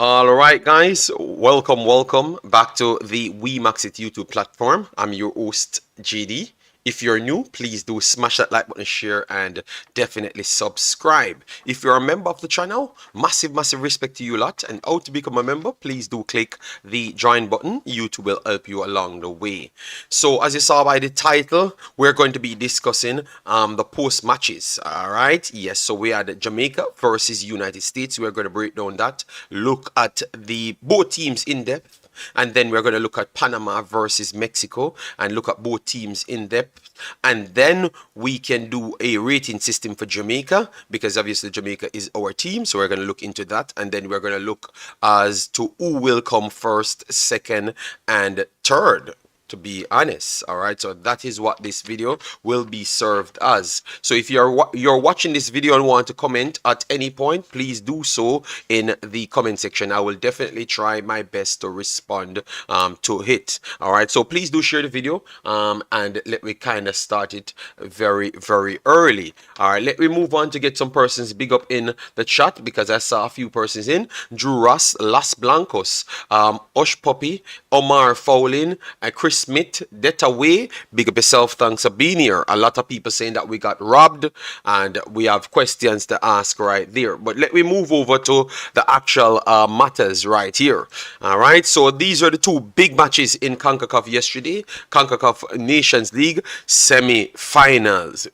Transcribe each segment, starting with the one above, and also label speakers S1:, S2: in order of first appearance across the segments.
S1: All right, guys, welcome back to the Wemaxit YouTube platform. I'm your host, JD. If you're new, please do smash that like button, share, and definitely subscribe. If you're a member of the channel, massive respect to you lot. And how to become a member, please do click the join button. YouTube will help you along the way. So, as you saw by the title, we're going to be discussing the post matches. All right, yes. So we had Jamaica versus United States. We're going to break down that. Look at the both teams in depth. And then we're going to look at Panama versus Mexico and look at both teams in depth. And then we can do a rating system for Jamaica because obviously Jamaica is our team. So we're going to look into that. And then we're going to look as to who will come first, second, and third. To be honest, all right, so that is what this video will be served as. So if you're watching this video and want to comment at any point, please do so in the comment section. I will definitely try my best to respond to it. All right, so please do share the video and let me kind of start it very early. All right, let me move on to get some persons big up in the chat because I saw a few persons in. Drew Ross, Las Blancos, Osh Puppy, Omar Fowlin, and Chris Smith, Detta Way, big up yourself, thanks for being here. A lot of people saying that we got robbed and we have questions to ask right there. But let me move over to the actual matters right here. All right, so these are the two big matches in Concacaf yesterday. Concacaf Nations League semi-finals.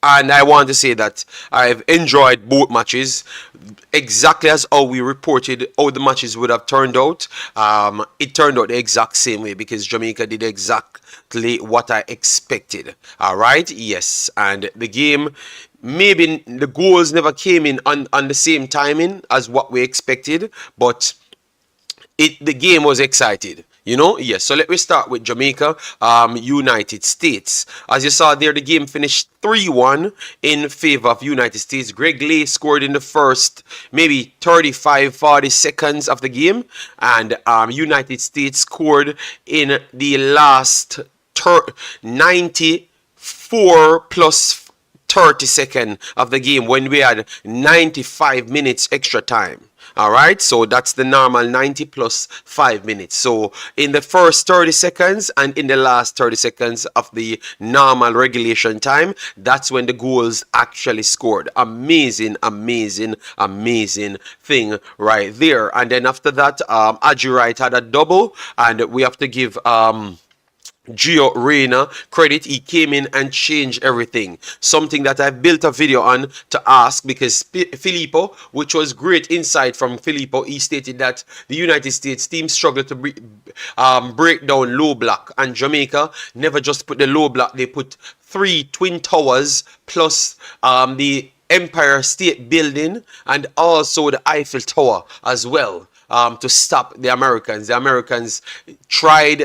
S1: And I want to say that I've enjoyed both matches exactly as how we reported how the matches would have turned out. It turned out the exact same way because Jamaica did exactly what I expected. All right, yes, and the game, maybe the goals never came in on the same timing as what we expected, but the game was excited. You know, yes. So let me start with Jamaica, United States. As you saw there, the game finished 3-1 in favor of United States. Greg Lay scored in the first maybe 35-40 seconds of the game, and United States scored in the last 94 plus 30 seconds of the game when we had 95 minutes extra time. All right, so that's the normal 90 plus 5 minutes. So in the first 30 seconds and in the last 30 seconds of the normal regulation time, that's when the goals actually scored. Amazing thing right there. And then after that, Adji Wright had a double, and we have to give Gio Reyna credit. He came in and changed everything. Something that I've built a video on to ask because Filippo, which was great insight from Filippo, he stated that the United States team struggled to break down low block, and Jamaica never just put the low block, they put 3 twin towers plus the Empire State Building and also the Eiffel Tower as well. To stop the Americans. The Americans tried,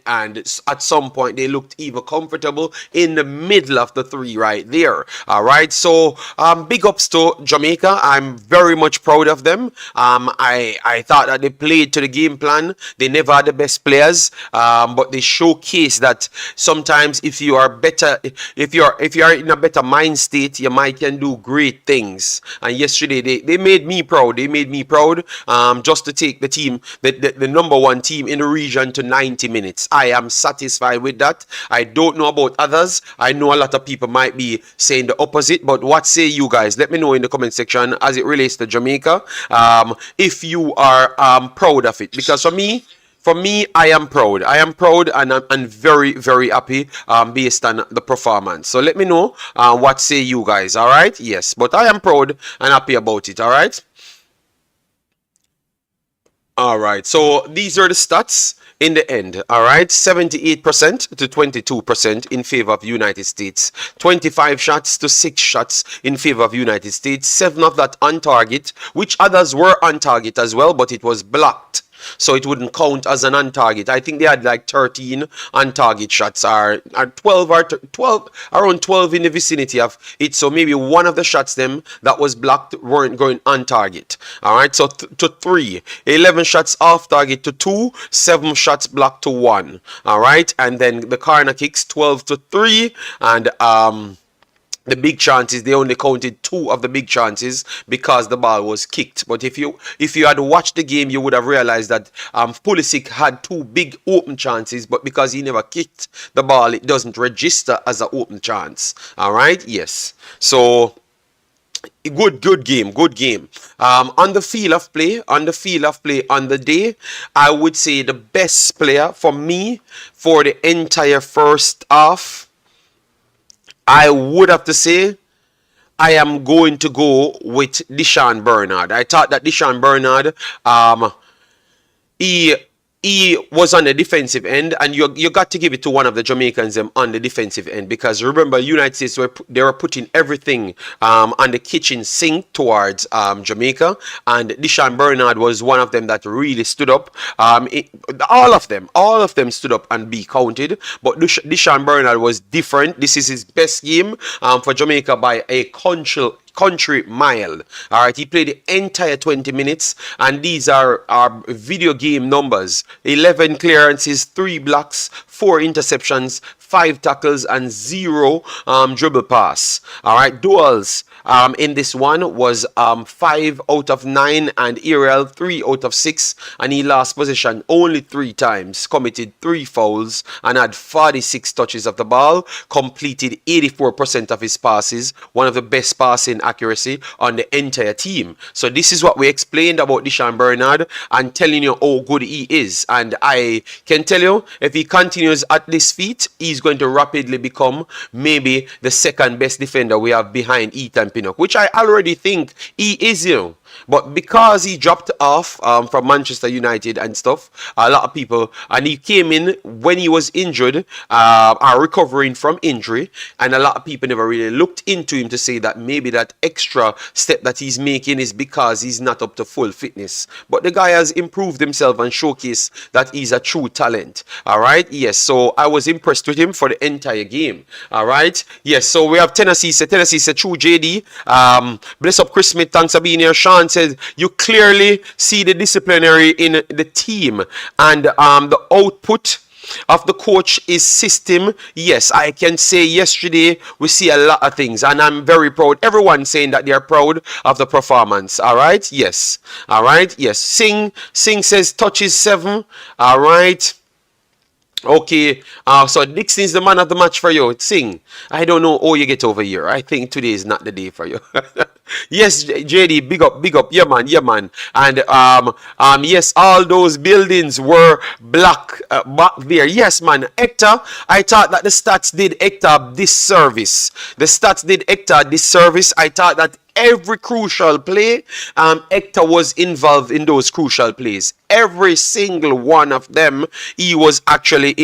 S1: and at some point they looked even comfortable in the middle of the three right there. All right, so big ups to Jamaica. I'm very much proud of them. I thought that they played to the game plan. They never had the best players, but they showcase that sometimes if you are better, if you're in a better mind state, you might can do great things. And yesterday they made me proud. They made me proud. Just to take the team, the number one team in the region to 90 minutes. I am satisfied with that. I don't know about others. I know a lot of people might be saying the opposite, but what say you guys? Let me know in the comment section as it relates to Jamaica. If you are proud of it, because for me, I am proud. I am proud and I'm very happy based on the performance. So let me know what say you guys, all right? Yes, but I am proud and happy about it, all right? All right, so these are the stats in the end. All right, 78% to 22% in favor of United States, 25 shots to 6 shots in favor of United States, 7 of that on target, which others were on target as well, but it was blocked. So it wouldn't count as an on target. I think they had like 13 on target shots, or 12 or 12, around 12 in the vicinity of it. So maybe one of the shots them that was blocked weren't going on target. All right, so to 3, 11 shots off target to 2, 7 shots blocked to 1. All right, and then the corner kicks 12 to 3, and the big chances, they only counted 2 of the big chances because the ball was kicked. But if you had watched the game, you would have realized that Pulisic had 2 big open chances, but because he never kicked the ball, it doesn't register as an open chance. All right, yes. So good game, good game. On the field of play, on the day, I would say the best player for me for the entire first half, I would have to say I am going to go with Deshaun Bernard. I thought that Deshaun Bernard, he he was on the defensive end, and you got to give it to one of the Jamaicans on the defensive end, because remember, United States they were putting everything on the kitchen sink towards Jamaica, and Deshaun Bernard was one of them that really stood up. All of them stood up and be counted, but Deshaun Bernard was different. This is his best game for Jamaica by a country mile. All right, he played the entire 20 minutes, and these are our video game numbers: 11 clearances, 3 blocks, 4 interceptions, 5 tackles, and 0 dribble pass. All right, duels in this one was 5 out of 9, and Ariel 3 out of 6, and he lost possession only 3 times, committed 3 fouls, and had 46 touches of the ball, completed 84% of his passes, one of the best passing accuracy on the entire team. So this is what we explained about Deshaun Bernard, and telling you how good he is. And I can tell you, if he continues at this feat, he's going to rapidly become maybe the second best defender we have behind Ethan Pinnock, which I already think he is, you know. But because he dropped off from Manchester United and stuff, a lot of people, and he came in when he was injured, are recovering from injury, and a lot of people never really looked into him to say that maybe that extra step that he's making is because he's not up to full fitness. But the guy has improved himself and showcased that he's a true talent. All right, yes. So I was impressed with him for the entire game. All right, yes. So we have Tennessee said true JD. Bless up Chris Smith. Thanks for being here. Sean says you clearly see the disciplinary in the team, and the output of the coach is system. Yes, I can say yesterday we see a lot of things, and I'm very proud. Everyone saying that they are proud of the performance. All right, yes. All right, yes. Sing says touches 7. All right. Okay, so Dixon is the man of the match for you. Sing. I don't know how you get over here. I think today is not the day for you. Yes, JD, big up. Yeah, man. And yes, all those buildings were black back there. Yes, man. Hector, I thought that the stats did Hector disservice. I thought that every crucial play, Hector was involved in those crucial plays. Every single one of them, he was actually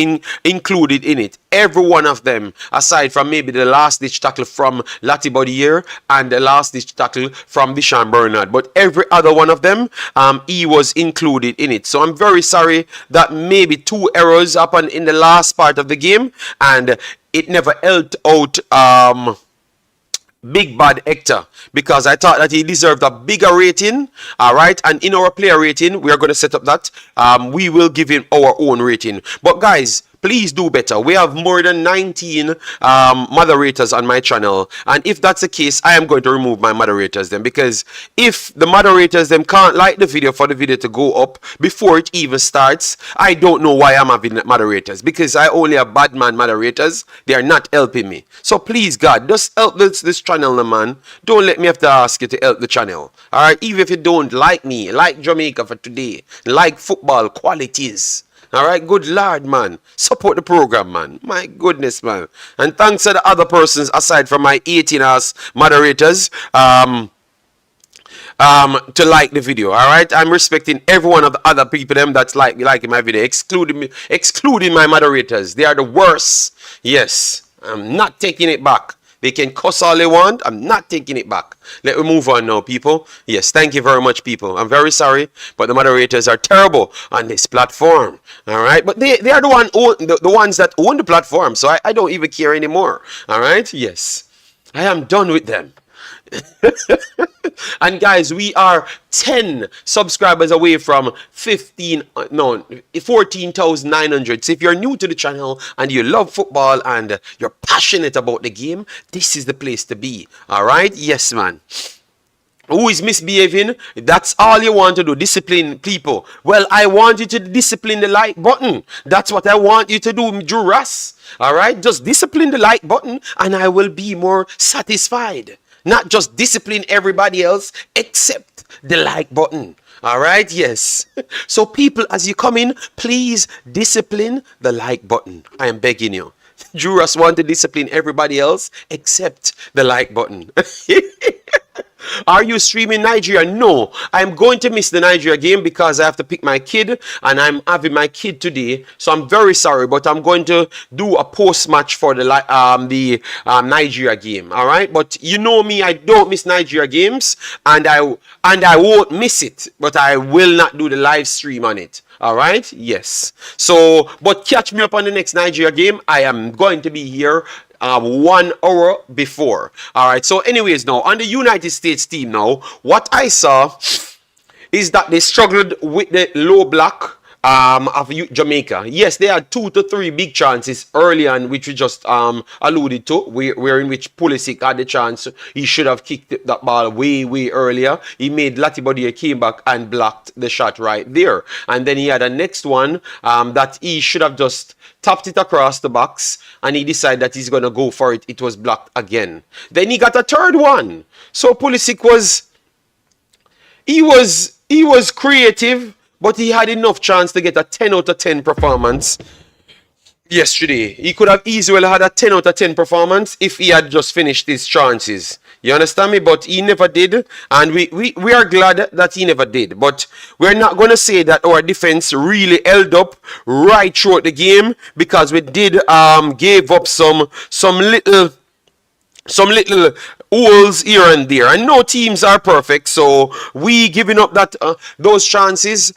S1: included in it. Every one of them, aside from maybe the last ditch tackle from Lati Bodier and the last ditch tackle from Deshaun Bernard. But every other one of them, he was included in it. So I'm very sorry that maybe 2 errors happened in the last part of the game, and it never helped out Big Bad Hector, because I thought that he deserved a bigger rating. All right, and in our player rating, we are going to set up that we will give him our own rating. But guys, please do better. We have more than 19 moderators on my channel, and if that's the case, I am going to remove my moderators then, because if the moderators them can't like the video for the video to go up before it even starts, I don't know why I'm having moderators, because I only have bad man moderators. They are not helping me. So please, God, just help this channel, man. Don't let me have to ask you to help the channel. All right, even if you don't like me, like Jamaica for today, like football qualities. All right, good Lord, man. Support the program, man. My goodness, man. And thanks to the other persons aside from my 18-ass moderators to like the video. All right, I'm respecting every one of the other people them that's liking my video, excluding my moderators. They are the worst. Yes, I'm not taking it back. They can cuss all they want. I'm not taking it back. Let me move on now, people. Yes, thank you very much, people. I'm very sorry, but the moderators are terrible on this platform. All right, but they are the ones that own the platform, so I don't even care anymore. All right, yes, I am done with them. And guys, we are 10 subscribers away from 14,900. So if you're new to the channel and you love football and you're passionate about the game, this is the place to be. All right? Yes, man. Who is misbehaving? That's all you want to do. Discipline people. Well, I want you to discipline the like button. That's what I want you to do, Juras. All right? Just discipline the like button and I will be more satisfied. Not just discipline everybody else except the like button. All right? Yes. So people, as you come in, please discipline the like button. I am begging you. Juras want to discipline everybody else except the like button. Are you streaming Nigeria? No, I'm going to miss the Nigeria game because I have to pick my kid and I'm having my kid today. So I'm very sorry, but I'm going to do a post match for the Nigeria game. All right, but you know me, I don't miss Nigeria games, and I won't miss it, but I will not do the live stream on it. All right, yes. So, but catch me up on the next Nigeria game. I am going to be here 1 hour before. All right. So anyways, now on the United States team now, what I saw is that they struggled with the low block of Jamaica. Yes, they had 2 to 3 big chances early on, which we just alluded to, where in which Pulisic had the chance. He should have kicked that ball way earlier. He made Latibody came back and blocked the shot right there. And then he had a next one that he should have just tapped it across the box, and he decided that he's going to go for it. It was blocked again. Then he got a third one. So Pulisic was creative, but he had enough chance to get a 10 out of 10 performance yesterday. He could have easily had a 10 out of 10 performance if he had just finished his chances. You understand me? But he never did, and we are glad that he never did. But we're not going to say that our defense really held up right throughout the game, because we did gave up some little holes here and there, and no teams are perfect, so we giving up that those chances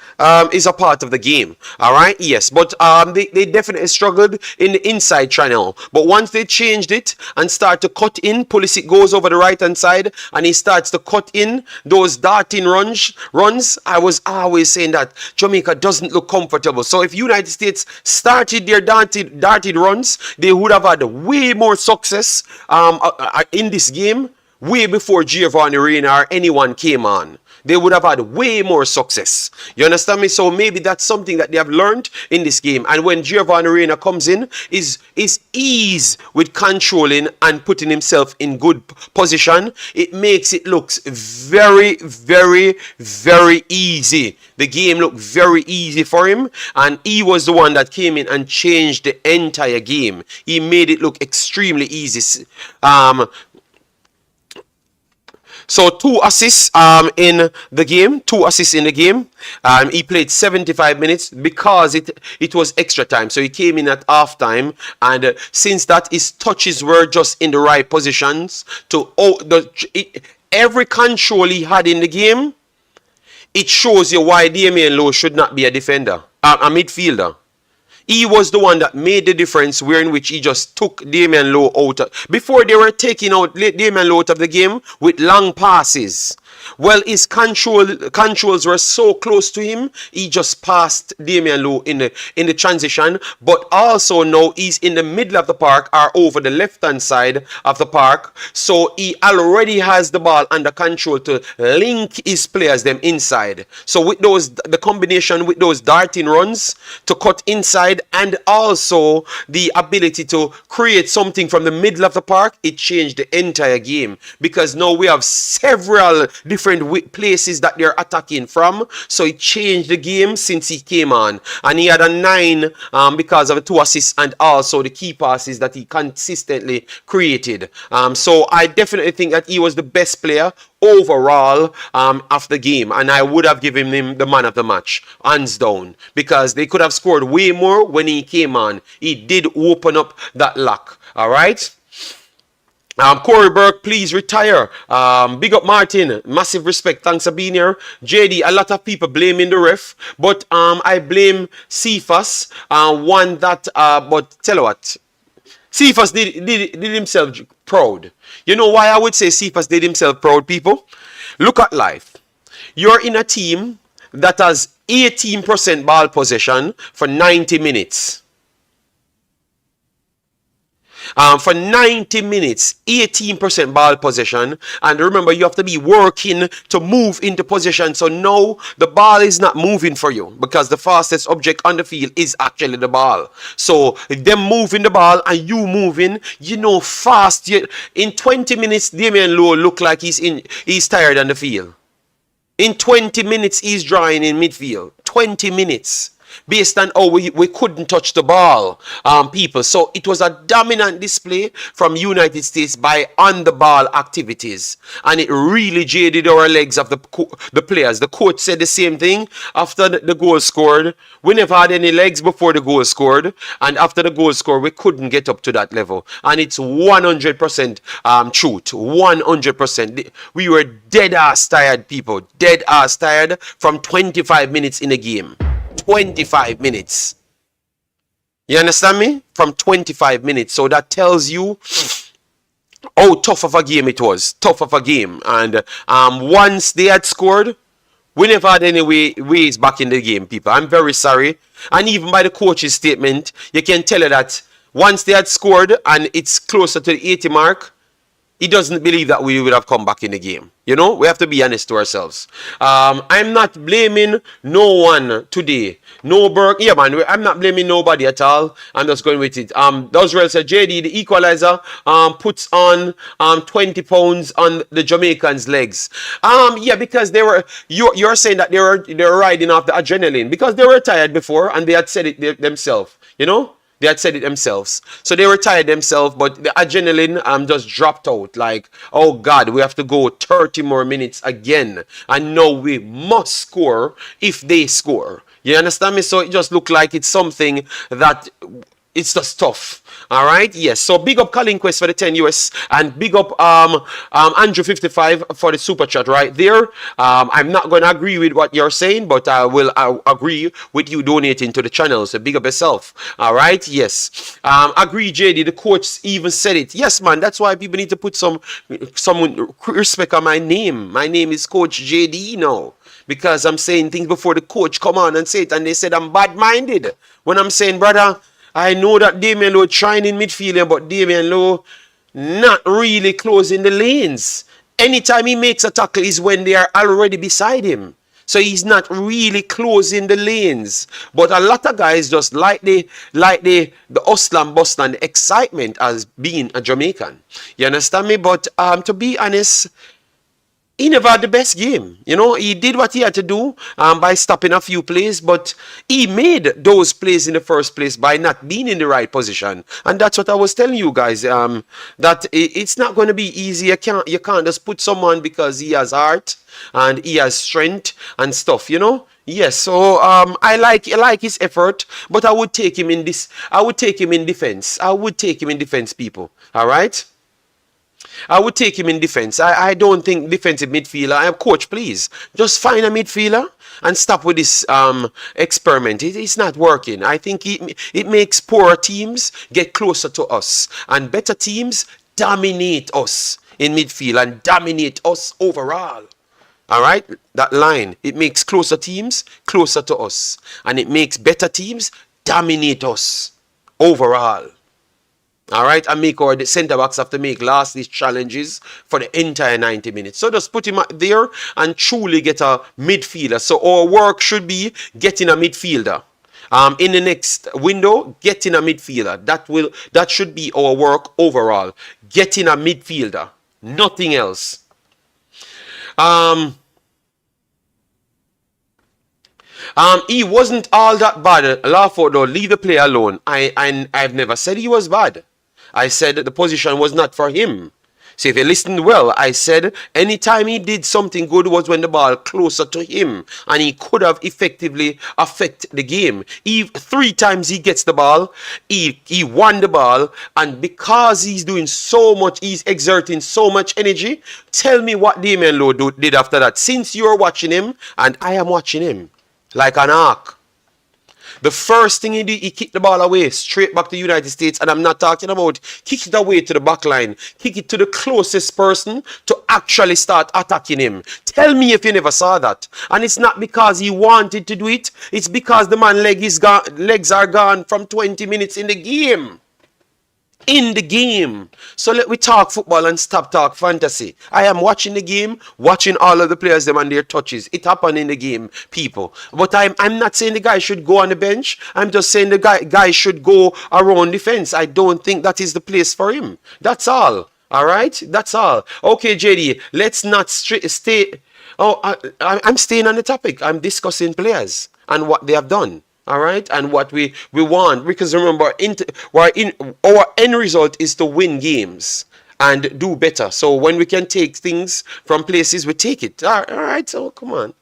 S1: is a part of the game. All right, yes, but they definitely struggled in the inside channel, but once they changed it and start to cut in, Pulisic goes over the right hand side and he starts to cut in those darting runs. I was always saying that Jamaica doesn't look comfortable, so if United States started their darted runs, they would have had way more success in this game, way before Giovanni Reina or anyone came on. They would have had way more success. You understand me? So maybe that's something that they have learned in this game. And when Giovanni Reina comes in, is ease with controlling and putting himself in good position. It makes it look very easy. The game looked very easy for him, and he was the one that came in and changed the entire game. He made it look extremely easy. So 2 assists in the game. 2 assists in the game. He played 75 minutes because it was extra time. So he came in at half time, and since that, his touches were just in the right positions to every control he had in the game. It shows you why Damian Lowe should not be a defender, a midfielder. He was the one that made the difference, where in which he just took Damian Lowe out. Before, they were taking out Damian Lowe out of the game with long passes. Well, his controls were so close to him, he just passed Damian Lowe in the transition. But also now he's in the middle of the park or over the left-hand side of the park. So he already has the ball under control to link his players them inside. So with the combination with those darting runs to cut inside, and also the ability to create something from the middle of the park, it changed the entire game, because now we have several different places that they're attacking from. So it changed the game since he came on, and he had a 9 because of the 2 assists and also the key passes that he consistently created. So I definitely think that he was the best player overall of the game, and I would have given him the man of the match, hands down, because they could have scored way more when he came on. He did open up that lock. All right. Corey Burke, please retire. Big up Martin, massive respect, thanks for being here. JD, a lot of people blaming the ref, but I blame Cephas, one that, but tell you what, Cephas did himself proud. You know why I would say Cephas did himself proud, people? Look at life. You're in a team that has 18% ball possession for 90 minutes. For 90 minutes, 18% ball possession. And remember, you have to be working to move into possession. So now the ball is not moving for you because the fastest object on the field is actually the ball. So them moving the ball and you moving, you know, fast. In 20 minutes, Damian Lowe look like he's tired on the field. In 20 minutes, he's drying in midfield. 20 minutes. Based on how we couldn't touch the ball, people. So it was a dominant display from United States by on-the-ball activities. And it really jaded our legs of the players. The coach said the same thing after the goal scored. We never had any legs before the goal scored. And after the goal scored, we couldn't get up to that level. And it's 100% truth. 100%. We were dead-ass tired, people. Dead-ass tired from 25 minutes in a game. 25 minutes. You understand me? From 25 minutes. So that tells you how tough of a game it was. Tough of a game. And once they had scored, we never had any ways back in the game, people. I'm very sorry. And even by the coach's statement, you can tell her that once they had scored and it's closer to the 80 mark, he doesn't believe that we would have come back in the game. You know, we have to be honest to ourselves. I'm not blaming no one today. No Burke. Yeah, man, I'm not blaming nobody at all. I'm just going with it. Dosrell said, JD, the equalizer puts on 20 pounds on the Jamaicans' legs. Yeah, because they were, you're saying that they were riding off the adrenaline because they were tired before and they had said it themselves, you know? They had said it themselves. So they were tired themselves, but the adrenaline just dropped out. Like, oh God, we have to go 30 more minutes again. And now we must score if they score. You understand me? So it just looked like it's something that it's just tough. All right, yes. So big up Colin Quest for the 10 US and big up Andrew 55 for the super chat right there. I'm not going to agree with what you're saying, but I will agree with you donating to the channel. So big up yourself. All right, yes. Agree, JD. The coach even said it. Yes, man. That's why people need to put some respect on my name. My name is Coach JD now. Because I'm saying things before the coach come on and say it, and they said I'm bad-minded. When I'm saying, brother, I know that Damian Lowe trying in midfield, but Damian Lowe not really closing the lanes. Anytime he makes a tackle is when they are already beside him. So he's not really closing the lanes. But a lot of guys just like the hustle and bustle and the excitement as being a Jamaican. You understand me? But to be honest, he never had the best game. You know, he did what he had to do by stopping a few plays, but he made those plays in the first place by not being in the right position. And that's what I was telling you guys, that it's not going to be easy. You can't just put someone because he has heart and he has strength and stuff, you know? Yes, so I like his effort, but I would take him in this. I would take him in defense. I would take him in defense, people. All right? I would take him in defense. I don't think defensive midfielder. Coach, please, just find a midfielder and stop with this experiment. It's not working. I think it makes poorer teams get closer to us and better teams dominate us in midfield and dominate us overall. All right, that line, it makes closer teams closer to us and it makes better teams dominate us overall. All right, and make the centre backs have to make last these challenges for the entire 90 minutes. So just put him there and truly get a midfielder. So our work should be getting a midfielder. In the next window, getting a midfielder. That should be our work overall. Getting a midfielder, nothing else. He wasn't all that bad. Laugh out though, leave the player alone. I've never said he was bad. I said the position was not for him. So if you listened well, I said anytime he did something good was when the ball closer to him and he could have effectively affected the game. 3 times he gets the ball, he won the ball, and because he's doing so much, he's exerting so much energy. Tell me what Damian Lowe did after that. Since you're watching him and I am watching him like an hawk. The first thing he did, he kicked the ball away straight back to the United States. And I'm not talking about kick it away to the back line. Kick it to the closest person to actually start attacking him. Tell me if you never saw that. And it's not because he wanted to do it. It's because the man legs are gone from 20 minutes in the game. In the game. So let we talk football and stop talk fantasy. I am watching the game, watching all of the players them and their touches. It happened in the game, people. But I'm not saying the guy should go on the bench. I'm just saying the guy should go around the fence. I don't think that is the place for him. That's all. All right? That's all. Okay, JD, let's not stay. Oh, I'm staying on the topic. I'm discussing players and what they have done. All right, and what we want, because remember, our end result is to win games and do better. So when we can take things from places, we take it. All right, so come on.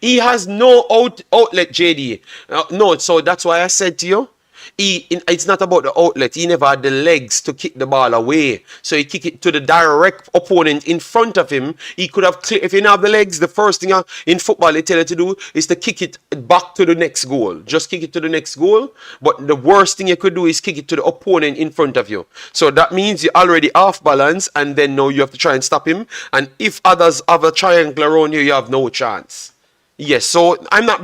S1: He has no outlet, JD. No, so that's why I said to you, it's not about the outlet. He never had the legs to kick the ball away. So he kick it to the direct opponent in front of him. He could have, if you don't have the legs, the first thing in football they tell you to do is to kick it back to the next goal. Just kick it to the next goal. But the worst thing you could do is kick it to the opponent in front of you. So that means you're already off balance, and then now you have to try and stop him. And if others have a triangle around you, you have no chance. Yes, so I'm not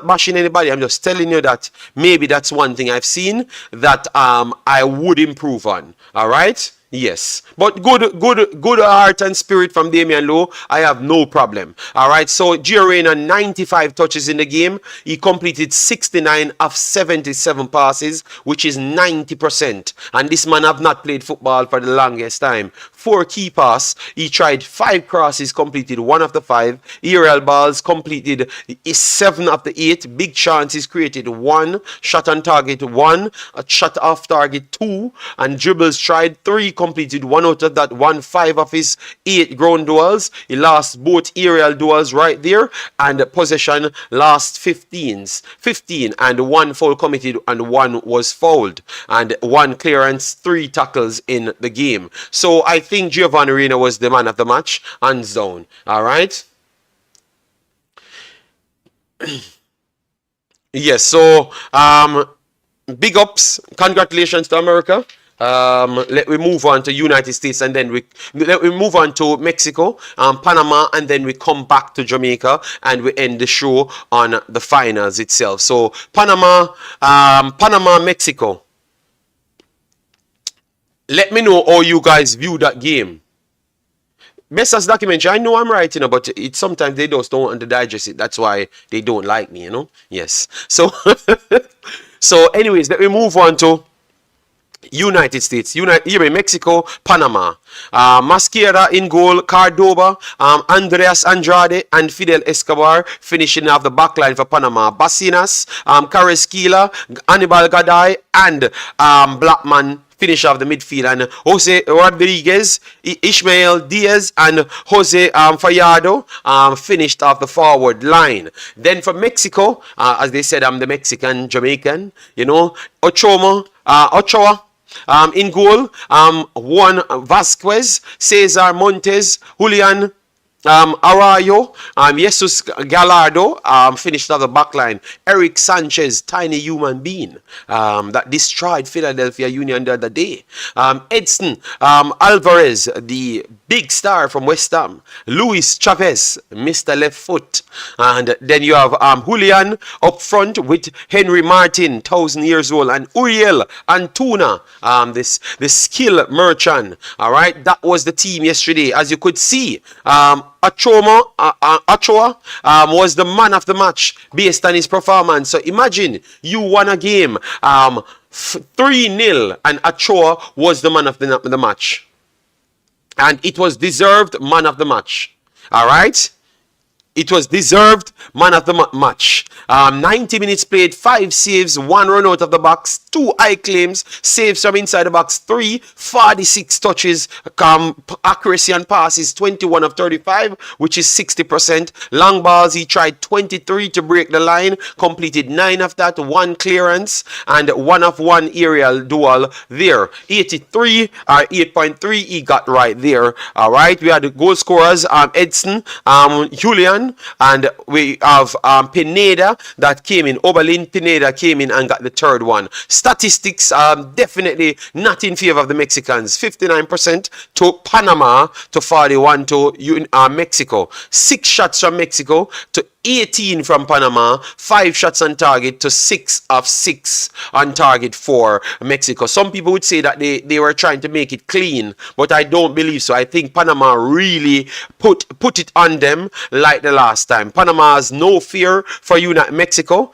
S1: bashing anybody. I'm just telling you that maybe that's one thing I've seen that I would improve on. All right? Yes, but good heart and spirit from Damian Lowe, I have no problem. All right, so Gio Reyna, 95 touches in the game. He completed 69 of 77 passes, which is 90%. And this man have not played football for the longest time. 4 key pass. He tried 5 crosses, completed 1 of the 5. Aerial balls completed 7 of the 8. Big chances created 1. Shot on target 1. A shot off target 2. And dribbles tried 3. Completed 1 out of that 1. 5 of his 8 ground duels. He lost both aerial duels right there, and possession lost 15 and 1 foul committed and 1 was fouled, and 1 clearance, 3 tackles in the game. So I think Giovanni Reina was the man of the match, hands down. All right. Yes. So big ups, congratulations to America. Let we move on to United States, and then let we move on to Mexico, Panama, and then we come back to Jamaica, and we end the show on the finals itself. So Panama, Mexico. Let me know how you guys view that game. Best documentary, I know I'm writing about it, sometimes they just don't want to digest it. That's why they don't like me, you know. Yes. So so anyways, let me move on to United States, Mexico, Panama. Masquera in goal, Cordoba, Andreas Andrade, and Fidel Escobar finishing off the backline for Panama. Basinas, Carrasquilla, Anibal Gaday, and Blackman finish off the midfield, and Jose Rodriguez, Ishmael Diaz, and Jose Fallado finished off the forward line. Then for Mexico, as they said, I'm the Mexican Jamaican, you know, Ochoa in goal, Juan Vasquez, Cesar Montes, Julian Arroyo, Jesus Gallardo finished off the backline. Eric Sanchez, tiny human being that destroyed Philadelphia Union the other day. Edson Alvarez, the big star from West Ham. Luis Chavez, Mr. Left Foot. And then you have Julian up front with Henry Martin, 1,000 years old, and Uriel Antuna, the skill merchant. All right, that was the team yesterday. As you could see, Ochoa was the man of the match based on his performance. So imagine you won a game 3-0 and Ochoa was the man of the match. And it was deserved man of the match. All right? It was deserved man of the match. 90 minutes played, 5 saves, 1 run out of the box, 2 high claims, saves from inside the box, 3, 46 touches, accuracy and passes, 21 of 35, which is 60%. Long balls, he tried 23 to break the line, completed 9 of that, 1 clearance, and 1 of 1 aerial duel there. 83 or 8.3 he got right there. All right, we had the goal scorers, Edson, Julian, and we have Pineda, that came in. Oberlin Pineda came in and got the third one. Statistics definitely not in favor of the Mexicans. 59% to Panama to 41 to Mexico. 6 shots from Mexico to 18 from Panama, 5 shots on target to 6 of 6 on target for Mexico. Some people would say that they were trying to make it clean, but I don't believe so. I think Panama really put it on them like the last time. Panama has no fear for Mexico.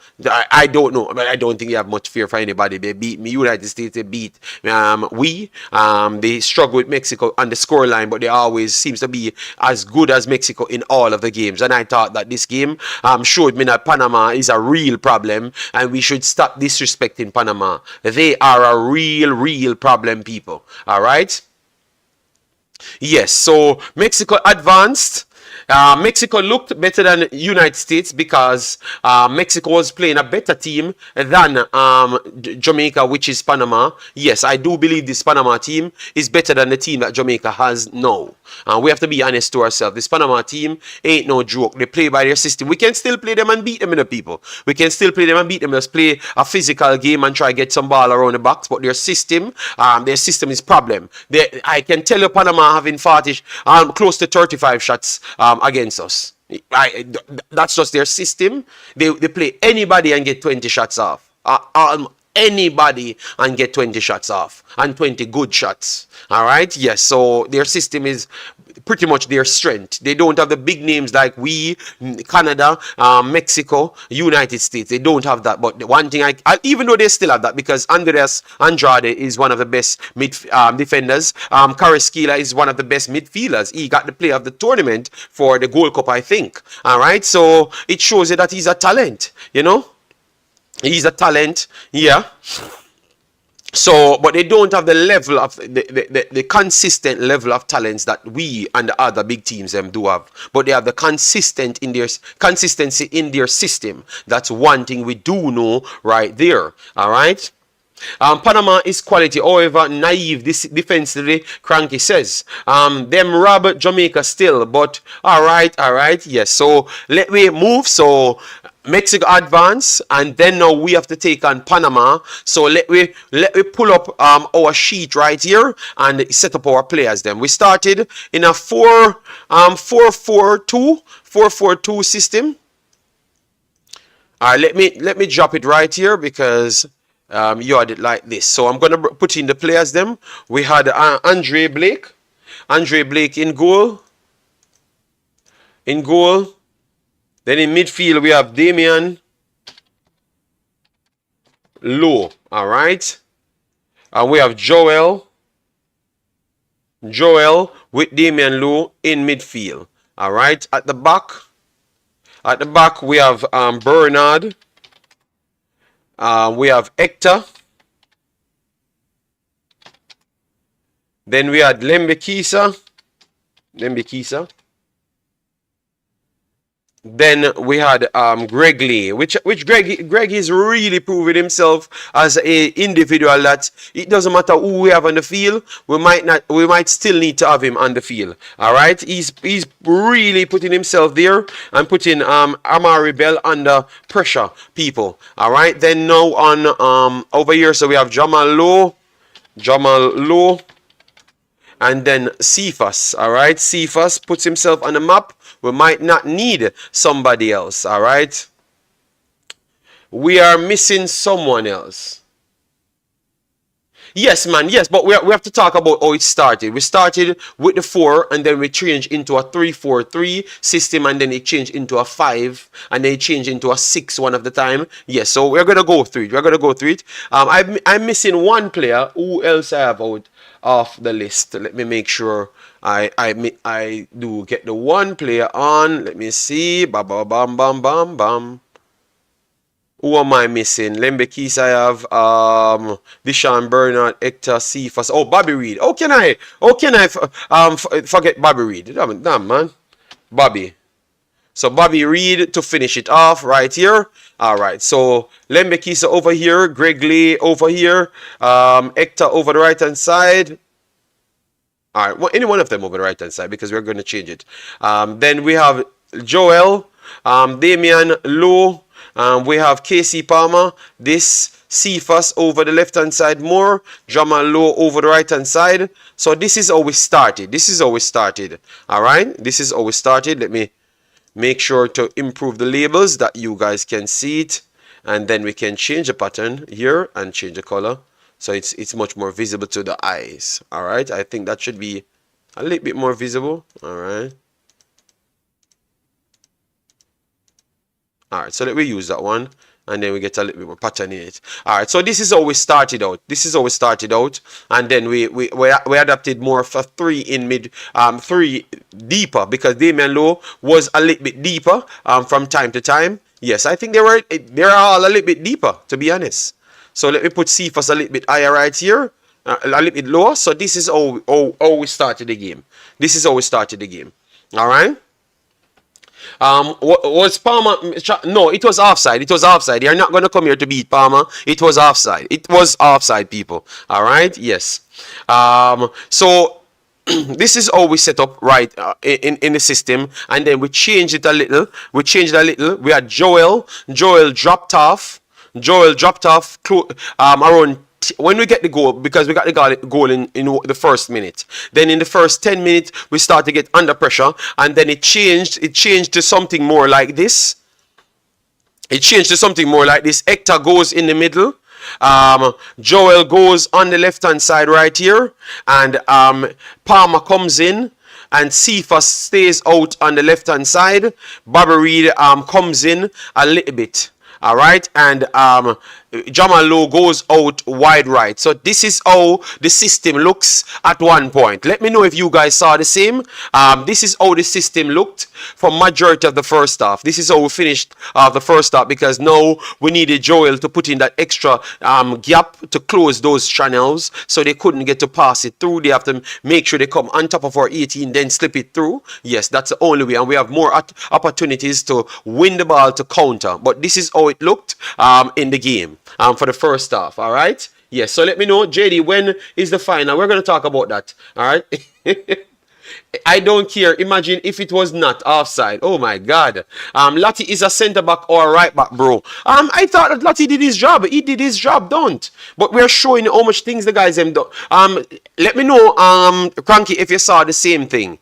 S1: I don't know, but I don't think they have much fear for anybody. They beat me. United States, they beat they struggle with Mexico on the scoreline, but they always seems to be as good as Mexico in all of the games. And I thought that this game showed me that Panama is a real problem and we should stop disrespecting Panama. They are a real problem, people. All right. Yes, so Mexico advanced. Mexico looked better than United States because Mexico was playing a better team than Jamaica, which is Panama. Yes, I do believe this Panama team is better than the team that Jamaica has now. We have to be honest to ourselves. This Panama team ain't no joke. They play by their system. We can still play them and beat them, people. We can still play them and beat them. Just play a physical game and try to get some ball around the box. But their system is problem. I can tell you Panama having 40, close to 35 shots against us. That's just their system. They play anybody and get 20 shots off. Anybody and get 20 shots off and 20 good shots. All right. Yes. So their system is pretty much their strength. They don't have the big names like we, Canada, Mexico, United States. They don't have that. But the one thing even though they still have that, because Andres Andrade is one of the best defenders. Carrasquilla is one of the best midfielders. He got the player of the tournament for the Gold Cup, I think. All right. So it shows you that he's a talent, He's a talent, yeah. So, but they don't have the level of the consistent level of talents that we and the other big teams do have. But they have the consistency in their system. That's one thing we do know right there. All right. Panama is quality, however naive this defensively, Cranky says. Them rob Jamaica still, but all right, yes. So let me move. So Mexico advance, and then now we have to take on Panama. So let me pull up our sheet right here and set up our players. Then we started in a 4-4-2 system. All right, let me drop it right here because you had it like this. So I'm gonna put in the players. Them we had Andre Blake in goal. Then in midfield, we have Damian Lowe, all right? And we have Joel with Damian Lowe in midfield, all right? At the back, we have Bernard. We have Hector. Then we had Lembekisa. Then we had Greg Lee, which Greg is really proving himself as a individual that it doesn't matter who we have on the field, we might still need to have him on the field. All right, he's really putting himself there and putting Amari Bell under pressure, people. All right, then now on over here, so we have Jamal Lowe, and then Cephas. All right, Cephas puts himself on the map. We might not need somebody else, all right? We are missing someone else. Yes, man, yes, but we have to talk about how it started. We started with the 4, and then we changed into a 3-4-3 system, and then it changed into a 5, and then it changed into a 6 one of the time. Yes, so we're going to go through it. I'm missing one player. Who else I have out off the list? Let me make sure I do get the one player on. Let me see. Bam, bam, bam, bam, bam. Who am I missing? Lembekis I have. Deshaun Bernard, Hector, Cephas. Oh, Bobby Reed. How can I forget Bobby Reed? Damn, man. Bobby. So Bobby Reed to finish it off right here. All right. So Lembekis over here. Greg Lee over here. Hector over the right hand side. All right, well, any one of them over the right hand side because we're going to change it. Then we have Joel, Damian Lowe, We have KC Palmer. This Cephas over the left hand side more. Jamal Low over the right hand side. So this is how we started. This is how we started. Alright? This is how we started. Let me make sure to improve the labels that you guys can see it. And then we can change the pattern here and change the color. So it's much more visible to the eyes. Alright? I think that should be a little bit more visible. Alright. Alright, so let me use that one. And then we get a little bit more pattern in it. Alright, so this is how we started out. This is how we started out. And then we adapted more for 3 in mid, 3 deeper, because Damian Low was a little bit deeper from time to time. Yes, I think they're all a little bit deeper, to be honest. So let me put Cephas a little bit higher right here. A little bit lower. So this is how we started the game. This is how we started the game. Alright? Was Palmer? No, it was offside. It was offside. You're not going to come here to beat Palmer. It was offside. It was offside, people. All right. Yes. So this is how we set up right in the system, and then we changed it a little. We had Joel. Joel dropped off. Around when we get the goal, because we got the goal in the first minute. Then in the first 10 minutes, we start to get under pressure, and then it changed to something more like this. Hector goes in the middle. Joel goes on the left hand side right here, and Palmer comes in, and Cephas stays out on the left hand side. Bobby Reed comes in a little bit. All right, and Jamal Low goes out wide right. So this is how the system looks at one point. Let me know if you guys saw the same. This is how the system looked for majority of the first half. This is how we finished the first half, because now we needed Joel to put in that extra gap to close those channels, so they couldn't get to pass it through. They have to make sure they come on top of our 18, then slip it through. Yes, that's the only way, and we have more opportunities to win the ball to counter. But this is how it looked in the game for the first half. All right. Yes. So let me know, JD, when is the final? We're going to talk about that. All right. I don't care. Imagine if it was not offside. Oh my God. Lottie is a centre back or a right back, bro. I thought that Lottie did his job. He did his job, don't. But we're showing how much things the guys have done. Let me know, Cranky, if you saw the same thing.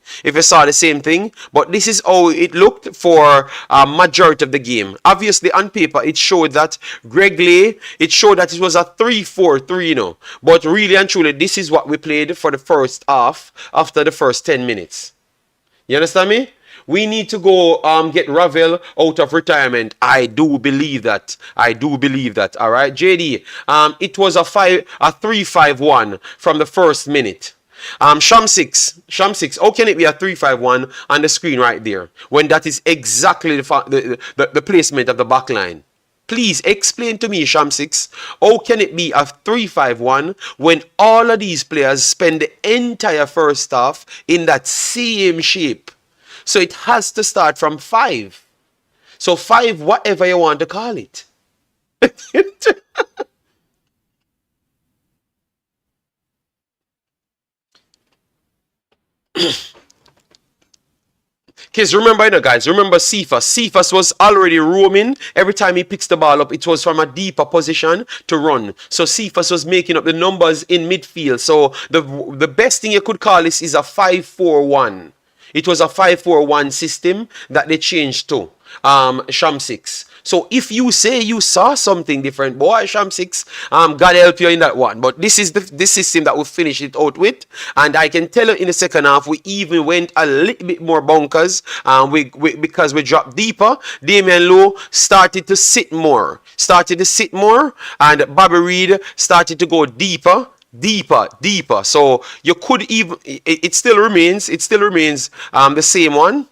S1: But this is how it looked for majority of the game. Obviously, on paper, it showed that Greg Lay, it showed that it was a 3-4-3, you know. But really and truly, this is what we played for the first half after the first 10 minutes. You understand me? We need to go get Ravel out of retirement. I do believe that. All right, JD. It was a 3-5-1 from the first minute. Sham 6. How can it be a 3-5-1 on the screen right there when that is exactly the placement of the back line? Please explain to me, Sham 6, how can it be a 3-5-1 when all of these players spend the entire first half in that same shape? So it has to start from 5. So 5, whatever you want to call it. Because remember, you know, guys, remember Cephas. Cephas was already roaming. Every time he picks the ball up, it was from a deeper position to run. So Cephas was making up the numbers in midfield. So the best thing you could call this is a 5-4-1. It was a 5-4-1 system that they changed to. Sham 6. So if you say you saw something different, boy, Sham 6, God help you in that one. But this is this system that we finish it out with. And I can tell you in the second half, we even went a little bit more bonkers. Because we dropped deeper. Damian Low started to sit more. And Bobby Reed started to go deeper. So you could even, it still remains the same one.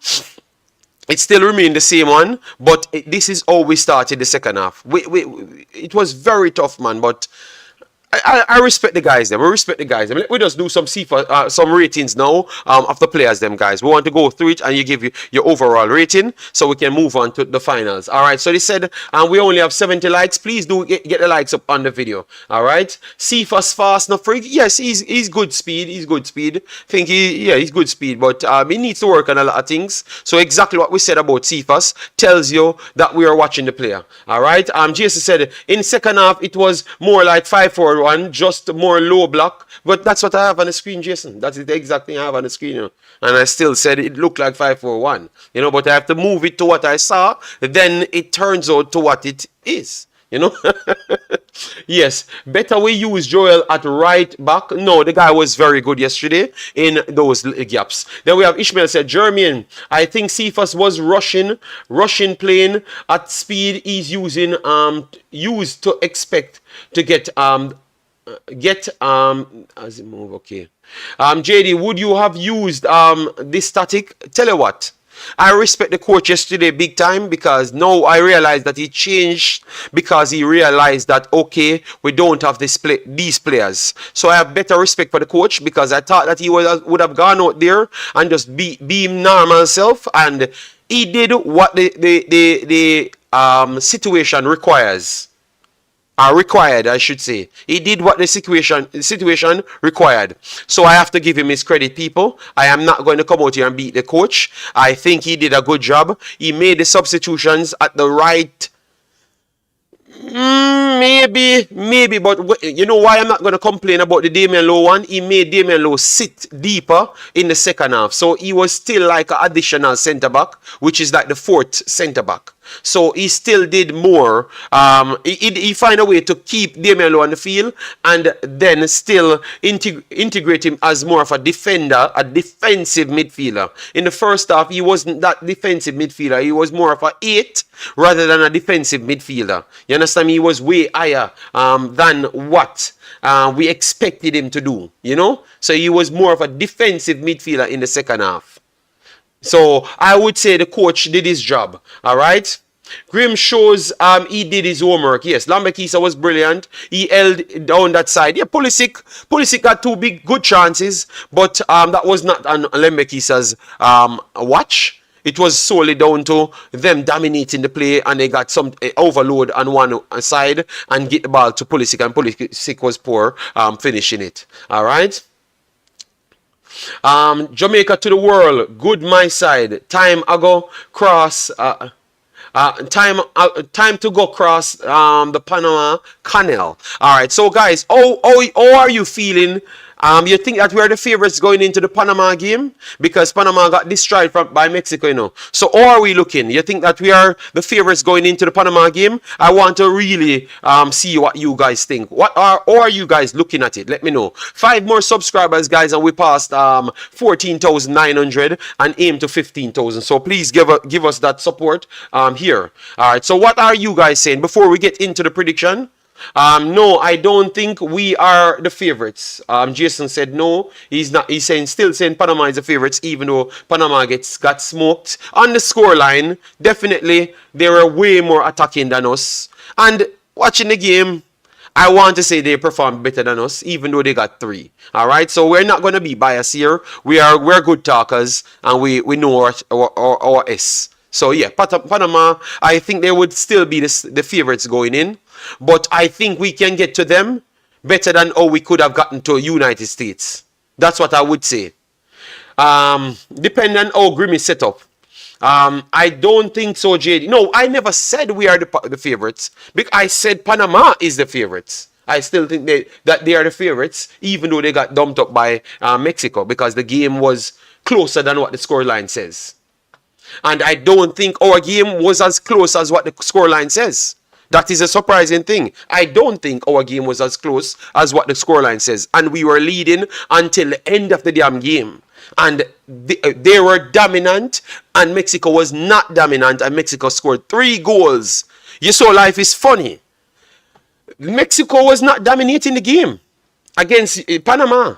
S1: It still remained the same one, but this is how we started the second half. It was very tough, man, but I respect the guys. Them. We respect the guys. Them. Let we just do some some ratings now of the players. Them guys. We want to go through it and you give you your overall rating so we can move on to the finals. All right. So they said we only have 70 likes. Please do get the likes up on the video. All right. Cephas fast, not free. Yes, he's good speed. He's good speed. Think he's good speed, but he needs to work on a lot of things. So exactly what we said about Cephas tells you that we are watching the player. All right. Jason said in second half it was more like 5-4-1, just more low block. But that's what I have on the screen, Jason. That's the exact thing I have on the screen. You know? And I still said it looked like 5-4-1. You know, but I have to move it to what I saw. Then it turns out to what it is. You know? Yes. Better we use Joel at right back. No, the guy was very good yesterday in those gaps. Then we have Ishmael said, Jermaine, I think Cephas was rushing playing at speed he's using used to expect to get as it move, okay. JD, would you have used this static? Tell you what. I respect the coach yesterday big time because now I realize that he changed because he realized that, okay, we don't have these players. So I have better respect for the coach because I thought that he would have gone out there and just be him normal self, and he did what the situation requires. Required, I should say. He did what the situation required. So I have to give him his credit, people. I am not going to come out here and beat the coach. I think he did a good job. He made the substitutions at the right. Maybe, but you know why I'm not going to complain about the Damian Lowe one? He made Damian Lowe sit deeper in the second half. So he was still like an additional centre back, which is like the fourth centre back. So he still did more. He find a way to keep Damian Lowe on the field and then still integrate him as more of a defender, a defensive midfielder. In the first half, he wasn't that defensive midfielder. He was more of a 8 rather than a defensive midfielder. You understand me? He was way higher than what we expected him to do, you know? So he was more of a defensive midfielder in the second half. So I would say the coach did his job. All right. Grim shows he did his homework. Yes, Lambekisa was brilliant. He held down that side. Yeah, Pulisic got 2 big good chances, but that was not on Lambekisa's watch. It was solely down to them dominating the play, and they got some overload on one side and get the ball to Pulisic, and Pulisic was poor finishing it. All right. Jamaica to the world. Good my side. Time ago cross. Time to go cross the Panama Canal. All right. So guys, how are you feeling? You think that we are the favorites going into the Panama game? Because Panama got destroyed by Mexico, you know. So how are we looking? You think that we are the favorites going into the Panama game? I want to really see what you guys think. How are you guys looking at it? Let me know. 5 more subscribers, guys, and we passed 14,900 and aim to 15,000. So please give us that support here. All right. So what are you guys saying before we get into the prediction? No, I don't think we are the favorites. Jason said no. He's not. He's still saying Panama is the favorites, even though Panama got smoked on the scoreline. Definitely, they were way more attacking than us. And watching the game, I want to say they performed better than us, even though they got 3. All right, so we're not going to be biased here. We're good talkers, and we know our S. So yeah, Panama, I think they would still be the favorites going in. But I think we can get to them better than how we could have gotten to United States. That's what I would say. Depending on how Grim is set up. I don't think so, JD. No, I never said we are the favorites. Because I said Panama is the favorites. I still think that they are the favorites, even though they got dumped up by Mexico, because the game was closer than what the scoreline says. And I don't think our game was as close as what the scoreline says. That is a surprising thing. I don't think our game was as close as what the scoreline says. And we were leading until the end of the damn game. And they were dominant, and Mexico was not dominant, and Mexico scored 3 goals. You saw life is funny. Mexico was not dominating the game against Panama.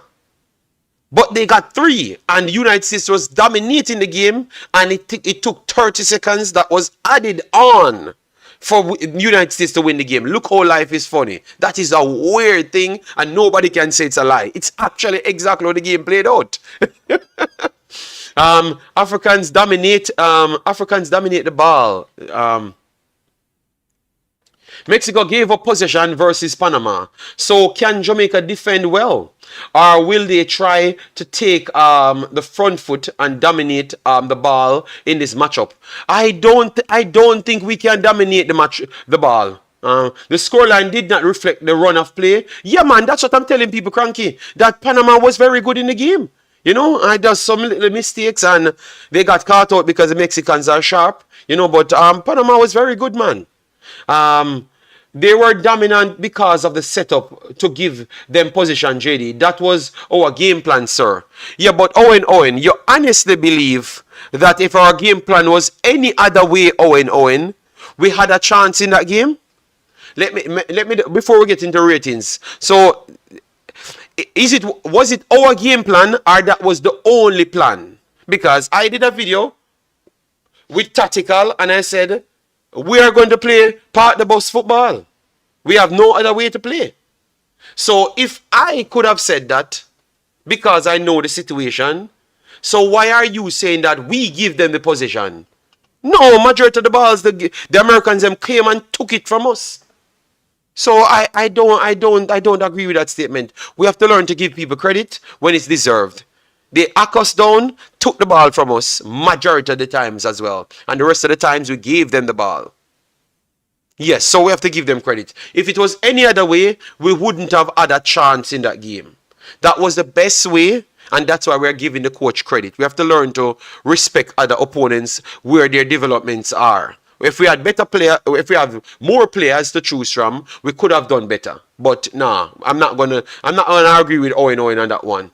S1: But they got 3, and the United States was dominating the game, and it took 30 seconds that was added on for United States to win the game. Look how life is funny. That is a weird thing, and nobody can say it's a lie. It's actually exactly how the game played out. Africans dominate. Africans dominate the ball. Mexico gave up possession versus Panama. So can Jamaica defend well? Or will they try to take the front foot and dominate the ball in this matchup? I don't think we can dominate the ball. The scoreline did not reflect the run of play. Yeah, man, that's what I'm telling people, Cranky. That Panama was very good in the game. You know, I did some little mistakes and they got caught out because the Mexicans are sharp. You know, but Panama was very good, man. They were dominant because of the setup to give them position, JD. That was our game plan, sir. Yeah, but Owen, you honestly believe that if our game plan was any other way, Owen, we had a chance in that game? Let me before we get into ratings. So, was it our game plan or that was the only plan? Because I did a video with Tactical and I said, we are going to play park the bus football. We have no other way to play. So if I could have said that because I know the situation, so why are you saying that we give them the position? No, majority of the balls, the Americans them came and took it from us. So I don't agree with that statement. We have to learn to give people credit when it's deserved. They hack us down, took the ball from us majority of the times as well. And the rest of the times we gave them the ball. Yes, so we have to give them credit. If it was any other way, we wouldn't have had a chance in that game. That was the best way, and that's why we're giving the coach credit. We have to learn to respect other opponents where their developments are. If we had have more players to choose from, we could have done better. But nah, I'm not gonna agree with Owen on that one.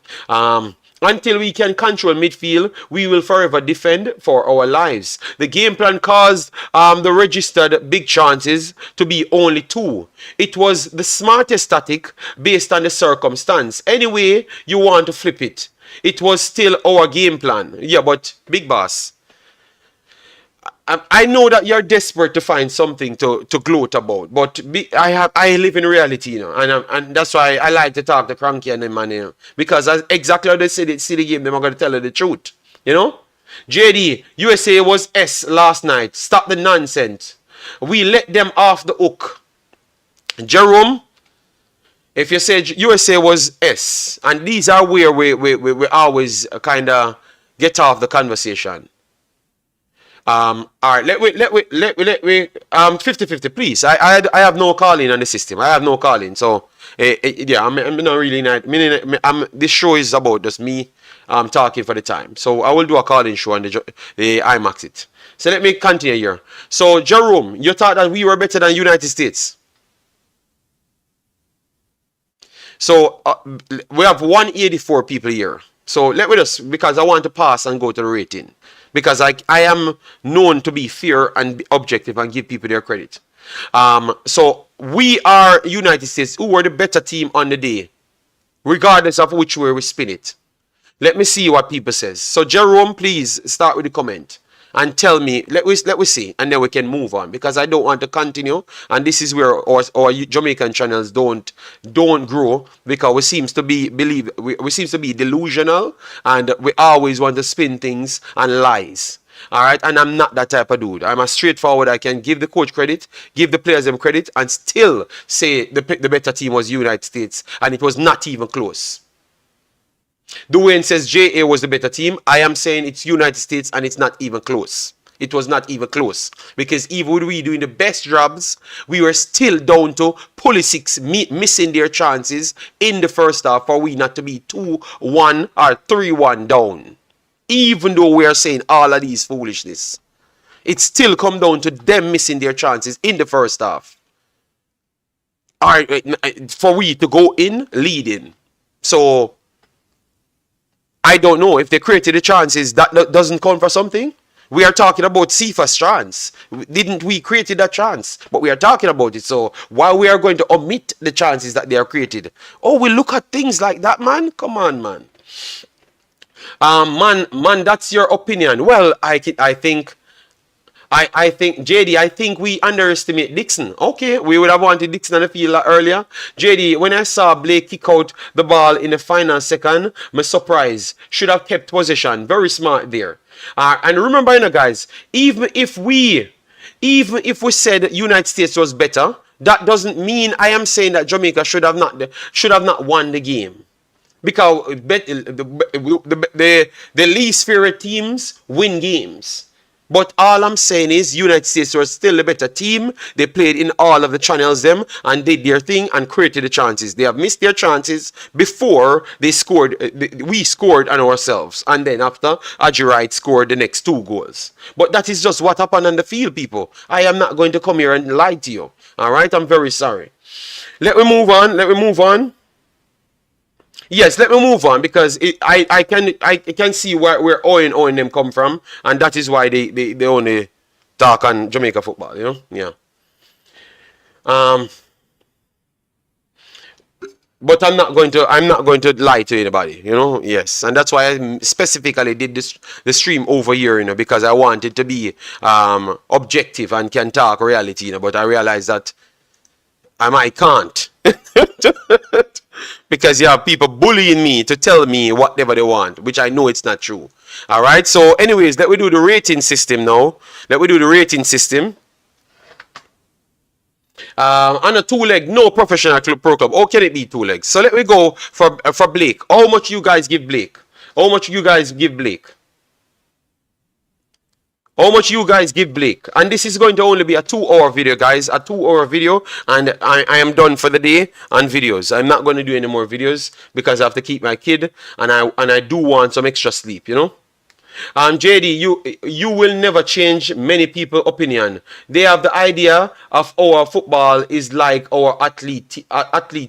S1: Until we can control midfield, we will forever defend for our lives. The game plan caused the registered big chances to be only 2. It was the smartest tactic based on the circumstance. Anyway, you want to flip it. It was still our game plan. Yeah, but big boss, I know that you're desperate to find something to gloat about, but I live in reality, you know, and that's why I like to talk to Cranky and them, man, you know, because exactly how they see the game, they're going to tell you the truth, you know. JD, USA was S last night. Stop the nonsense. We let them off the hook. Jerome, if you say USA was S, and these are where we always kind of get off the conversation. All right, let me 50-50, please. I have no calling on the system. I have no calling, so yeah, I'm not really not. This show is about just me talking for the time. So I will do a calling show on the Wemaxit. So let me continue here. So Jerome, you thought that we were better than United States. So we have 184 people here. So let me just, because I want to pass and go to the rating. Because I am known to be fair and objective and give people their credit. So we are United States, who were the better team on the day, regardless of which way we spin it. Let me see what people says. So Jerome, please start with the comment and tell me. Let we see, and then we can move on, because I don't want to continue. And this is where our Jamaican channels don't grow, because we seems to be delusional, and we always want to spin things and lies. All right, and I'm not that type of dude. I'm a straightforward. I can give the coach credit, give the players them credit, and still say the better team was United States, and it was not even close. Dwayne says JA was the better team. I am saying it's United States, and it's not even close. It was not even close. Because even when we doing the best jobs, we were still down to Pulisic missing their chances in the first half for we not to be 2-1 or 3-1 down. Even though we are saying all of these foolishness, it still come down to them missing their chances in the first half. All right, for we to go in leading. So I don't know if they created the chances, that doesn't count for something. We are talking about Cephas' chance. Didn't we create that chance? But we are talking about it. So why we are going to omit the chances that they are created? Oh, we look at things like that, man. Come on, man. Man, that's your opinion. Well, I think I think JD, I think we underestimate Dixon. Okay, we would have wanted Dixon on the field earlier. JD, when I saw Blake kick out the ball in the final second, my surprise. Should have kept possession. Very smart there. And remember, you know, guys, even if we said United States was better, that doesn't mean I am saying that Jamaica should have not won the game. Because the least favorite teams win games. But all I'm saying is United States were still a better team. They played in all of the channels them and did their thing and created the chances. They have missed their chances before they scored. We scored on ourselves. And then after, Adji Wright scored the next 2 goals. But that is just what happened on the field, people. I am not going to come here and lie to you. All right? I'm very sorry. Let me move on. Yes, let me move on because I can see where Owen them come from, and that is why they only talk on Jamaica football, you know? Yeah. Um, but I'm not going to lie to anybody, you know? Yes, and that's why I specifically did the stream over here, you know, because I wanted to be objective and can talk reality, you know. But I realized that I can't. Because you have people bullying me to tell me whatever they want, which I know it's not true. All right. So, anyways, let me do the rating system now. Let me do the rating system. On a 2-leg, no professional pro club. How can it be 2 legs? So let me go for Blake. How much you guys give Blake? How much you guys give Blake? How much you guys give Blake? And this is going to only be a 2-hour video, guys. A 2-hour video. And I am done for the day on videos. I'm not going to do any more videos because I have to keep my kid. And I do want some extra sleep, you know. JD, you will never change many people's opinion. They have the idea of our football is like our athlete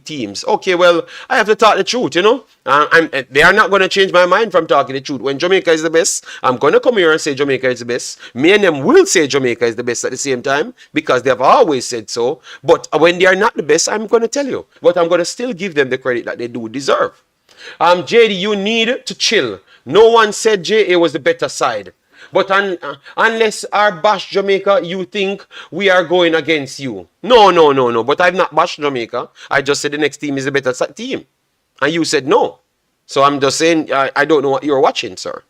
S1: teams. Okay, well, I have to talk the truth, you know. They are not going to change my mind from talking the truth. When Jamaica is the best, I'm going to come here and say Jamaica is the best. Me and them will say Jamaica is the best at the same time because they have always said so. But when they are not the best, I'm going to tell you. But I'm going to still give them the credit that they do deserve. JD, you need to chill. No one said JA was the better side. But unless our bash Jamaica, you think we are going against you. No. But I've not bashed Jamaica. I just said the next team is the better team. And you said no. So I'm just saying, I don't know what you're watching, sir.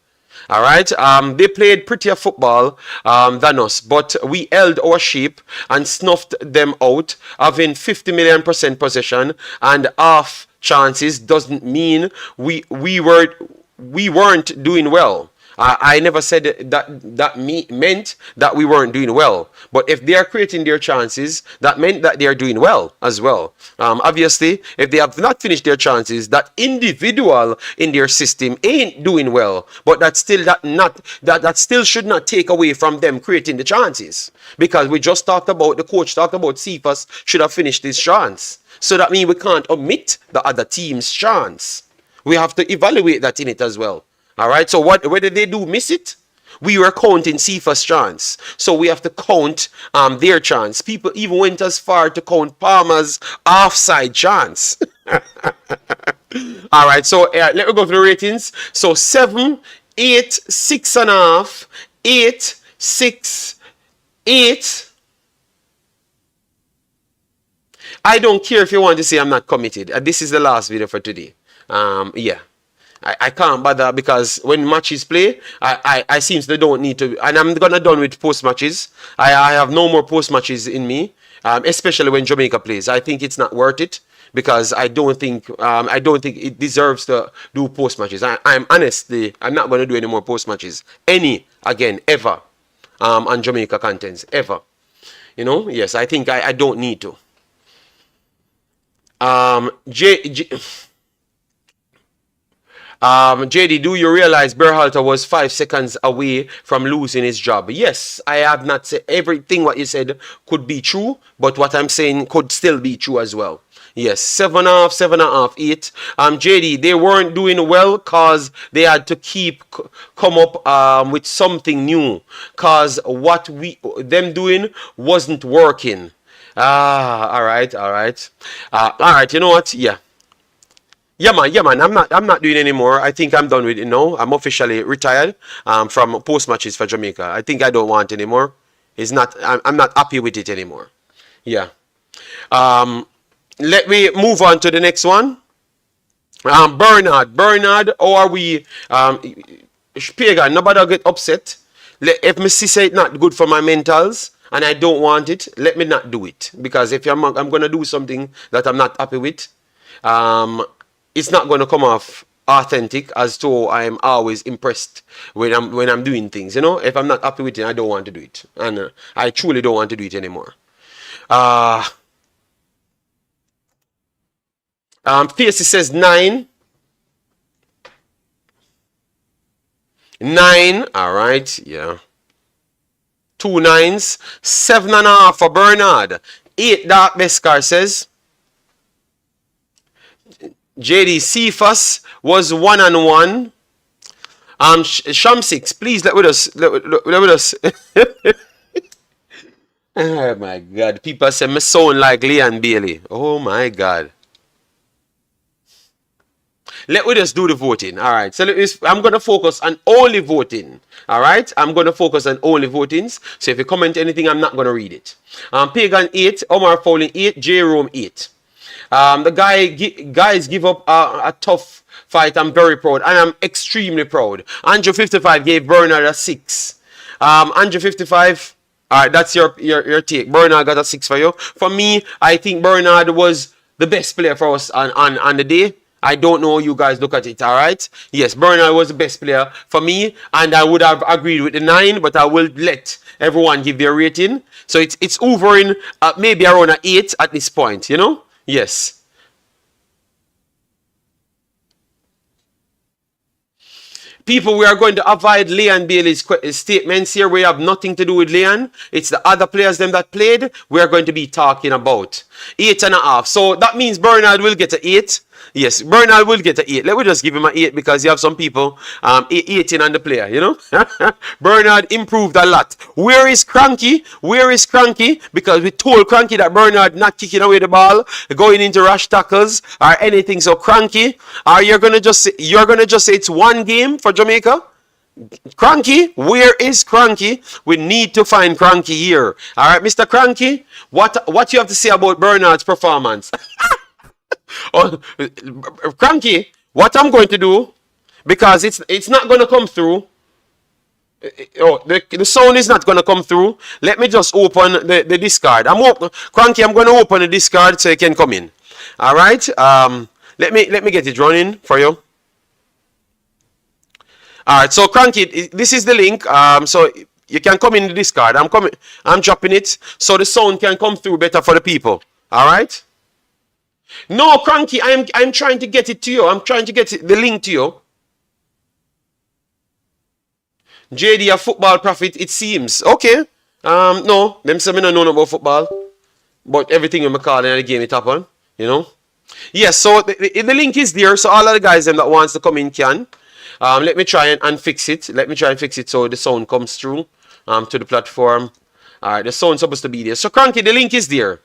S1: All right. They played prettier football than us, but we held our sheep and snuffed them out, having 50 million% possession and half chances doesn't mean we weren't doing well. I never said that meant that we weren't doing well. But if they are creating their chances, that meant that they are doing well as well. Obviously, if they have not finished their chances, that individual in their system ain't doing well. But that still should not take away from them creating the chances. Because we just talked about, the coach talked about Cephas should have finished his chance. So that means we can't omit the other team's chance. We have to evaluate that in it as well. All right. So whether they do miss it, we were counting Cephas' chance. So we have to count their chance. People even went as far to count Palmer's offside chance. All right. So let me go through the ratings. So 7, 8, 6.5, 8, 6, 8. I don't care if you want to say I'm not committed. This is the last video for today. Yeah. I can't bother because when matches play, I seems they don't need to, and I'm gonna done with post matches. I have no more post matches in me, especially when Jamaica plays. I think it's not worth it because I don't think it deserves to do post matches. I'm not gonna do any more post matches ever on Jamaica contents ever. You know, yes, I think I don't need to. JD, do you realize Berhalter was 5 seconds away from losing his job? Yes, I have not said everything what you said could be true, but what I'm saying could still be true as well. Yes, 7.5, 7.5, 8. JD, they weren't doing well because they had to come up with something new because what them doing wasn't working. All right. All right, you know what? Yeah. Yeah, man. I'm not doing anymore. I think I'm done with it now. I'm officially retired from post matches for Jamaica. I think I don't want anymore. It's not. I'm not happy with it anymore. Yeah. Um, let me move on to the next one. Bernard, how are we? Pagan, nobody get upset. If me see say it not good for my mentals and I don't want it, let me not do it. Because if I'm gonna do something that I'm not happy with, um, it's not gonna come off authentic as to I'm always impressed when I'm doing things. You know, if I'm not happy with it, I don't want to do it, and I truly don't want to do it anymore. Uh, Fierce says 9. 9. All right. Yeah. 2 9s. 7.5 for Bernard. 8 Dark Beskar says. JD Cephas was 1-1. Sham6, please let with us. Let with us. Oh my God. People say me sound like Leon Bailey. Oh my God. Let me just do the voting. All right. So I'm going to focus on only voting. All right. I'm going to focus on only votings. So if you comment anything, I'm not going to read it. Pagan 8, Omar Fowling 8, J Rome 8. The guys give up a tough fight. I'm very proud. And I'm extremely proud. Andrew 55 gave Bernard a 6. Andrew 55. All right, that's your take. Bernard got a 6 for you. For me, I think Bernard was the best player for us on the day. I don't know how you guys look at it, all right? Yes, Bernard was the best player for me, and I would have agreed with the 9, but I will let everyone give their rating. So it's hovering maybe around an 8 at this point, you know? Yes. People, we are going to avoid Leon Bailey's statements here. We have nothing to do with Leon. It's the other players them that played we are going to be talking about. 8.5. So that means Bernard will get an 8. Yes, Bernard will get an 8. Let me just give him an 8 because you have some people 18 on the player, you know. Bernard improved a lot. Where is Cranky? Where is Cranky? Because we told Cranky that Bernard not kicking away the ball, going into rush tackles or anything. So Cranky, are you gonna just say it's one game for Jamaica? Cranky, where is Cranky? We need to find Cranky here. All right, Mr. Cranky, what you have to say about Bernard's performance? Oh, Cranky, what I'm going to do, because it's not going to come through. Oh, the sound is not going to come through. Let me just open the discard. Cranky, I'm going to open the discard so you can come in. All right. Let me get it running for you. All right. So Cranky, this is the link. So you can come in the discard. I'm dropping it so the sound can come through better for the people. All right. No, Cranky, I'm trying to get it to you. I'm trying to get the link to you. JD, a football prophet, it seems. Okay. No, them say me no know about football. But everything in my call in the game it happen. You know? Yes, so the link is there. So all of the guys them that wants to come in can. Let me try and fix it. Let me try and fix it so the sound comes through to the platform. Alright, the sound's supposed to be there. So Cranky, the link is there.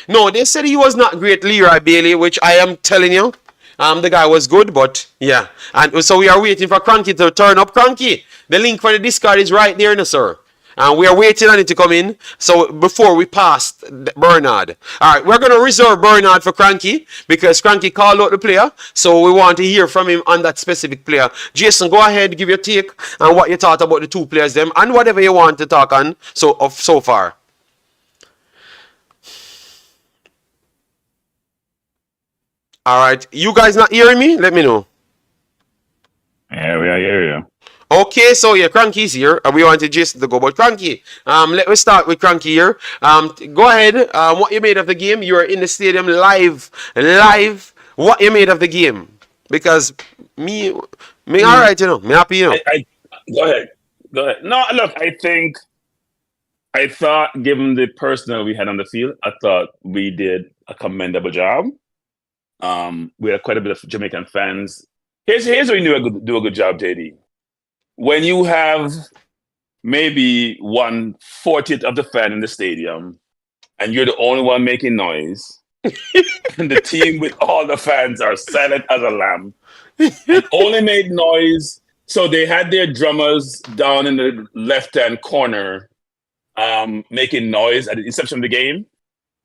S1: No, they said he was not great, Leroy Bailey, which I am telling you. The guy was good, but yeah. And so we are waiting for Cranky to turn up. Cranky, the link for the discard is right there, no, sir. And we are waiting on it to come in. So before we pass Bernard. All right, we're going to reserve Bernard for Cranky because Cranky called out the player. So we want to hear from him on that specific player. Jason, go ahead, give your take on what you thought about the two players them and whatever you want to talk on so far. All right. You guys not hearing me? Let me know.
S2: Yeah, we are here.
S1: Okay, so yeah, Cranky's here. We wanted Jason to go, but Cranky, let me start with Cranky here. Go ahead. What you made of the game? You are in the stadium live. What you made of the game? Because me, all right, you know, me happy, you know.
S2: Go ahead. No, look, I thought, given the personnel we had on the field, I thought we did a commendable job. We had quite a bit of Jamaican fans. Here's what we knew I could do a good job, JD. When you have maybe 1/40th of the fan in the stadium, and you're the only one making noise, and the team with all the fans are silent as a lamb, and only made noise So they had their drummers down in the left-hand corner, making noise at the inception of the game,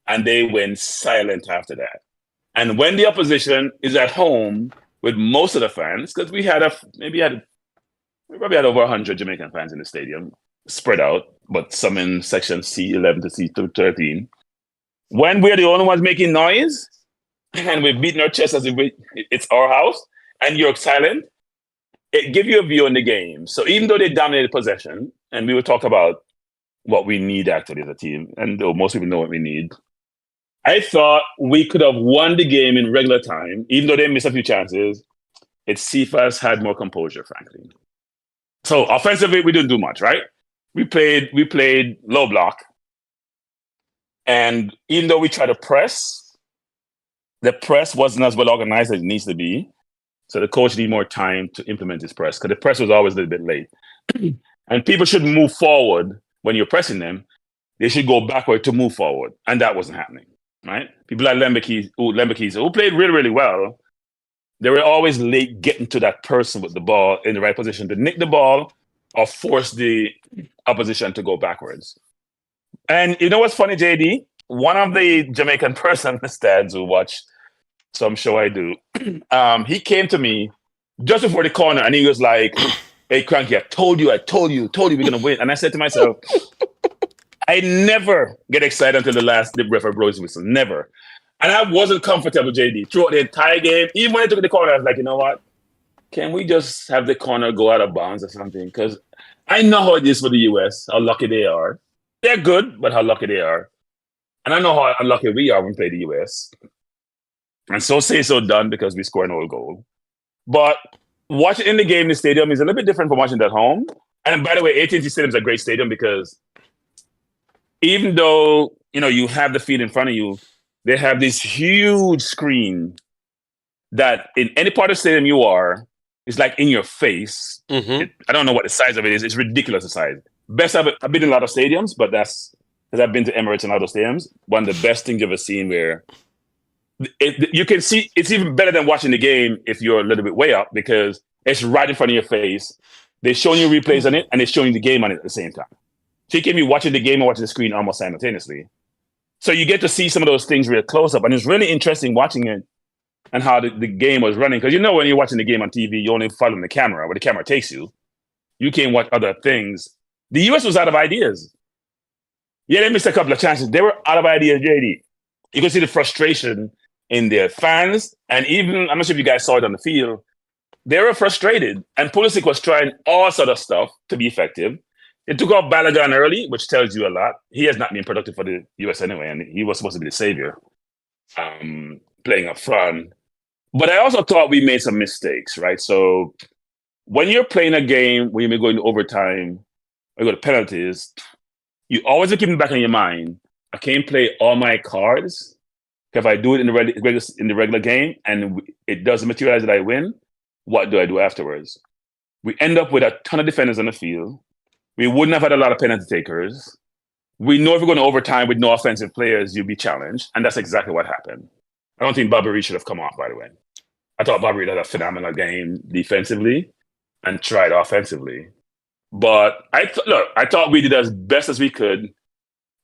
S2: and they went silent after that. And when the opposition is at home with most of the fans, because we probably had over 100 Jamaican fans in the stadium, spread out, but some in section C11 to C13. When we're the only ones making noise, and we're beating our chest as if it's our house, and you're silent, it gives you a view on the game. So even though they dominated possession, and we will talk about what we need actually as a team, and though most people know what we need, I thought we could have won the game in regular time, even though they missed a few chances. It's CFAS had more composure, frankly. So offensively, we didn't do much, right? We played low block, and even though we tried to press, the press wasn't as well organized as it needs to be. So the coach needed more time to implement his press because the press was always a little bit late. And people should move forward when you're pressing them. They should go backward to move forward, and that wasn't happening. Right? People like Lembekis, who played really, really well, they were always late getting to that person with the ball in the right position to nick the ball or force the opposition to go backwards. And you know what's funny, JD? One of the Jamaican person in the stands who watched some show I do, he came to me just before the corner and he was like, "Hey, Cranky, I told you we're going to win." And I said to myself, I never get excited until the referee blows his whistle. Never. And I wasn't comfortable, JD, throughout the entire game. Even when I took the corner, I was like, you know what? Can we just have the corner go out of bounds or something? Because I know how it is for the US, how lucky they are. They're good, but how lucky they are. And I know how unlucky we are when we play the US. And so say so done because we scored an old goal. But watching in the game in the stadium is a little bit different from watching it at home. And by the way, AT&T Stadium is a great stadium because even though, you have the field in front of you, they have this huge screen that in any part of the stadium you are, it's like in your face.
S1: Mm-hmm.
S2: I don't know what the size of it is. It's ridiculous, the size. I've been in a lot of stadiums, but that's because I've been to Emirates and other stadiums. One of the best things you've ever seen where you can see it's even better than watching the game if you're a little bit way up because it's right in front of your face. They're showing you replays on it and they're showing you the game on it at the same time. So you can be watching the game and watching the screen almost simultaneously. So you get to see some of those things real close up. And it's really interesting watching it and how the game was running. Because when you're watching the game on TV, you only follow the camera, where the camera takes you. You can't watch other things. The US was out of ideas. Yeah, they missed a couple of chances. They were out of ideas, JD. You can see the frustration in their fans. And even, I'm not sure if you guys saw it on the field, they were frustrated. And Pulisic was trying all sort of stuff to be effective. It took off Balogun early, which tells you a lot. He has not been productive for the US anyway, and he was supposed to be the savior, playing up front. But I also thought we made some mistakes, right? So when you're playing a game, when you're going to overtime, or go to penalties, you always keep in the back of your mind, I can't play all my cards. If I do it in the regular game and it doesn't materialize that I win, what do I do afterwards? We end up with a ton of defenders on the field. We wouldn't have had a lot of penalty takers. We know if we're going to overtime with no offensive players, you'll be challenged. And that's exactly what happened. I don't think Bobby Reed should have come off, by the way. I thought Bobby Reed had a phenomenal game defensively and tried offensively. But I thought we did as best as we could,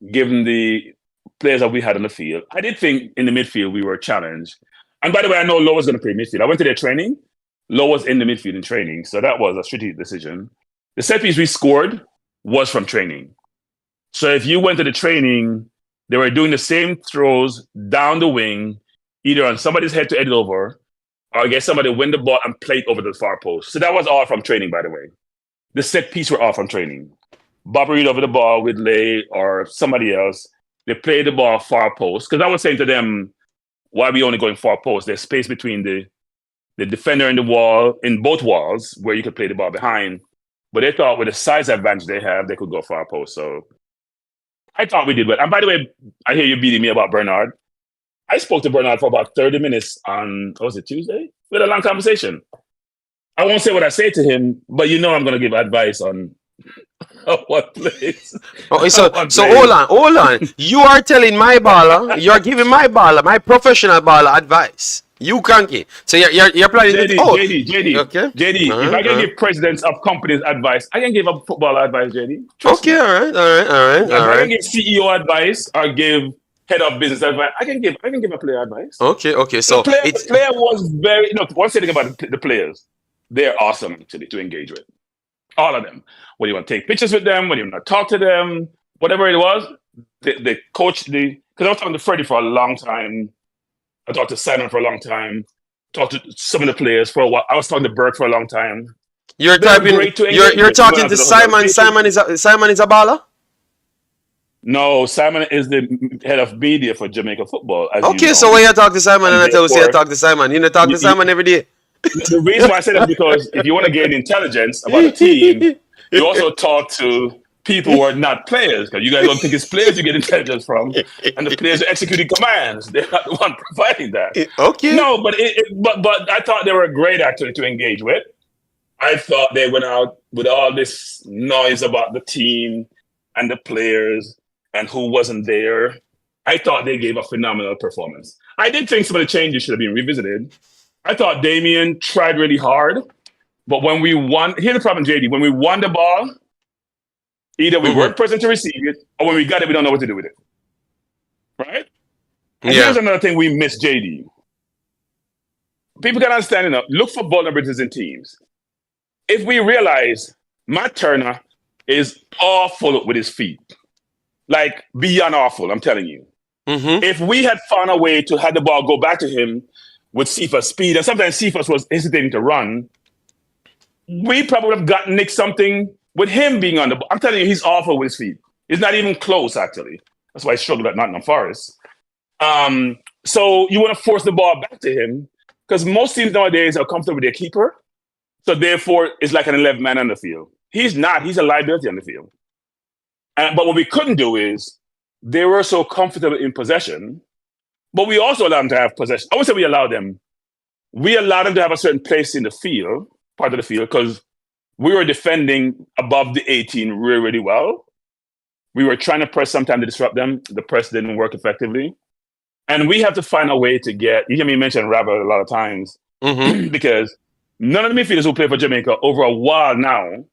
S2: given the players that we had on the field. I did think in the midfield we were challenged. And by the way, I know Lowe was going to play midfield. I went to their training. Lowe was in the midfield in training. So that was a strategic decision. The set piece we scored was from training. So if you went to the training, they were doing the same throws down the wing, either on somebody's head to head over, or get somebody win the ball and play it over the far post. So that was all from training, by the way. The set piece were all from training. Bobby Reed over the ball with Lay or somebody else. They played the ball far post. Because I was saying to them, why are we only going far post? There's space between the defender and the wall, in both walls, where you could play the ball behind. But they thought with the size advantage they have, they could go far post. So I thought we did well. And by the way, I hear you beating me about Bernard. I spoke to Bernard for about 30 minutes on, was it Tuesday? We had a long conversation. I won't say what I say to him, but I'm going to give advice on what plays.
S1: Okay, so hold on. You are telling my baller, you're giving my baller, my professional baller advice. You Cranky. So you're planning to.
S2: JD,
S1: Oh,
S2: JD, JD,
S1: okay.
S2: JD. If I can
S1: Uh-huh.
S2: give presidents of companies advice, I can give up football advice, JD. Trust
S1: Okay.
S2: me.
S1: All right. All right. All right.
S2: If
S1: All
S2: I can
S1: right.
S2: give CEO advice or give head of business advice, I can give a player advice.
S1: Okay. Okay.
S2: The
S1: So
S2: player, the
S1: it's
S2: player was very look. One thing about the players, they're awesome to engage with. All of them. Whether you want to take pictures with them, whether you want to talk to them, whatever it was, the coach, because I was talking to Freddie for a long time. I talked to Simon for a long time. Talked to some of the players for a while. I was talking to Burke for a long time.
S1: you're
S2: They were
S1: typing.
S2: great to
S1: You're
S2: engage
S1: you're
S2: with. We went
S1: talking
S2: out
S1: to
S2: to the hotel.
S1: Simon. Simon is a baller.
S2: No, Simon is the head of media for Jamaica football, as you
S1: Okay. So
S2: know,
S1: when you talk to Simon and
S2: and
S1: I tell you say you
S2: therefore,
S1: talk to Simon, you know talk
S2: you,
S1: to Simon every day.
S2: the reason why I say that is because if you want to gain intelligence about the team, you also talk to people who are not players, because you guys don't think it's players you get intelligence from, and the players are executing commands. They're not the one providing that.
S1: Okay.
S2: No, but I thought they were great actually to engage with. I thought they went out with all this noise about the team and the players and who wasn't there. I thought they gave a phenomenal performance. I did think some of the changes should have been revisited. I thought Damien tried really hard, but when we won, here's the problem, JD. When we won the ball, either we
S1: Mm-hmm.
S2: weren't present to receive it, or when we got it, we don't know what to do with it. Right? And
S1: Yeah.
S2: here's another thing we miss, JD. People can understand, look for vulnerabilities in teams. If we realize Matt Turner is awful with his feet, like beyond awful, I'm telling you.
S1: Mm-hmm.
S2: If we had found a way to have the ball go back to him with Cephas' speed, and sometimes Cephas was hesitating to run, we probably would have gotten Nick something with him being on the ball. I'm telling you, he's awful with his feet. It's not even close, actually. That's why he struggled at Nottingham Forest. So you want to force the ball back to him, because most teams nowadays are comfortable with their keeper. So therefore, it's like an 11 man on the field. He's not. He's a liability on the field. But what we couldn't do is they were so comfortable in possession, but we also allowed them to have possession. I would say we allowed them. We allowed them to have a certain place in the field, part of the field, because we were defending above the 18 really, really well. We were trying to press sometime to disrupt them. The press didn't work effectively. And we have to find a way to get, you hear me mention Rabbit a lot of times,
S1: Mm-hmm.
S2: because none of the midfielders who play for Jamaica over a while now,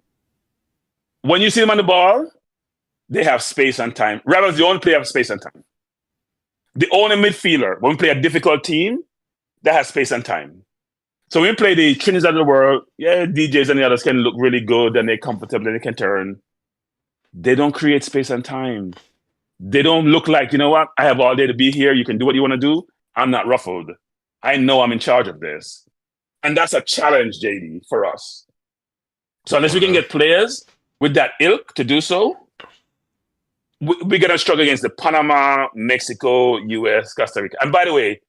S2: when you see them on the ball, they have space and time. Rabbit's the only player have space and time. The only midfielder, when we play a difficult team, that has space and time. So when we play the Trinities of the world, yeah, DJs and the others can look really good and they're comfortable and they can turn. They don't create space and time. They don't look like, you know what, I have all day to be here. You can do what you want to do. I'm not ruffled. I know I'm in charge of this. And that's a challenge, JD, for us. So unless we can get players with that ilk to do so, we're going to struggle against the Panama, Mexico, US, Costa Rica. And by the way,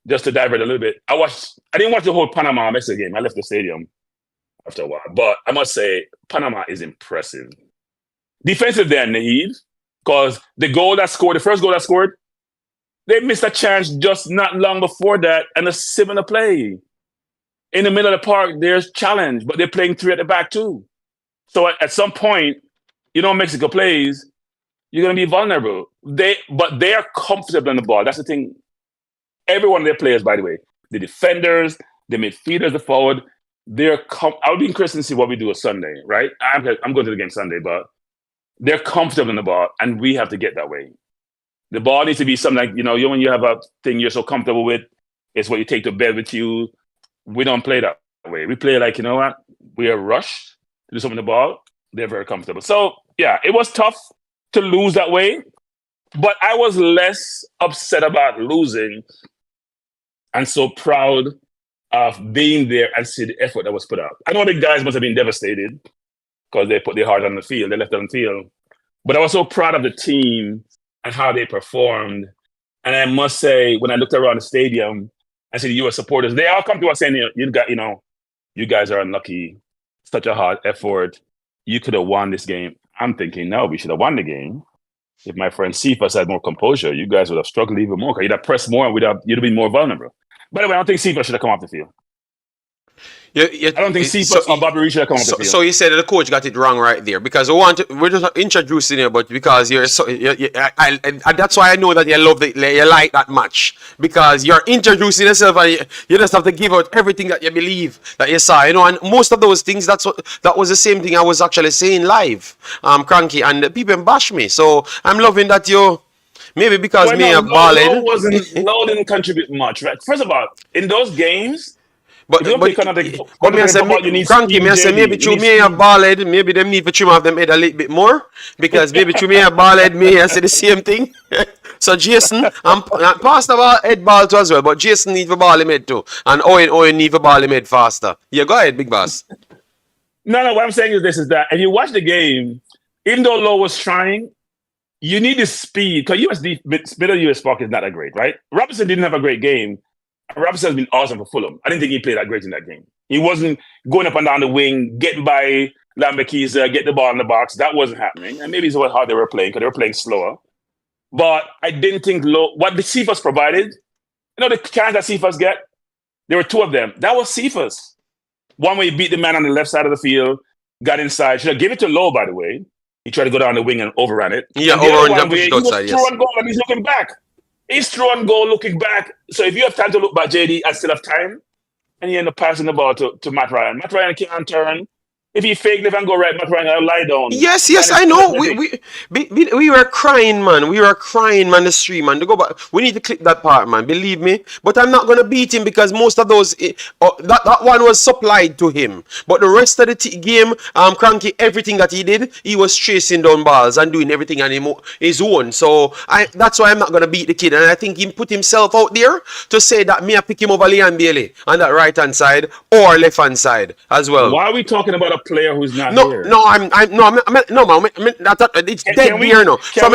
S2: just to divert a little bit, I didn't watch the whole Panama Mexico game. I left the stadium after a while. But I must say, Panama is impressive. Defensive there, Naheed, because the first goal that scored, they missed a chance just not long before that, and a similar play. In the middle of the park, there's challenge, but they're playing three at the back too. So at some point, Mexico plays, you're going to be vulnerable. But they are comfortable on the ball. That's the thing. Every one of their players, by the way, the defenders, the midfielders, the forward, I'll be interested to see what we do on Sunday, right? I'm going to the game Sunday, but they're comfortable in the ball, and we have to get that way. The ball needs to be something like, when you have a thing you're so comfortable with, it's what you take to bed with you. We don't play that way. We play like, you know what? We are rushed to do something with the ball. They're very comfortable. So, yeah, it was tough to lose that way, but I was less upset about losing and so proud of being there and see the effort that was put out. I know the guys must have been devastated because they put their heart on the field. They left it on the field. But I was so proud of the team and how they performed. And I must say, when I looked around the stadium, I see the U.S. supporters, they all come to us saying, you guys are unlucky. Such a hard effort. You could have won this game. I'm thinking, no, we should have won the game. If my friend Cephas had more composure, you guys would have struggled even more. You'd have pressed more and you'd have been more vulnerable. By the way, I don't think Cephas should have come off the field. I don't think Cephas or Bobby Richard come up the field.
S1: So you said that the coach got it wrong right there because we're just introducing you, but because you're so that's why I know that you like that match because you're introducing yourself and you just have to give out everything that you believe that you saw, and most of those things that was the same thing I was actually saying live, Cranky, and the people bash me. So I'm loving that you. Maybe because me a ballad.
S2: Low didn't contribute much, right? First of all, in those games,
S1: but me I say, Cranky, me I say maybe through me a ballad, maybe them need to trim off them head a little bit more because maybe through me a ballad, me I say the same thing. So Jason, I'm Pastor head ball too as well, but Jason need to ball him head too, and Owen need to ball him head faster. Yeah, go ahead, big boss.
S2: No, what I'm saying is that if you watch the game, even though Lowe was trying. You need the speed because middle US Park is not that great, right? Robinson didn't have a great game. Robinson has been awesome for Fulham. I didn't think he played that great in that game. He wasn't going up and down the wing, getting by Lambekiza, get the ball in the box. That wasn't happening. And maybe it's how they were playing because they were playing slower. But I didn't think what the Cephas provided, the chance that Cephas get, there were two of them. That was Cephas. One where he beat the man on the left side of the field, got inside. Should have given it to Lowe, by the way. He tried to go down the wing and overran it.
S1: Yeah, overran the outside,
S2: yes. He was throwing goal and he's looking back. He's throwing goal, looking back. So if you have time to look back, JD, I still have time. And he end up passing the ball to Matt Ryan. Matt Ryan can't turn. If he fake left and go right, Matt Ryan will lie down.
S1: Yes, I know. We were crying, man. We were crying, man, the stream, man. To go back. We need to clip that part, man. Believe me. But I'm not going to beat him because most of those, that one was supplied to him. But the rest of the game, Cranky, everything that he did, he was chasing down balls and doing everything on his own. So that's why I'm not going to beat the kid. And I think he put himself out there to say that me I pick him over Leon Bailey on that right-hand side or left-hand side as well.
S2: Why are we talking about a player who's not here?
S1: It's dead here now. From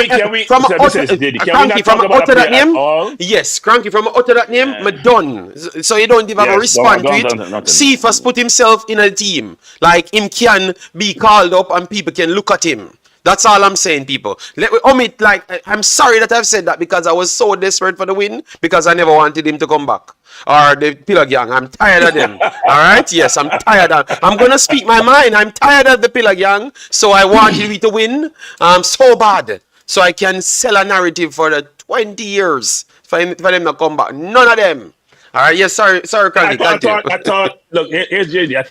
S1: utter that name, yes, Cranky, from utter that name, I'm done. So you don't even have a response to it. Cephas put himself in a team. Like him can be called up and people can look at him. That's all I'm saying, people. I'm sorry that I've said that because I was so desperate for the win because I never wanted him to come back. Or the Pillar Gang. I'm tired of them. Alright? Yes, I'm tired of them. I'm going to speak my mind. I'm tired of the Pillar Gang. So I want you to win so bad. So I can sell a narrative for the 20 years for them to come back. None of them. Alright, yes, sorry, Cranky.
S2: I thought, look, here's JD. I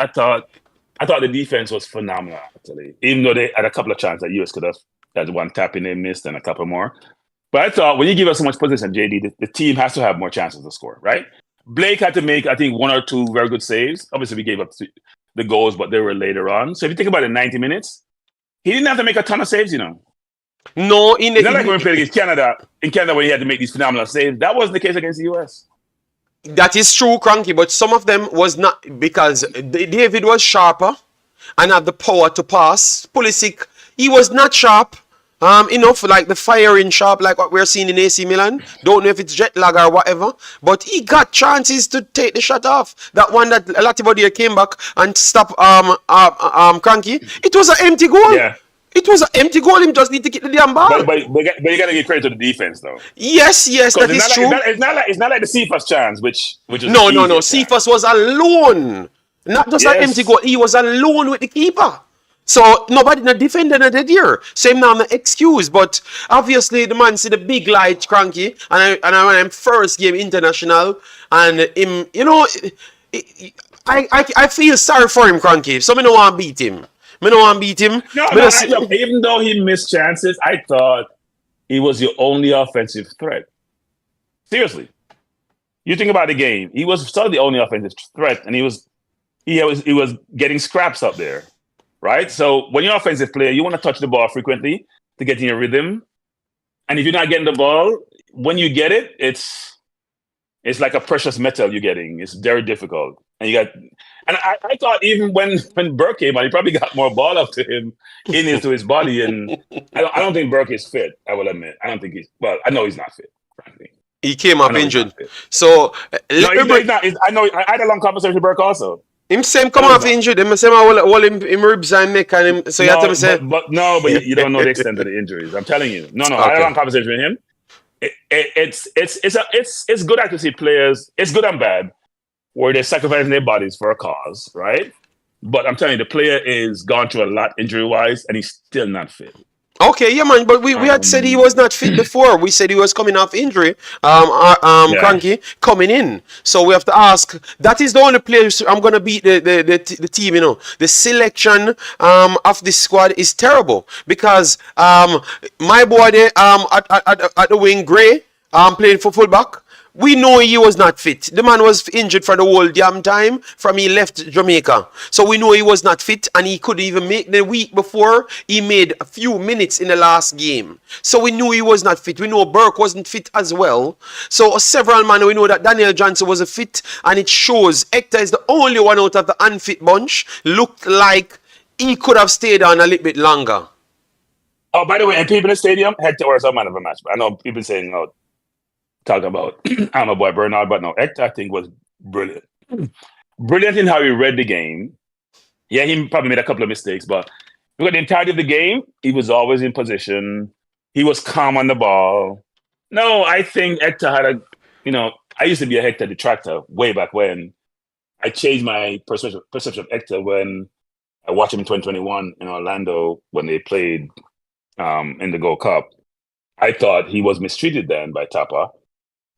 S2: thought the defense was phenomenal, actually. Even though they had a couple of chances that US could have had one tapping they missed and a couple more. But I thought when you give us so much possession, JD, the team has to have more chances to score, right? Blake had to make, I think, one or two very good saves. Obviously, we gave up the goals, but they were later on. So if you think about it, 90 minutes, he didn't have to make a ton of saves,
S1: No,
S2: it's not like when we played against Canada. In Canada, when he had to make these phenomenal saves, that wasn't the case against the US.
S1: That is true, Cranky, but some of them was not because David was sharper and had the power to pass. Pulisic, he was not sharp. Enough like the firing sharp like what we're seeing in AC Milan. Don't know if it's jet lag or whatever, but he got chances to take the shot off. That one that Latibodia came back and stopped Cranky. It was an empty goal. Yeah. It was an empty goal. Him just need to get the damn ball.
S2: But you gotta give credit to the defense, though.
S1: Yes, that is true.
S2: It's not like the Cephas chance, which is
S1: no. Cephas was alone, not just an empty goal. He was alone with the keeper. So nobody not defending that here. So him now no excuse, but obviously the man see the big light, Cranky, and I when I'm first game international, and him, I feel sorry for him, Cranky. So me no want to beat him.
S2: No, even though he missed chances, I thought he was your only offensive threat. Seriously, you think about the game. He was still the only offensive threat, and he was getting scraps up there. Right? So when you're an offensive player, you want to touch the ball frequently to get in your rhythm. And if you're not getting the ball, when you get it, it's like a precious metal you're getting. It's very difficult. And I thought even when Burke came on, he probably got more ball up to him into his body. And I don't think Burke is fit, I will admit. I don't think I know he's not fit, frankly.
S1: He came up injured. So
S2: he's not. I had a long conversation with Burke also.
S1: Him same come off injured. Him same all him ribs and neck and him. So you have to say.
S2: But you don't know the extent of the injuries. I'm telling you. No. Okay. I had a long conversation with him. It's good to see players. It's good and bad. where they're sacrificing their bodies for a cause, right? But I'm telling you, the player is gone through a lot injury wise, and he's still not fit.
S1: Okay, yeah, man, but we had said he
S2: Um,
S1: was not fit before. We said he was coming off injury,
S2: yeah.
S1: Cranky, coming in. So we have to ask, that is the only place I'm going to beat the team, you know. The selection of this squad is terrible because my boy there at the wing, Gray, playing for fullback. We know he was not fit. The man was injured for the whole damn time from he left Jamaica. So we know he was not fit and he couldn't even make the week before. He made a few minutes in the last game. So we knew he was not fit. We know Burke wasn't fit as well. So several man, we know that Daniel Johnson was a fit and it shows Hector is the only one out of the unfit bunch. Looked like he could have stayed on a little bit longer.
S2: Oh, by the way, and people in the stadium, Hector was a man of a match. But I know people saying, oh, talking about I'm a boy Bernard, but no, Hector I think was brilliant. Brilliant in how he read the game. Yeah, he probably made a couple of mistakes, but look at the entirety of the game, he was always in position. He was calm on the ball. No, I think Hector had I used to be a Hector detractor way back when. I changed my perception of Hector when I watched him in 2021 in Orlando when they played in the Gold Cup. I thought he was mistreated then by Tapa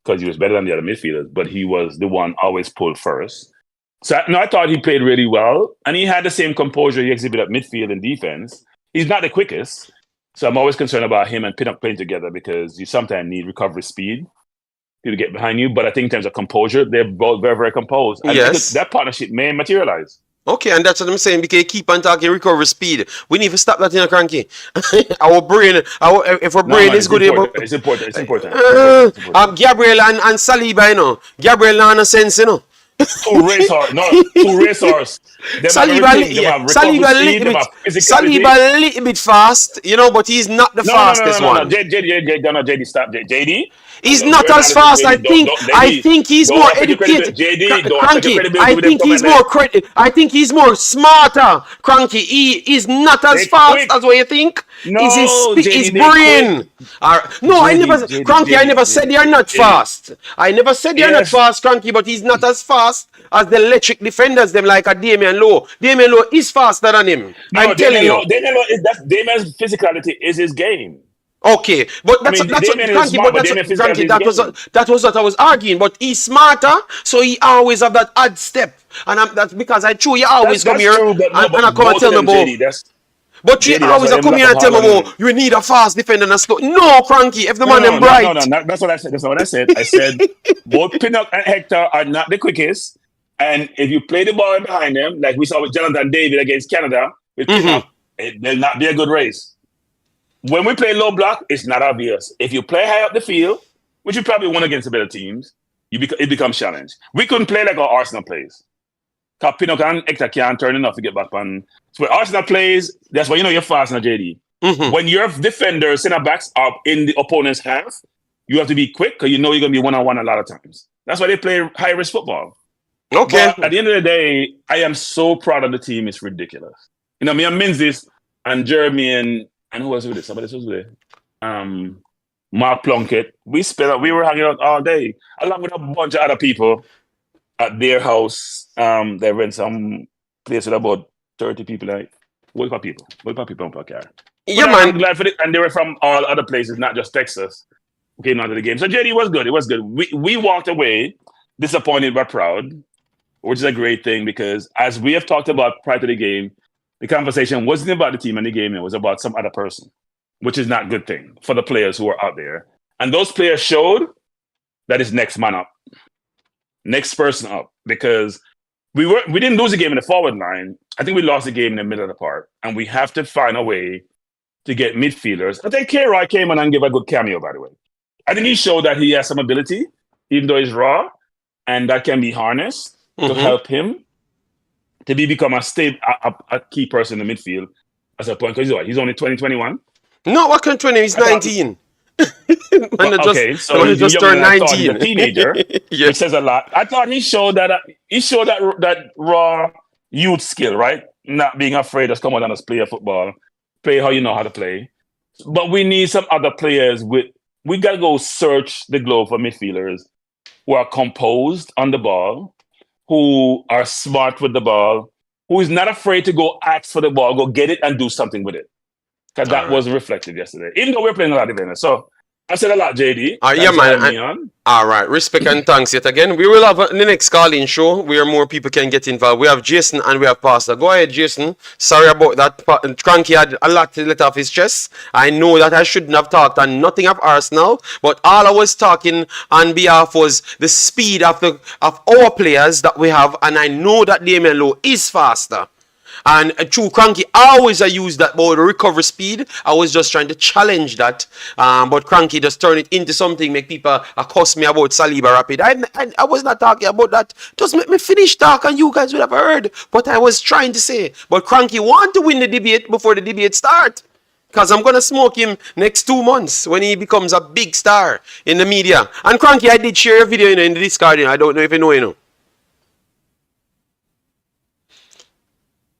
S2: because he was better than the other midfielders, but he was the one always pulled first. So I thought he played really well, and he had the same composure he exhibited at midfield and defense. He's not the quickest, so I'm always concerned about him and Pinnock playing together because you sometimes need recovery speed to get behind you. But I think in terms of composure, they're both very, very composed. And
S1: Yes.
S2: that partnership may materialize.
S1: Okay, and that's what I'm saying. Because keep on talking recovery speed. We need to stop that in a Cranky. Our brain, if our brain is good,
S2: It's important.
S1: Gabriel and Saliba, you know. Gabriel not no sense, you know.
S2: Two racers.
S1: Saliba a little bit fast, you know, but he's not the fastest one.
S2: JD, stop. JD?
S1: He's not as fast. I think he's more educated. Cranky, I think he's more smarter. Cranky, he is not as fast as what you think.
S2: No,
S1: his brain. I never said you're not fast. I never said you're not fast, Cranky, but he's not as fast as the electric defenders, them like a Damian Lowe. Damian Lowe is faster than him. I'm telling you.
S2: Damian's physicality is his game.
S1: Okay, but that's what I was arguing. But he's smarter, so he always have that odd step, and that's because I true. You always come here and I come and tell me about. But you always come here and tell me about you need a fast defender and a slow. No, Cranky, if the man them bright.
S2: No, that's what I said. I said both Pinnock and Hector are not the quickest, and if you play the ball behind them, like we saw with Jonathan David against Canada, with Pinnock, it'll not be a good race. When we play low block, it's not obvious. If you play high up the field, which you probably won against the better teams, it becomes challenge. We couldn't play like our Arsenal plays. Because Pinnock and Hector can't turn enough to get back on. So when Arsenal plays, that's why you know you're fast now, JD. When your defenders, center backs are in the opponent's half, you have to be quick because you know you're going to be one-on-one a lot of times. That's why they play high-risk football.
S1: Okay.
S2: But at the end of the day, I am so proud of the team. It's ridiculous. You know, me and Menzies and Jeremy and who was with it? Somebody else was with it. Mark Plunkett. We were hanging out all day, along with a bunch of other people at their house. They rent some place with about 30 people. Like, what about people on Parker?
S1: Yeah, man.
S2: I'm glad for it. And they were from all other places, not just Texas. Came out of the game. So JD was good. It was good. We walked away disappointed but proud, which is a great thing because as we have talked about prior to the game, the conversation wasn't about the team and the game, it was about some other person, which is not a good thing for the players who are out there. And those players showed that it's next man up, next person up, because we didn't lose the game in the forward line. I think we lost the game in the middle of the park, and we have to find a way to get midfielders. I think K-Roy came on and gave a good cameo, by the way. I think he showed that he has some ability, even though he's raw, and that can be harnessed to help him to become a key person in the midfield as a point. Because he's only 2021.
S1: No, what can 20? He's 19.
S2: So he just turned 19. He's a teenager,
S1: Yeah.
S2: which says a lot. I thought he showed that raw youth skill, right? Not being afraid to come out and just play a football, play how you know how to play. But we need some other players we got to go search the globe for midfielders who are composed on the ball, who are smart with the ball, who is not afraid to go ask for the ball, go get it and do something with it. Because
S1: All
S2: that was
S1: right.
S2: reflected yesterday. Even though we're playing a lot of defenders. So I said a lot, JD.
S1: Yeah,
S2: Thanks for
S1: man.
S2: having me on.
S1: All right. Respect and thanks yet again. We will have the next call-in show where more people can get involved. We have Jason and we have Pastor. Go ahead, Jason. Sorry about that. Cranky had a lot to let off his chest. I know that I shouldn't have talked on nothing of Arsenal, but all I was talking on behalf was the speed of our players that we have, and I know that Damian Lowe is faster. And true, Cranky always I use that about recovery speed. I was just trying to challenge that. But Cranky just turn it into something, make people accost me about Saliba Rapid. I was not talking about that. Just make me finish talk and you guys would have heard what I was trying to say. But Cranky want to win the debate before the debate start. Because I'm going to smoke him next 2 months when he becomes a big star in the media. And Cranky, I did share a video in the Discord. I don't know if you know.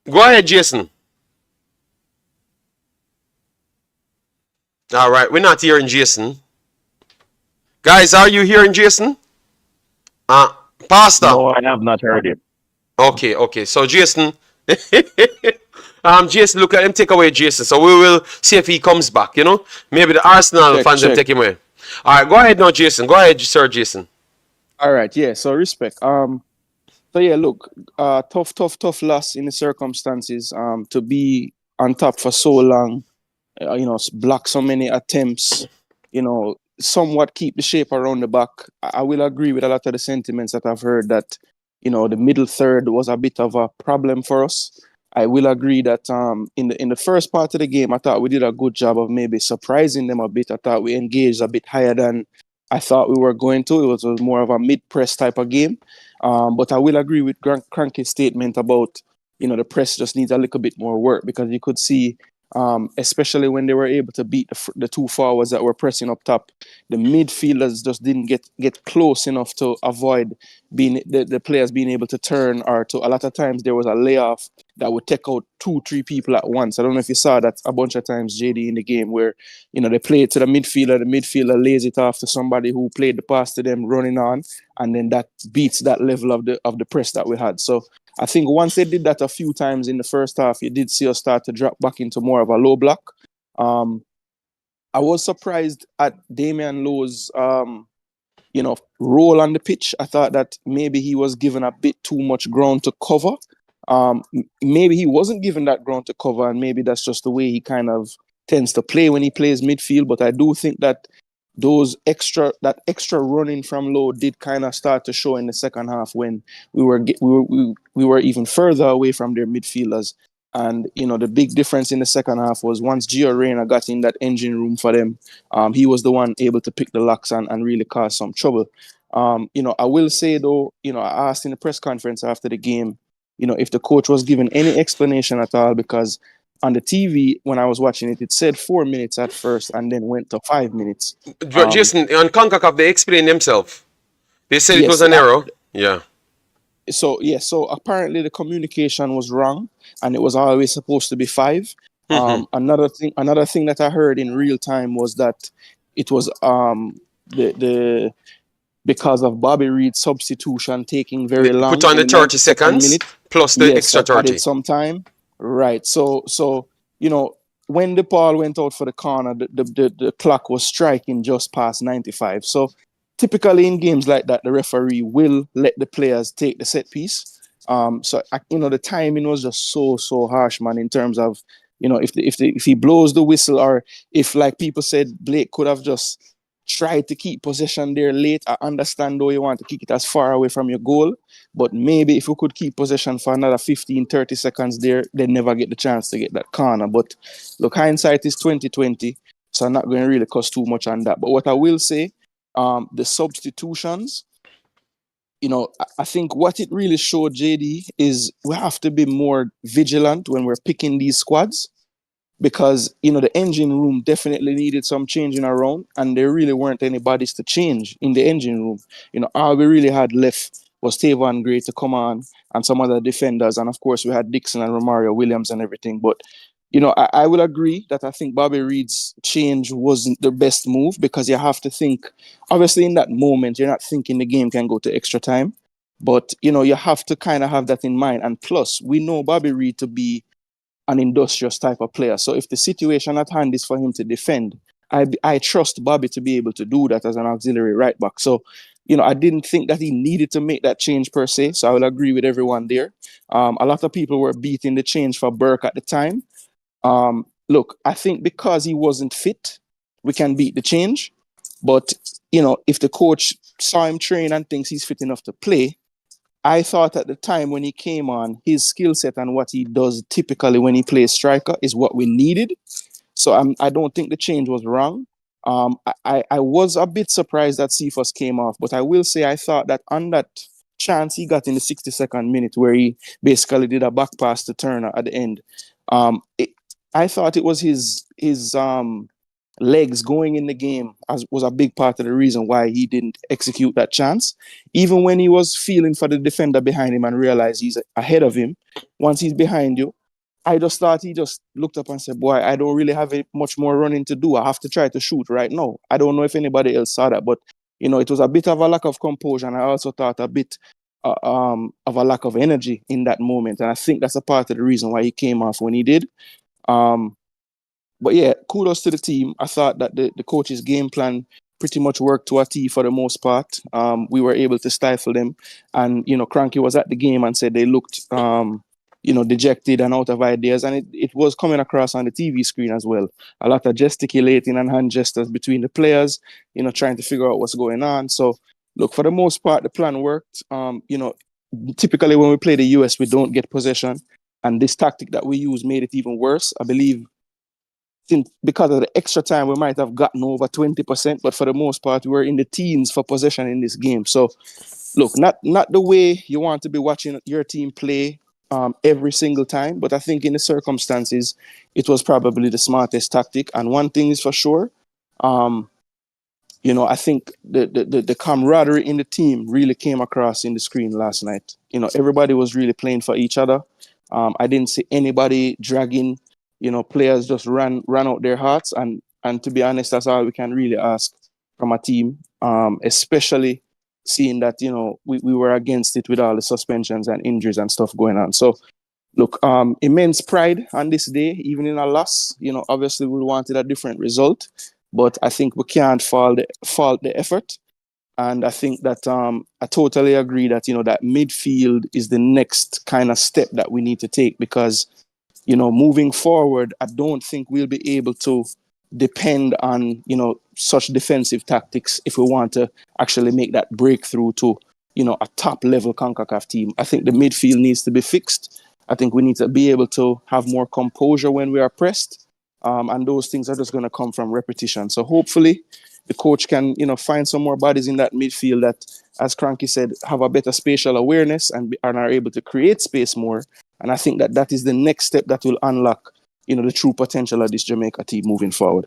S1: Go ahead, Jason. All right, we're not hearing Jason. Guys, are you hearing Jason? Pastor.
S3: No, I have not heard it.
S1: Okay. So Jason, Jason, look at him take away Jason. So we will see if he comes back. Maybe the Arsenal fans will take him away. All right, go ahead now, Jason. Go ahead, Sir Jason.
S4: All right, yeah. So respect. So yeah, look, tough loss in the circumstances. To be on top for so long, block so many attempts, somewhat keep the shape around the back. I will agree with a lot of the sentiments that I've heard that, the middle third was a bit of a problem for us. I will agree that in the first part of the game, I thought we did a good job of maybe surprising them a bit. I thought we engaged a bit higher than I thought we were going to. It was more of a mid-press type of game. But I will agree with Cranky's statement about, the press just needs a little bit more work because you could see, especially when they were able to beat the two forwards that were pressing up top, the midfielders just didn't get close enough to avoid being the players being able to turn, or to a lot of times there was a layoff that would take out 2-3 people at once. I don't know if you saw that a bunch of times, JD, in the game where, they play it to the midfielder lays it off to somebody who played the pass to them running on, and then that beats that level of the press that we had. So I think once they did that a few times in the first half, you did see us start to drop back into more of a low block. I was surprised at Damian Lowe's, role on the pitch. I thought that maybe he was given a bit too much ground to cover. Maybe he wasn't given that ground to cover, and maybe that's just the way he kind of tends to play when he plays midfield. But I do think that that extra running from Lowe did kind of start to show in the second half when we were even further away from their midfielders. And the big difference in the second half was once Gio Reyna got in that engine room for them, he was the one able to pick the locks and really cause some trouble. I will say though, I asked in the press conference after the game, if the coach was given any explanation at all, because on the TV, when I was watching it, it said 4 minutes at first and then went to 5 minutes.
S1: Jason, on Concacaf, they explained themselves. They said it
S4: Yes,
S1: was an error. Yeah.
S4: So apparently the communication was wrong, and it was always supposed to be 5. Another thing that I heard in real time was that it was the because of Bobby Reed's substitution taking very long.
S1: Put on the 30 seconds plus the extra 30.
S4: Added some time. Right. So when the ball went out for the corner, the clock was striking just past 95. So typically in games like that, the referee will let the players take the set piece. The timing was just so harsh, man, in terms of, if he blows the whistle, or if, like people said, Blake could have just tried to keep possession there late. I understand though you want to kick it as far away from your goal, but maybe if we could keep possession for another 15-30 seconds there, they'd never get the chance to get that corner. But look, hindsight is 2020, so I'm not going to really cuss too much on that. But what I will say, the substitutions, I think what it really showed, JD, is we have to be more vigilant when we're picking these squads, because the engine room definitely needed some changing around, and there really weren't any bodies to change in the engine room. All we really had left was Tavon Gray to come on, and some other defenders, and of course we had Dixon and Romario Williams and everything. But I will agree that I think Bobby Reed's change wasn't the best move, because you have to think, obviously in that moment you're not thinking the game can go to extra time, But you have to kind of have that in mind. And plus, we know Bobby Reed to be an industrious type of player. So if the situation at hand is for him to defend, I trust Bobby to be able to do that as an auxiliary right back. So, I didn't think that he needed to make that change per se. So I will agree with everyone there. A lot of people were beating the change for Burke at the time. Look, I think because he wasn't fit, we can beat the change. But, if the coach saw him train and thinks he's fit enough to play, I thought at the time when he came on, his skill set and what he does typically when he plays striker is what we needed. So I don't think the change was wrong. I was a bit surprised that Cephas came off, but I will say I thought that on that chance he got in the 62nd minute where he basically did a back pass to Turner at the end, I thought it was his legs going in the game was a big part of the reason why he didn't execute that chance. Even when he was feeling for the defender behind him and realized he's ahead of him, once he's behind you, I just thought he just looked up and said, boy, I don't really have much more running to do. I have to try to shoot right now. I don't know if anybody else saw that, but, it was a bit of a lack of composure. And I also thought a bit of a lack of energy in that moment. And I think that's a part of the reason why he came off when he did. But yeah, kudos to the team. I thought that the coach's game plan pretty much worked to a T for the most part. We were able to stifle them. And, Cranky was at the game and said they looked, dejected and out of ideas. And it was coming across on the TV screen as well. A lot of gesticulating and hand gestures between the players, trying to figure out what's going on. So, look, for the most part, the plan worked. Typically when we play the US, we don't get possession. And this tactic that we use made it even worse. I believe because of the extra time, we might have gotten over 20%, but for the most part, we were in the teens for possession in this game. So, look, not the way you want to be watching your team play every single time, but I think in the circumstances, it was probably the smartest tactic. And one thing is for sure, I think the camaraderie in the team really came across in the screen last night. Everybody was really playing for each other. I didn't see anybody dragging. Players just ran out their hearts, and to be honest, that's all we can really ask from a team, especially seeing that we were against it with all the suspensions and injuries and stuff going on. So, look, immense pride on this day, even in a loss. Obviously we wanted a different result, but I think we can't fault the effort. And I think that I totally agree that that midfield is the next kind of step that we need to take because. Moving forward, I don't think we'll be able to depend on, such defensive tactics if we want to actually make that breakthrough to, a top level CONCACAF team. I think the midfield needs to be fixed. I think we need to be able to have more composure when we are pressed. And those things are just going to come from repetition. So hopefully the coach can, find some more bodies in that midfield that, as Cranky said, have a better spatial awareness and are able to create space more. And I think that is the next step that will unlock, the true potential of this Jamaica team moving forward.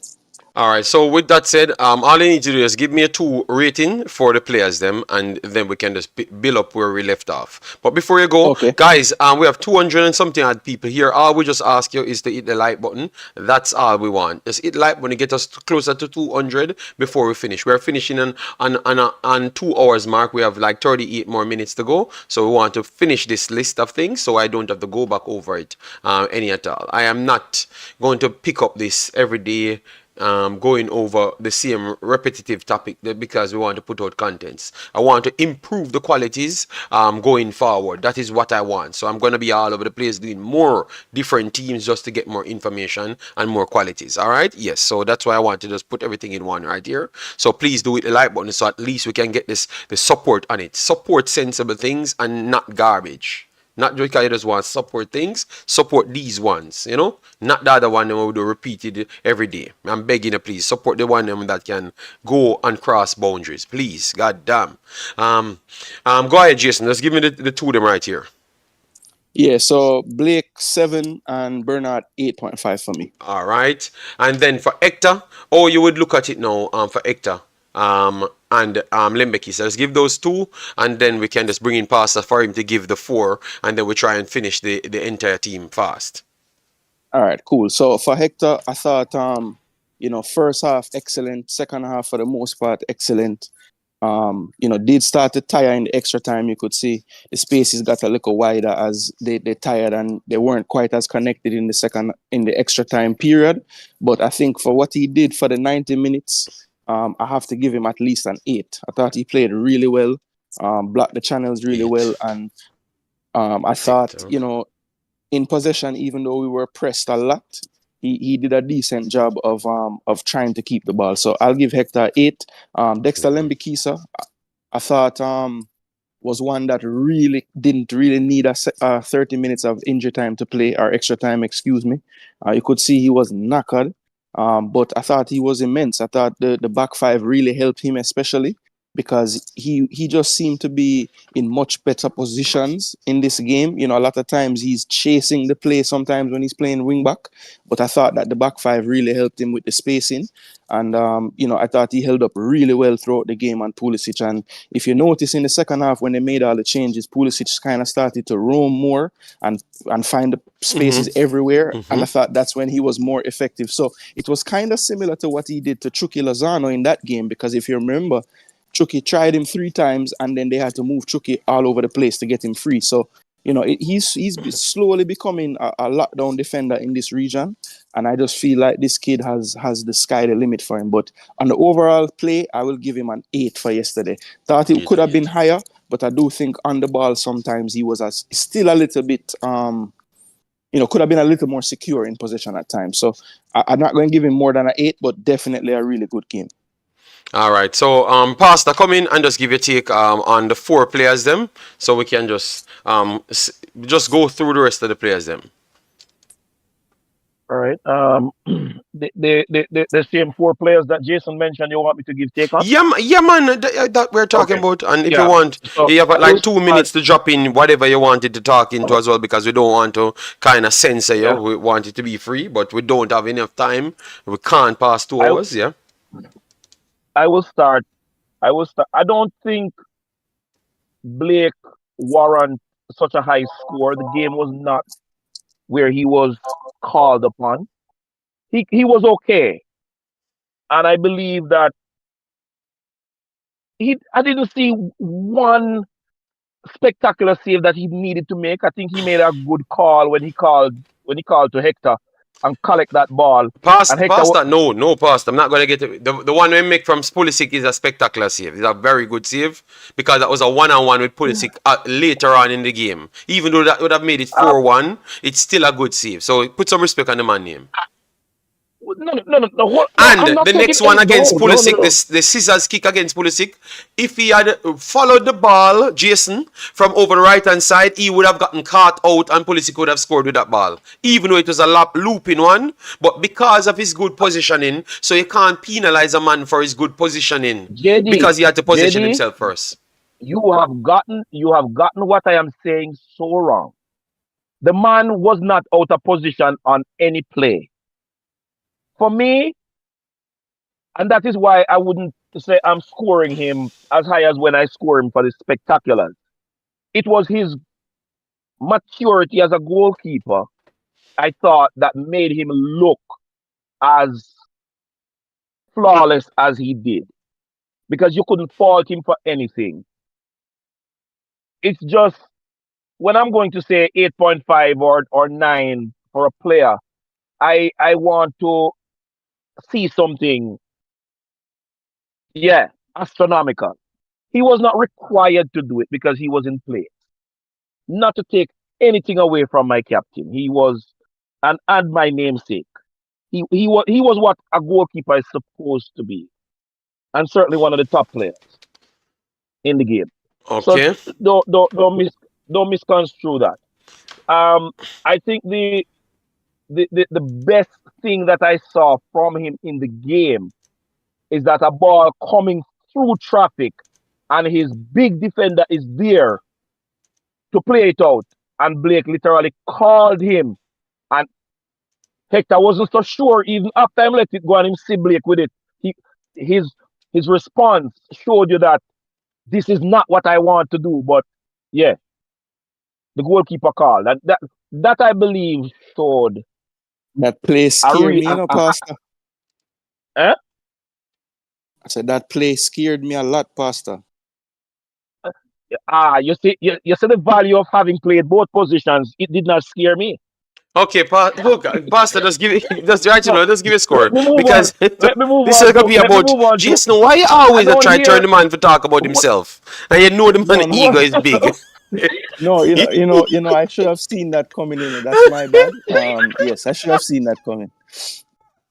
S1: All right. So with that said, all I need to do is give me a 2 rating for the players, them, and then we can just build up where we left off. But before you go,
S4: Okay.
S1: guys, we have 200 and something odd people here. All we just ask you is to hit the like button. That's all we want. Just hit like when you get us closer to 200 before we finish. We're finishing on 2 hours mark. We have like 38 more minutes to go. So we want to finish this list of things so I don't have to go back over it any at all. I am not going to pick up this every day. Going over the same repetitive topic because we want to put out contents. I want to improve the qualities going forward. That is what I want. So I'm going to be all over the place doing more different teams just to get more information and more qualities. All right? Yes. So that's why I want to just put everything in one right here. So please do hit the like button so at least we can get the support on it. Support sensible things and not garbage. Not because you just want to support things, support these ones, Not the other one that we do repeated every day. I'm begging you, please, support the one that can go and cross boundaries. Please, god damn. Go ahead, Jason. Let's give me the 2 of them right here.
S4: Yeah, so Blake 7 and Bernard 8.5 for me.
S1: All right. And then for Hector, you would look at it now for Hector. And Lembeki. So let's give those 2, and then we can just bring in Pastor for him to give the 4, and then we try and finish the entire team fast.
S4: All right, cool. So for Hector, I thought, first half excellent, second half for the most part excellent. did start to tire in the extra time. You could see the spaces got a little wider as they tired, and they weren't quite as connected in the extra time period. But I think for what he did for the 90 minutes, I have to give him at least an 8. I thought he played really well, blocked the channels really well,
S1: Eight.
S4: and I thought, in possession, even though we were pressed a lot, he did a decent job of trying to keep the ball. So I'll give Hector 8. Dexter Lembikisa, I thought was one that didn't really need 30 minutes of injury time to play, or extra time, excuse me. You could see he was knackered, but I thought he was immense. I thought the back five really helped him, especially because he just seemed to be in much better positions in this game. A lot of times he's chasing the play sometimes when he's playing wing back, but I thought that the back five really helped him with the spacing. And, I thought he held up really well throughout the game on Pulisic. And if you notice in the second half, when they made all the changes, Pulisic kind of started to roam more and find the spaces everywhere. And I thought that's when he was more effective. So it was kind of similar to what he did to Chucky Lozano in that game, because if you remember, Chucky tried him 3 times, and then they had to move Chucky all over the place to get him free. So, he's slowly becoming a lockdown defender in this region, and I just feel like this kid has the sky the limit for him. But on the overall play, I will give him an 8 for yesterday. Thought it could have been higher, but I do think on the ball sometimes he was still a little bit, could have been a little more secure in possession at times. So I'm not going to give him more than an 8, but definitely a really good game.
S1: All right, so Pastor, come in and just give your take on the 4 players them, so we can just go through the rest of the players them.
S3: All right. The same 4 players that Jason mentioned, you want me to give take on?
S1: Yeah, man, that we're talking about. And if you want,
S3: so
S1: you have like 2 minutes to drop in whatever you wanted to talk into as well, because we don't want to kind of censor you. We want it to be free, but we don't have enough time. We can't pass 2 hours, yeah.
S3: I will start. I don't think Blake warrant such a high score. The game was not where he was called upon. He was okay, and I believe that I didn't see one spectacular save that he needed to make. I think he made a good call when he called to Hector and collect that ball.
S1: Pastor, Pastor, I'm not going to get it. The one we make from Pulisic is a spectacular save. It's a very good save, because that was a one-on-one with Pulisic later on in the game. Even though that would have made it 4-1, it's still a good save. So put some respect on the man name.
S3: No.
S1: And the next one against Pulisic, the scissors kick against Pulisic, if he had followed the ball, Jason, from over the right-hand side, he would have gotten caught out and Pulisic would have scored with that ball. Even though it was a looping one, but because of his good positioning, so you can't penalize a man for his good positioning,
S3: JD,
S1: because he had to position himself first.
S3: You have gotten what I am saying so wrong. The man was not out of position on any play. For me, and that is why I wouldn't say I'm scoring him as high as when I score him for the spectaculars. It was his maturity as a goalkeeper, I thought, that made him look as flawless as he did. Because you couldn't fault him for anything. It's just, when I'm going to say 8.5 or 9 for a player, I want to see something, astronomical. He was not required to do it because he was in place. Not to take anything away from my captain. He was, and my namesake. He was what a goalkeeper is supposed to be, and certainly one of the top players in the game.
S1: Okay.
S3: So don't misconstrue that. I think the best thing that I saw from him in the game is that a ball coming through traffic and his big defender is there to play it out. And Blake literally called him, and Hector wasn't so sure even after I let it go and him see Blake with it. His response showed you that this is not what I want to do, but the goalkeeper called. That I believe showed
S4: that play scared me, Pastor. I said that play scared me a lot, Pastor.
S3: You see the value of having played both positions. It did not scare me.
S1: Okay, look, Pastor, just give it, just right,
S3: No,
S1: just give a
S3: let
S1: score
S3: me move on.
S1: because
S3: Let me move
S1: this
S3: on
S1: is gonna
S3: to.
S1: be
S3: Let me
S1: about
S3: move on to.
S1: Jason. Why you
S3: I
S1: always
S3: don't
S1: try to turn
S3: hear.
S1: the man to talk about himself, and you know the man
S4: No, no,
S1: ego is big.
S4: no. I should have seen that coming in. That's my bad. Yes, I should have seen that coming.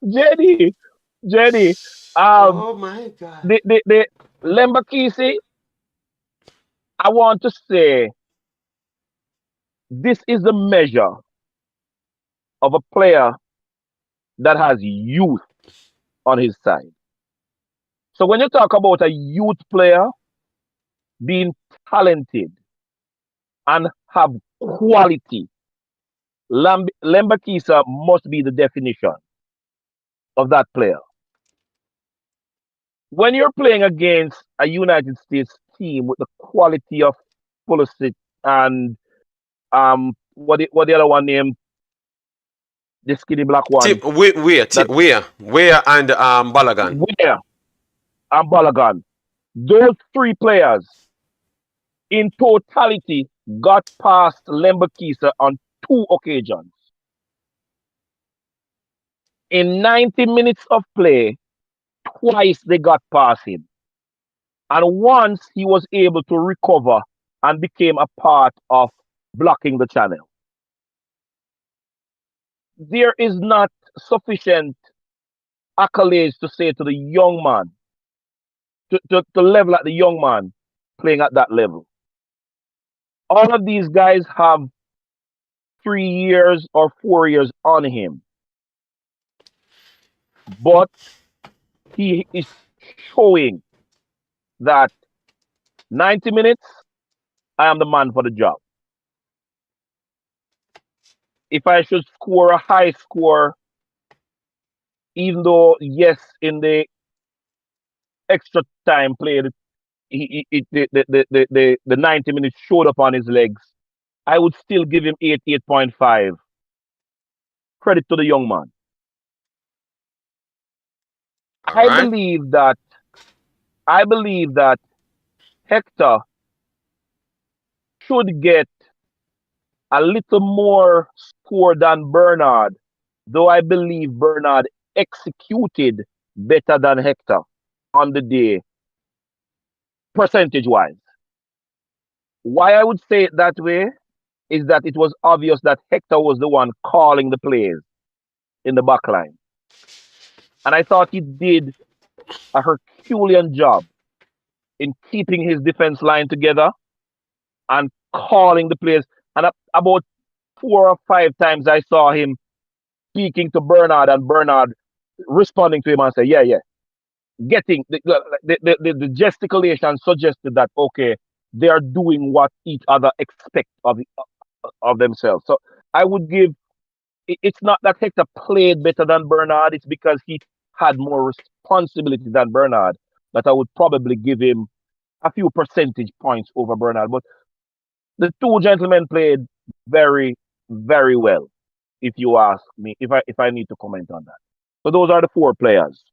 S3: Jenny, Jenny. Um,
S1: Oh my God!
S3: the Lembakisi. I want to say this is the measure of a player that has youth on his side. So when you talk about a youth player being talented and have quality, Lembakisa must be the definition of that player. When you're playing against a United States team with the quality of Pulisic and what the other one named, the skinny black one, that
S1: Where and Balagan.
S3: Where and Balagan, those three players in totality got past Lembakisa on two occasions. In 90 minutes of play, twice they got past him. And once he was able to recover and became a part of blocking the channel. There is not sufficient accolades to say to the young man, to level at the young man playing at that level. All of these guys have 3 years or 4 years on him, but he is showing that 90 minutes, I am the man for the job. If I should score a high score, even though, yes, in the extra time played, the 90 minutes showed up on his legs, I would still give him 8.5. Credit to the young man.
S1: All
S3: I
S1: right.
S3: believe that I believe that Hector should get a little more score than Bernard, though I believe Bernard executed better than Hector on the day, percentage wise. Why I would say it that way is that it was obvious that Hector was the one calling the plays in the back line. And I thought he did a Herculean job in keeping his defense line together and calling the plays. And about 4 or 5 times I saw him speaking to Bernard and Bernard responding to him and say, yeah, yeah. Getting the gesticulation suggested that, okay, they are doing what each other expect of themselves. So I would give, it's not that Hector played better than Bernard, it's because he had more responsibility than Bernard that I would probably give him a few percentage points over Bernard. But the two gentlemen played very, very well, if you ask me, if I need to comment on that. So those are the four players.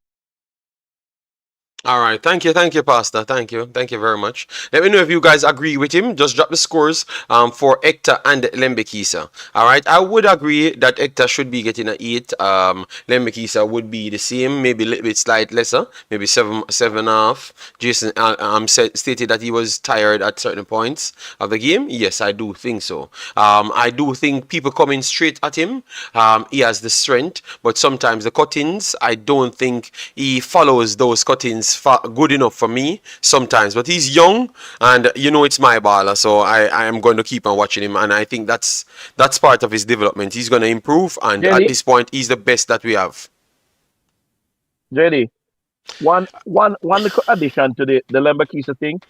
S1: All right, thank you, Pastor. Thank you very much. Let me know if you guys agree with him. Just drop the scores for Hector and Lembekisa. All right, I would agree that Hector should be getting an 8. Lembekisa would be the same, maybe a little bit slight lesser, maybe 7.5. Jason stated that he was tired at certain points of the game. Yes, I do think so. I do think people coming straight at him. He has the strength, but sometimes the cuttings, I don't think he follows those cuttings good enough for me sometimes. But he's young, and it's my baller, so I am going to keep on watching him, and I think that's part of his development. He's going to improve, and at
S3: JD,
S1: this point, he's the best that we have.
S3: JD, one little addition to the Lembakisa thing.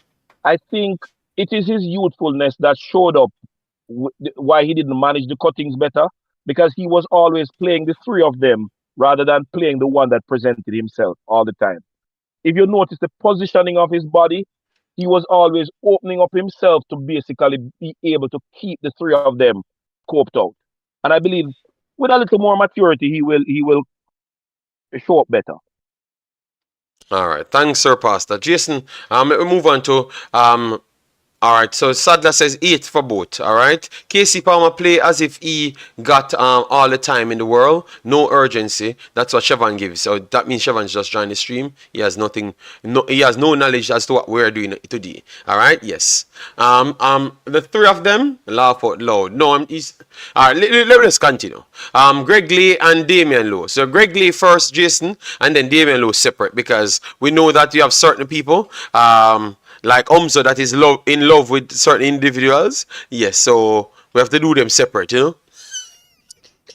S3: I think it is his youthfulness that showed up why he didn't manage the cuttings better, because he was always playing the three of them rather than playing the one that presented himself all the time. If you notice the positioning of his body, he was always opening up himself to basically be able to keep the three of them scoped out. And I believe with a little more maturity, he will show up better.
S1: All right. Thanks, Sir Pastor. Jason, we move on to all right, so Sadler says 8 for both. All right, Casey Palmer play as if he got all the time in the world, no urgency. That's what Chevron gives. So that means Chevron's just joined the stream. He has nothing, he has no knowledge as to what we're doing today. All right, yes. The three of them laugh out loud. No, he's all right. Let's continue. Greg Lee and Damian Lowe. So Greg Lee first, Jason, and then Damian Lowe separate because we know that you have certain people. Like Umzo that is in love with certain individuals. Yes, so we have to do them separate, you know?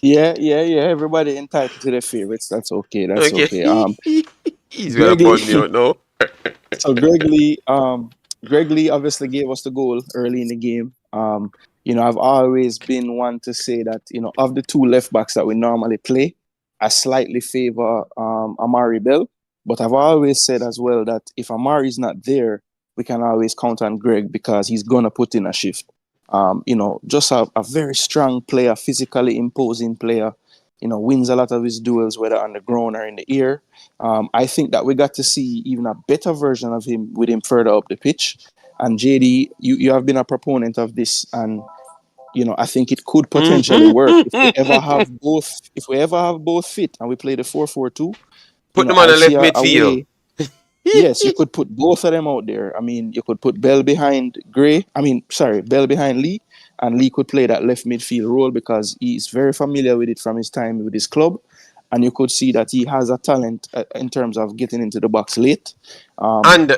S4: Yeah. Everybody entitled to their favorites. That's okay. That's okay.
S1: He's gonna
S4: Greg
S1: bun me
S4: Lee.
S1: out now.
S4: So Greg Lee obviously gave us the goal early in the game. I've always been one to say that, of the two left backs that we normally play, I slightly favor Amari Bell. But I've always said as well that if Amari's not there, we can always count on Greg because he's gonna put in a shift. Just a very strong player, physically imposing player. Wins a lot of his duels, whether on the ground or in the air. I think that we got to see even a better version of him with him further up the pitch. And JD, you have been a proponent of this, and I think it could potentially work if we ever have both. If we ever have both fit, and we play the 4-4-2,
S1: Put them on
S4: I
S1: the
S4: see
S1: left
S4: a
S1: midfield.
S4: way. Yes, you could put both of them out there. I mean, you could put Bell behind Bell behind Lee, and Lee could play that left midfield role because he's very familiar with it from his time with his club, and you could see that he has a talent in terms of getting into the box late.
S1: And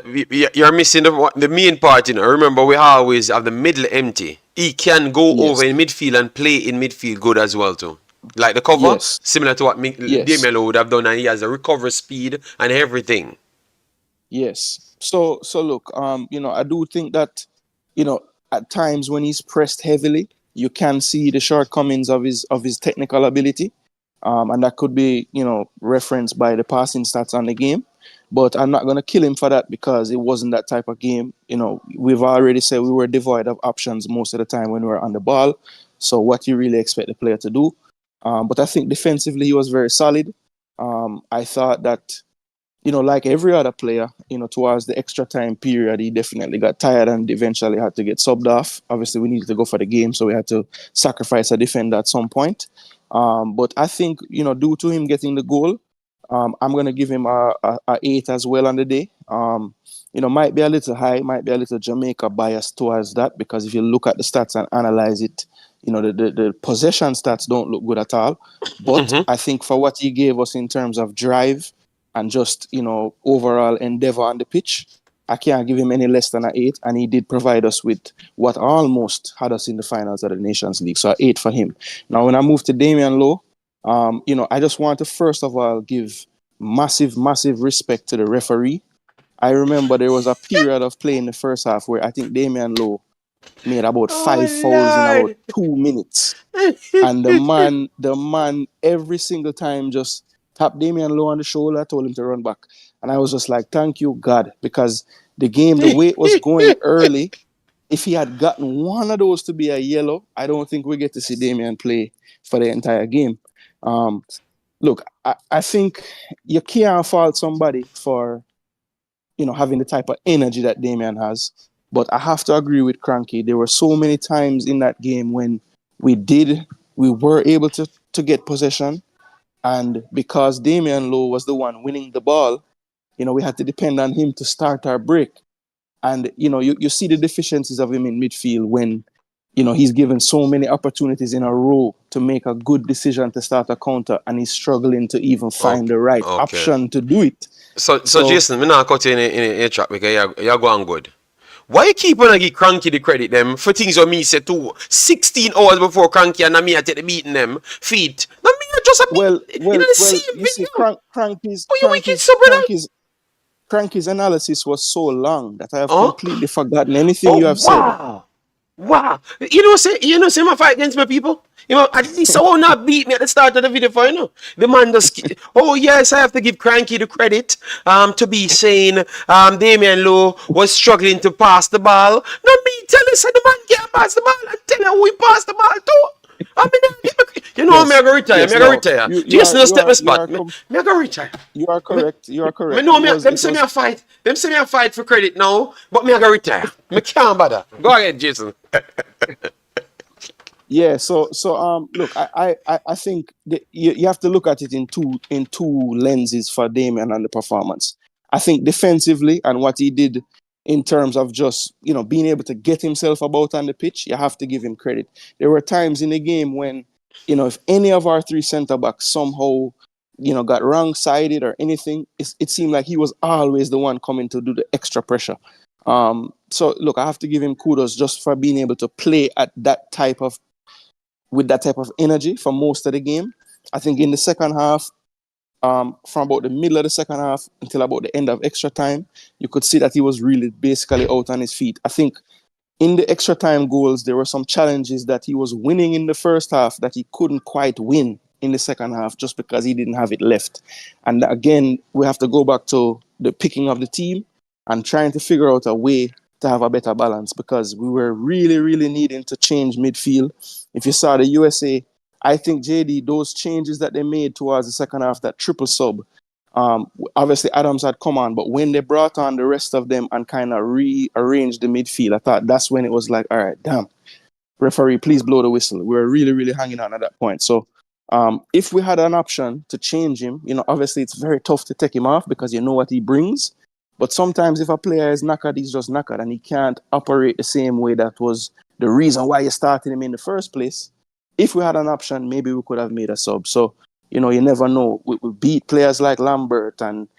S1: you're missing the main part, you know. Remember, we always have the middle empty. He can go
S4: Yes.
S1: over in midfield and play in midfield good as well too. Like the cover,
S4: Yes.
S1: similar to what
S4: Yes.
S1: Damian Lowe would have done, and he has a recovery speed and everything.
S4: Yes. So look, I do think that, at times when he's pressed heavily, you can see the shortcomings of his technical ability. And that could be, referenced by the passing stats on the game. But I'm not going to kill him for that because it wasn't that type of game. We've already said we were devoid of options most of the time when we were on the ball. So what you really expect the player to do. But I think defensively he was very solid. I thought that, like every other player, towards the extra time period, he definitely got tired and eventually had to get subbed off. Obviously, we needed to go for the game, so we had to sacrifice a defender at some point. But I think, due to him getting the goal, I'm going to give him a 8 as well on the day. Might be a little high, might be a little Jamaica bias towards that because if you look at the stats and analyze it, the possession stats don't look good at all. But I think for what he gave us in terms of drive and just, overall endeavor on the pitch, I can't give him any less than an 8. And he did provide us with what almost had us in the finals of the Nations League. So an 8 for him. Now, when I move to Damian Lowe, I just want to first of all give massive, massive respect to the referee. I remember there was a period of play in the first half where I think Damian Lowe made about 5 fouls in about 2 minutes. And the man every single time just tapped Damian Lowe on the shoulder, told him to run back. And I was just like, thank you, God, because the game, the way it was going early, if he had gotten one of those to be a yellow, I don't think we get to see Damian play for the entire game. Look, I think you can't fault somebody for, having the type of energy that Damian has. But I have to agree with Cranky. There were so many times in that game when we were able to get possession. And because Damian Lowe was the one winning the ball, we had to depend on him to start our break. And, you see the deficiencies of him in midfield when, he's given so many opportunities in a row to make a good decision to start a counter and he's struggling to even find the right option to do it.
S1: So Jason, me not cut you in a track because you're going good. Why you keep on give Cranky the credit them for things that me say too? 16 hours before Cranky and me I take the beating them feet. Now me I just a
S4: you see, Cranky's analysis was so long that I have completely forgotten anything you have said.
S1: Wow. You know, say my fight against my people. At least I will not beat me at the start of the video for The man just yes, I have to give Cranky the credit to be saying Damian Lowe was struggling to pass the ball. Not me tell us the man can't pass the ball and tell her who he passed the ball to. I mean, you know, me I
S4: Yes,
S1: go retire. Me
S4: yes.
S1: I go
S4: No,
S1: retire.
S4: you you
S1: Jason,
S4: are
S1: no
S4: you
S1: step
S4: are
S1: my
S4: you
S1: spot.
S4: are
S1: Me I go retire.
S4: you are
S1: Me,
S4: correct. You are
S1: me
S4: correct.
S1: know
S4: It
S1: me.
S4: was
S1: Them
S4: it
S1: say me
S4: was
S1: a fight. Them say me a fight for credit now. But me I go retire. Me can't bother. Go ahead, Jason.
S4: Yeah, so look, I think you have to look at it in two lenses for Damian and the performance. I think defensively and what he did in terms of just being able to get himself about on the pitch, you have to give him credit. There were times in the game when if any of our three centre backs somehow got wrong sided or anything, it seemed like he was always the one coming to do the extra pressure. So look, I have to give him kudos just for being able to play at that type of with that type of energy for most of the game. I think in the second half, from about the middle of the second half until about the end of extra time, you could see that he was really basically out on his feet. I think in the extra time goals, there were some challenges that he was winning in the first half that he couldn't quite win in the second half just because he didn't have it left. And again, we have to go back to the picking of the team and trying to figure out a way to have a better balance because we were really, really needing to change midfield. If you saw the USA, I think JD, those changes that they made towards the second half, that triple sub, obviously Adams had come on, but when they brought on the rest of them and kind of rearranged the midfield, I thought that's when it was like, all right, damn, referee, please blow the whistle. We were really, really hanging on at that point. So if we had an option to change him, obviously it's very tough to take him off because you know what he brings. But sometimes if a player is knackered, he's just knackered and he can't operate the same way that was the reason why you started him in the first place. If we had an option, maybe we could have made a sub. So, you never know. We beat players like Lambert and,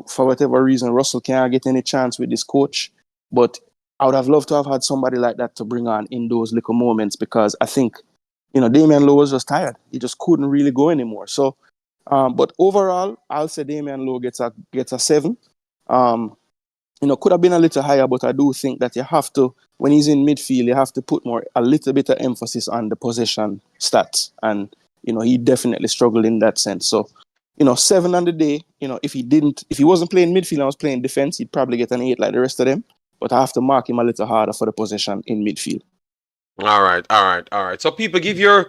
S4: for whatever reason, Russell can't get any chance with this coach. But I would have loved to have had somebody like that to bring on in those little moments because I think, Damian Lowe was just tired. He just couldn't really go anymore. So, but overall, I'll say Damian Lowe gets a 7. Could have been a little higher, but I do think that you have to, when he's in midfield, you have to put a little bit of emphasis on the possession stats. And, he definitely struggled in that sense. So, 7 on the day, if he wasn't playing midfield and was playing defense, he'd probably get an 8 like the rest of them. But I have to mark him a little harder for the possession in midfield.
S1: All right, all right, all right. So people give your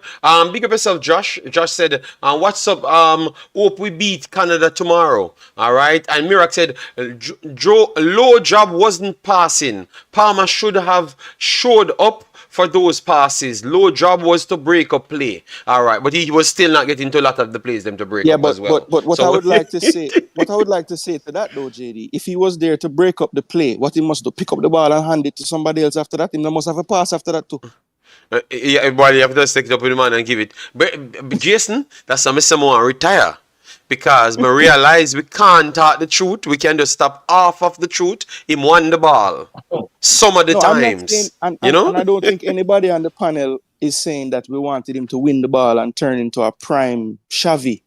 S1: big up yourself, Josh. Josh said, "What's up? Hope we beat Canada tomorrow." All right. And Mirak said, "Joe, low job wasn't passing. Palmer should have showed up for those passes. Low job was to break up play. All right, but he was still not getting to a lot of the plays them to break
S4: Yeah,
S1: up
S4: but
S1: as well.
S4: but what I
S1: So
S4: would like to say, to that though, JD, if he was there to break up the play, what he must do, pick up the ball and hand it to somebody else after that. He must have a pass after that too.
S1: yeah, well, you have to stick it up with the man and give it. But Jason, that's how Mr. Moore retire. Because we realize we can't talk the truth. We can just stop half of the truth. Him won the ball. Some of the
S4: No, I'm not saying,
S1: times. You know?
S4: and I don't think anybody on the panel is saying that we wanted him to win the ball and turn into a prime Xavi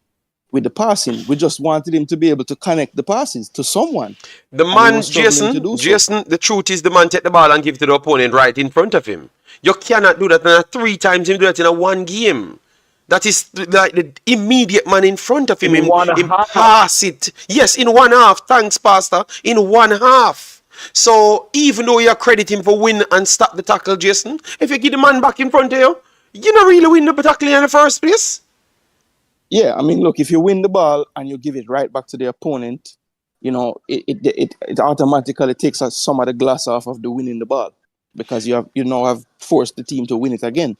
S4: with the passing. We just wanted him to be able to connect the passes to someone,
S1: The
S4: and he
S1: man,
S4: was struggling to
S1: Jason,
S4: do so.
S1: Jason, the truth is the man take the ball and give it to the opponent right in front of him. You cannot do that. And 3 times him do that in a one game. That is like the immediate man in front of him.
S3: In one
S1: Him
S3: half.
S1: pass it. Yes, in one half. Thanks, Pastor. In one half. So even though you credit him for win and stop the tackle, Jason, if you give the man back in front of you, you don't really win the tackle in the first place.
S4: Yeah, I mean, look, if you win the ball and you give it right back to the opponent, it automatically takes some of the glass off of the winning the ball because you now have forced the team to win it again.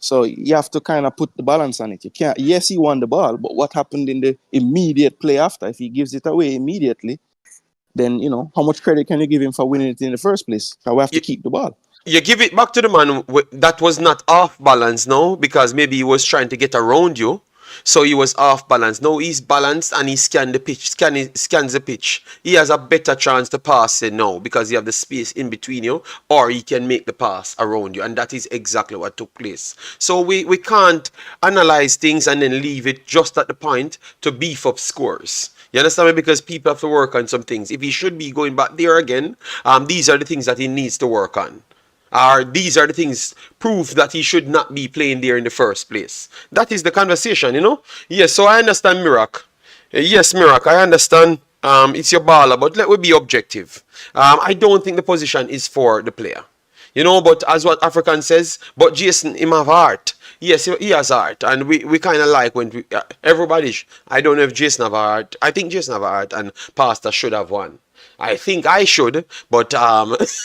S4: So you have to kind of put the balance on it. You can't. Yes, he won the ball, but what happened in the immediate play after? If he gives it away immediately, then how much credit can you give him for winning it in the first place? So we have to
S1: You,
S4: keep the ball.
S1: you give it back to the man that was not off balance now because maybe he was trying to get around you. So he was off balance. Now he's balanced and he scans the pitch. He has a better chance to pass it now because you have the space in between you, or he can make the pass around you. And that is exactly what took place. So we can't analyze things and then leave it just at the point to beef up scores. You understand me? Because people have to work on some things. If he should be going back there again, these are the things that he needs to work on. Or these are the things prove that he should not be playing there in the first place. That is the conversation, Yes, so I understand Mirak. Yes, Mirak, I understand. It's your baller, but let me be objective. I don't think the position is for the player. You know, but as what African says, but Jason, him have heart. Yes, he has heart, and we kind of like when everybody. I don't know if Jason have a heart. I think Jason have a heart, and Pastor should have one. I think I should, but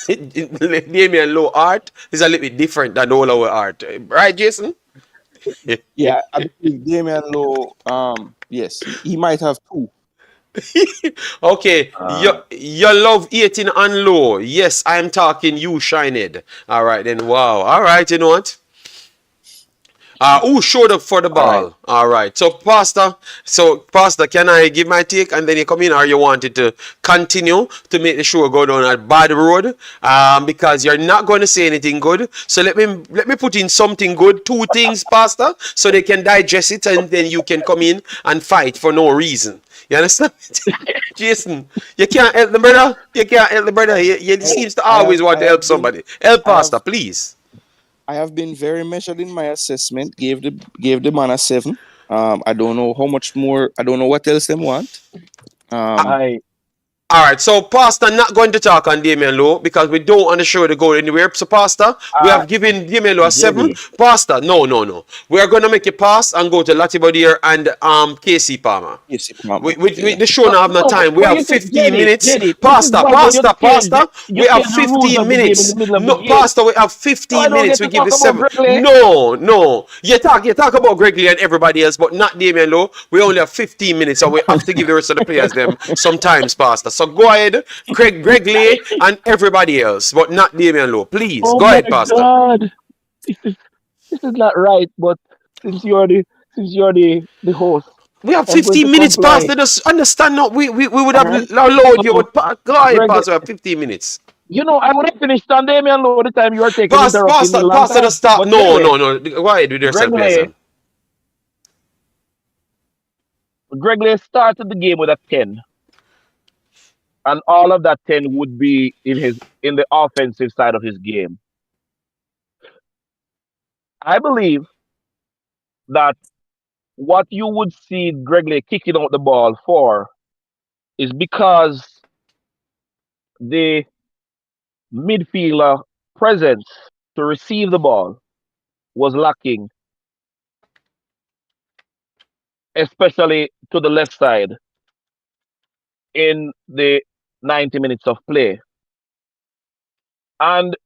S1: Damien Low art is a little bit different than all our art, right, Jason?
S4: Yeah, I believe Damian Lowe, yes, he might have two.
S1: Okay, you love 18 and low. Yes, I'm talking you, Shined. All right, then. Wow. All right, you know what? Who showed up for the
S3: All right.
S1: ball? All right. So Pastor, can I give my take and then you come in, or you wanted to continue to make the show go down a bad road? Because you're not going to say anything good. So let me put in something good, two things, Pastor, so they can digest it, and then you can come in and fight for no reason. You understand? Jason, you can't help the brother. You can't help the brother. He seems to always want to help somebody. Help Pastor, please.
S4: I have been very measured in my assessment. Gave the man a 7. I don't know how much more. I don't know what else them want.
S3: I
S1: All right, so Pastor not going to talk on Damien Lowe because we don't want the show to go anywhere. So Pastor, we have given Damien Lowe a 7.
S3: Jenny.
S1: Pastor, no. We are going to make a pass and go to Latibodier and KC Palmer.
S4: Yes,
S1: The show now have no time. We
S3: But you
S1: have
S3: see,
S1: 15 minutes.
S3: Jenny, this is
S1: Pastor,
S3: why you
S1: Pastor,
S3: change
S1: we have
S3: the rules
S1: 15
S3: of the game in
S1: minutes.
S3: the middle of the
S1: No,
S3: game.
S1: Pastor, we have
S3: So I
S1: 15
S3: don't
S1: minutes.
S3: get
S1: We
S3: to
S1: give the
S3: talk
S1: 7.
S3: about Gregory.
S1: No. You talk about Gregory and everybody else, but not Damien Lowe. We only have 15 minutes, so we have to give the rest of the players them sometimes, Pastor. So go ahead, Greg Lee and everybody else, but not Damien Lowe. Please,
S3: Oh
S1: go
S3: my
S1: ahead, Pastor.
S3: God, this is not right. But since you're the host,
S1: We have
S3: I'm going to
S1: 15 minutes,
S3: comply.
S1: Pastor. Just understand, no, we would
S3: All
S1: have
S3: right.
S1: allowed you,
S3: So,
S1: but go ahead,
S3: Greg,
S1: Pastor. We have 15 minutes.
S3: I would have finished on Damian Lowe the time you were taking interrupting me long
S1: Pastor,
S3: time.
S1: just stop.
S3: But
S1: No. Go ahead with yourself, please.
S3: Greg Lay started the game with a 10, and all of that 10 would be in the offensive side of his game. I believe that what you would see Greg Lay kicking out the ball for is because the midfielder presence to receive the ball was lacking, especially to the left side in the 90 minutes of play. And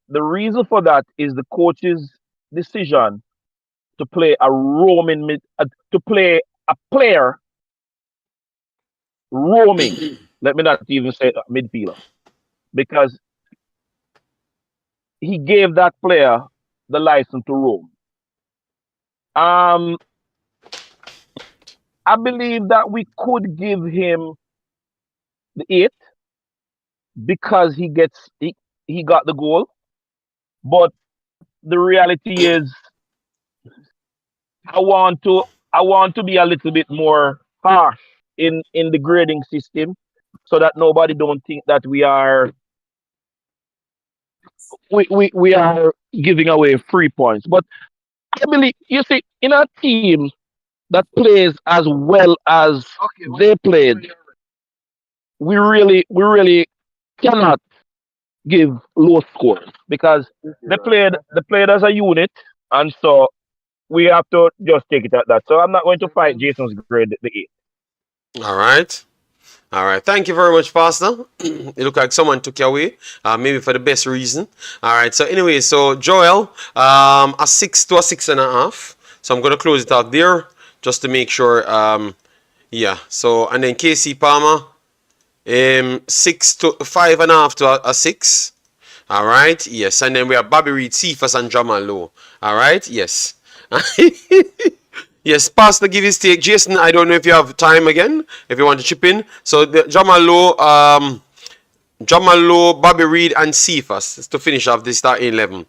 S3: the reason for that is the coach's decision to play to play a player roaming. Let me not even say a midfielder, because he gave that player the license to roam. I believe that we could give him the 8 because he got the goal. But the reality is, I want to be a little bit more harsh in the grading system, so that nobody don't think that we are giving away 3 points. But I believe, you see, in a team that plays as well as they played, we really cannot give low scores because they played as a unit, and so we have to just take it at that. So I'm not going to fight Jason's grade the 8.
S1: All right. Thank you very much, Pastor. It looked like someone took you away, maybe for the best reason. All right. So anyway, so Joel, a 6 to a 6.5. So I'm gonna close it out there just to make sure. Yeah. So and then KC Palmer, 6 to 5.5 to a 6. All right. Yes. And then we have Bobby Reed, Cephas, and Jamal Lowe. All right. Yes. Yes, Pastor, give his take. Jason, I don't know if you have time again, if you want to chip in. So Jamal Lowe, Bobby Reed, and Cephas to finish off this starting 11.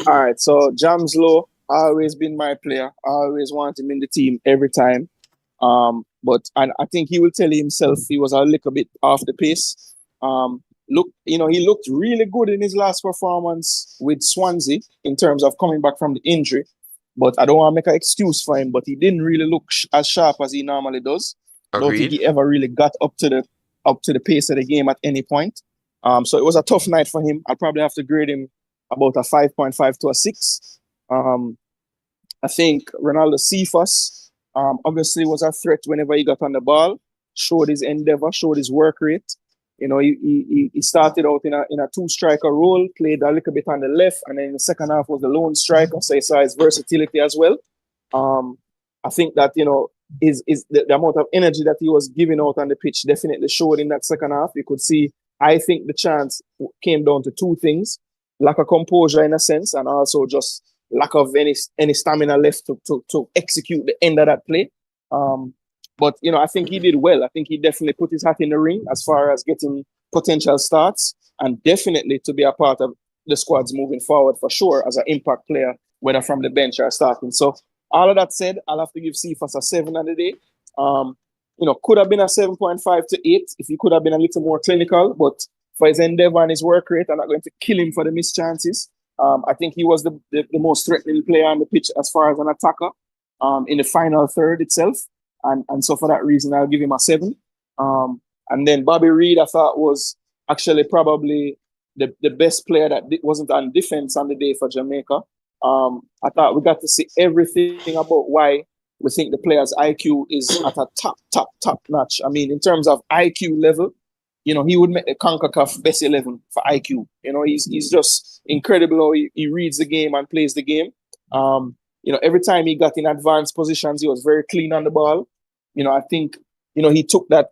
S4: All right, so Jams Low always been my player. I always want him in the team every time. But I think he will tell himself he was a little bit off the pace. He looked really good in his last performance with Swansea in terms of coming back from the injury. But I don't want to make an excuse for him. But he didn't really look as sharp as he normally does. I don't think he ever really got up to the pace of the game at any point. So it was a tough night for him. I'll probably have to grade him about a 5.5 to a 6. I think Ronaldo Cephas obviously was a threat whenever he got on the ball, showed his endeavor, showed his work rate. You know, he started out in a two-striker role, played a little bit on the left, and then in the second half was the lone striker, so he saw his versatility as well. I think that, you know, the amount of energy that he was giving out on the pitch definitely showed in that second half. You could see, I think the chance came down to two things: lack of composure in a sense, and also just lack of any stamina left to execute the end of that play. But, you know, I think he did well. I think he definitely put his hat in the ring as far as getting potential starts, and definitely to be a part of the squads moving forward for sure as an impact player, whether from the bench or starting. So all of that said, I'll have to give Cephas a 7 on the day. You know, could have been a 7.5 to 8 if he could have been a little more clinical, but for his endeavor and his work rate, I'm not going to kill him for the missed chances. I think he was the most threatening player on the pitch as far as an attacker in the final third itself. And so for that reason, I'll give him a 7. And then Bobby Reid, I thought, was actually probably the best player that wasn't on defense on the day for Jamaica. I thought we got to see everything about why we think the player's IQ is at a top notch. I mean, in terms of IQ level, you know, he would make the Concacaf best 11 for IQ. You know, he's just incredible how he reads the game and plays the game. You know, every time he got in advanced positions, he was very clean on the ball. You know, I think, you know, he took that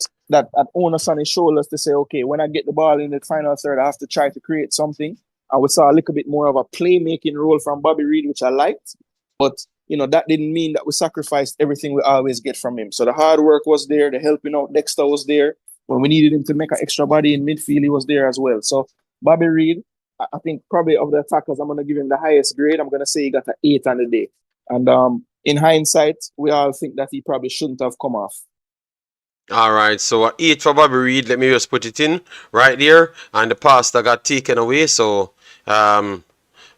S4: onus on his shoulders to say, okay, when I get the ball in the final third, I have to try to create something. And we saw a little bit more of a playmaking role from Bobby Reid, which I liked. But, you know, that didn't mean that we sacrificed everything we always get from him. So the hard work was there. The helping out Dexter was there. When we needed him to make an extra body in midfield, he was there as well. So Bobby Reid, I think probably of the attackers, I'm going to give him the highest grade. I'm going to say he got an 8 on the day. And in hindsight, we all think that he probably shouldn't have come off.
S1: All right, so 8 for Bobby Reid. Let me just put it in right there. And the pasta got taken away, so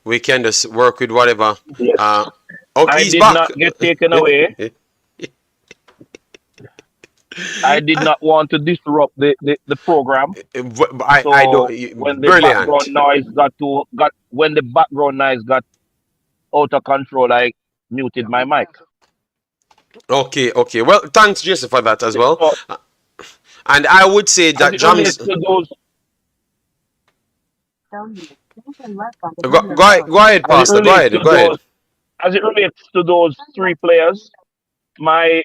S1: we can just work with whatever.
S3: Yes.
S1: Okay,
S3: I
S1: he's
S3: did
S1: back.
S3: not get taken away. I did not want to disrupt the program.
S1: I don't.
S3: When the
S1: Brilliant.
S3: when the background noise got out of control, I muted my mic.
S1: Okay. Well, thanks, Jason, for that as well.
S3: So,
S1: And I would say
S3: as
S1: that
S3: it relates
S1: Jams.
S3: to those,
S1: Go ahead,
S3: as it
S1: Pastor. Go
S3: relates
S1: ahead.
S3: to
S1: Go ahead.
S3: those, as it relates to those three players, my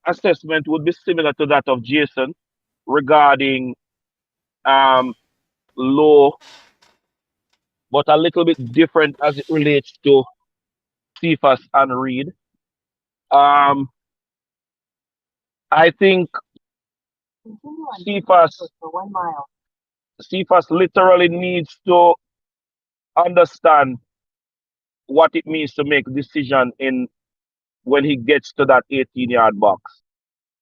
S3: assessment would be similar to that of Jason regarding low, but a little bit different as it relates to Cephas and Reid. Um, I think Cephas literally needs to understand what it means to make a decision in when he gets to that 18-yard box.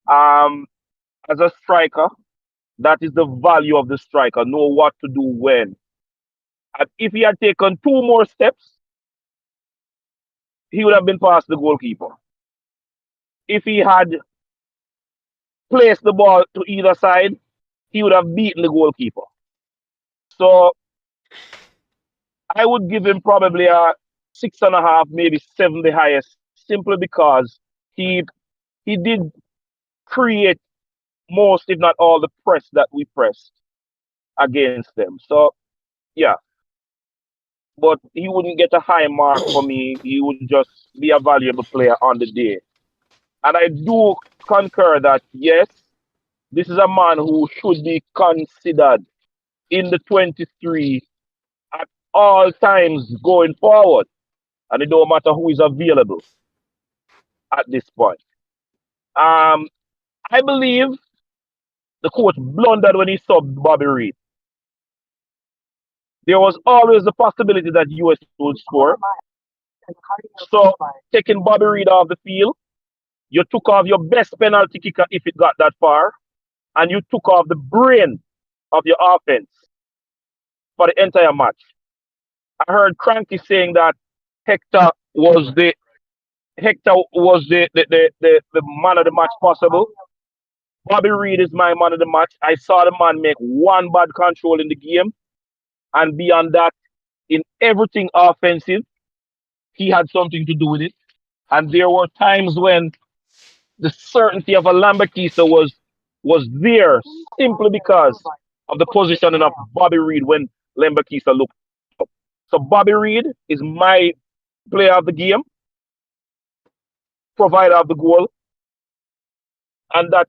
S3: As a striker, that is the value of the striker. Know what to do when. And if he had taken 2 more steps, he would have been past the goalkeeper. If he had placed the ball to either side, he would have beaten the goalkeeper. So I would give him probably a 6.5, maybe 7 the highest, simply because he did create most, if not all, the press that we pressed against them. So yeah. But he wouldn't get a high mark for me. He would just be a valuable player on the day. And I do concur that yes, this is a man who should be considered in the 23 at all times going forward. And it don't matter who is available at this point. I believe the coach blundered when he subbed Bobby Reid. There was always the possibility that US would score. So taking Bobby Reid off the field, you took off your best penalty kicker if it got that far, and you took off the brain of your offense for the entire match. I heard Cranky saying that Hector was the man of the match possible. Bobby Reed is my man of the match. I saw the man make one bad control in the game, and beyond that, in everything offensive, he had something to do with it. And there were times when the certainty of a Lambakisa was there simply because of the positioning of Bobby Reed when Lambakisa looked up. So Bobby Reed is my player of the game, provider of the goal, and that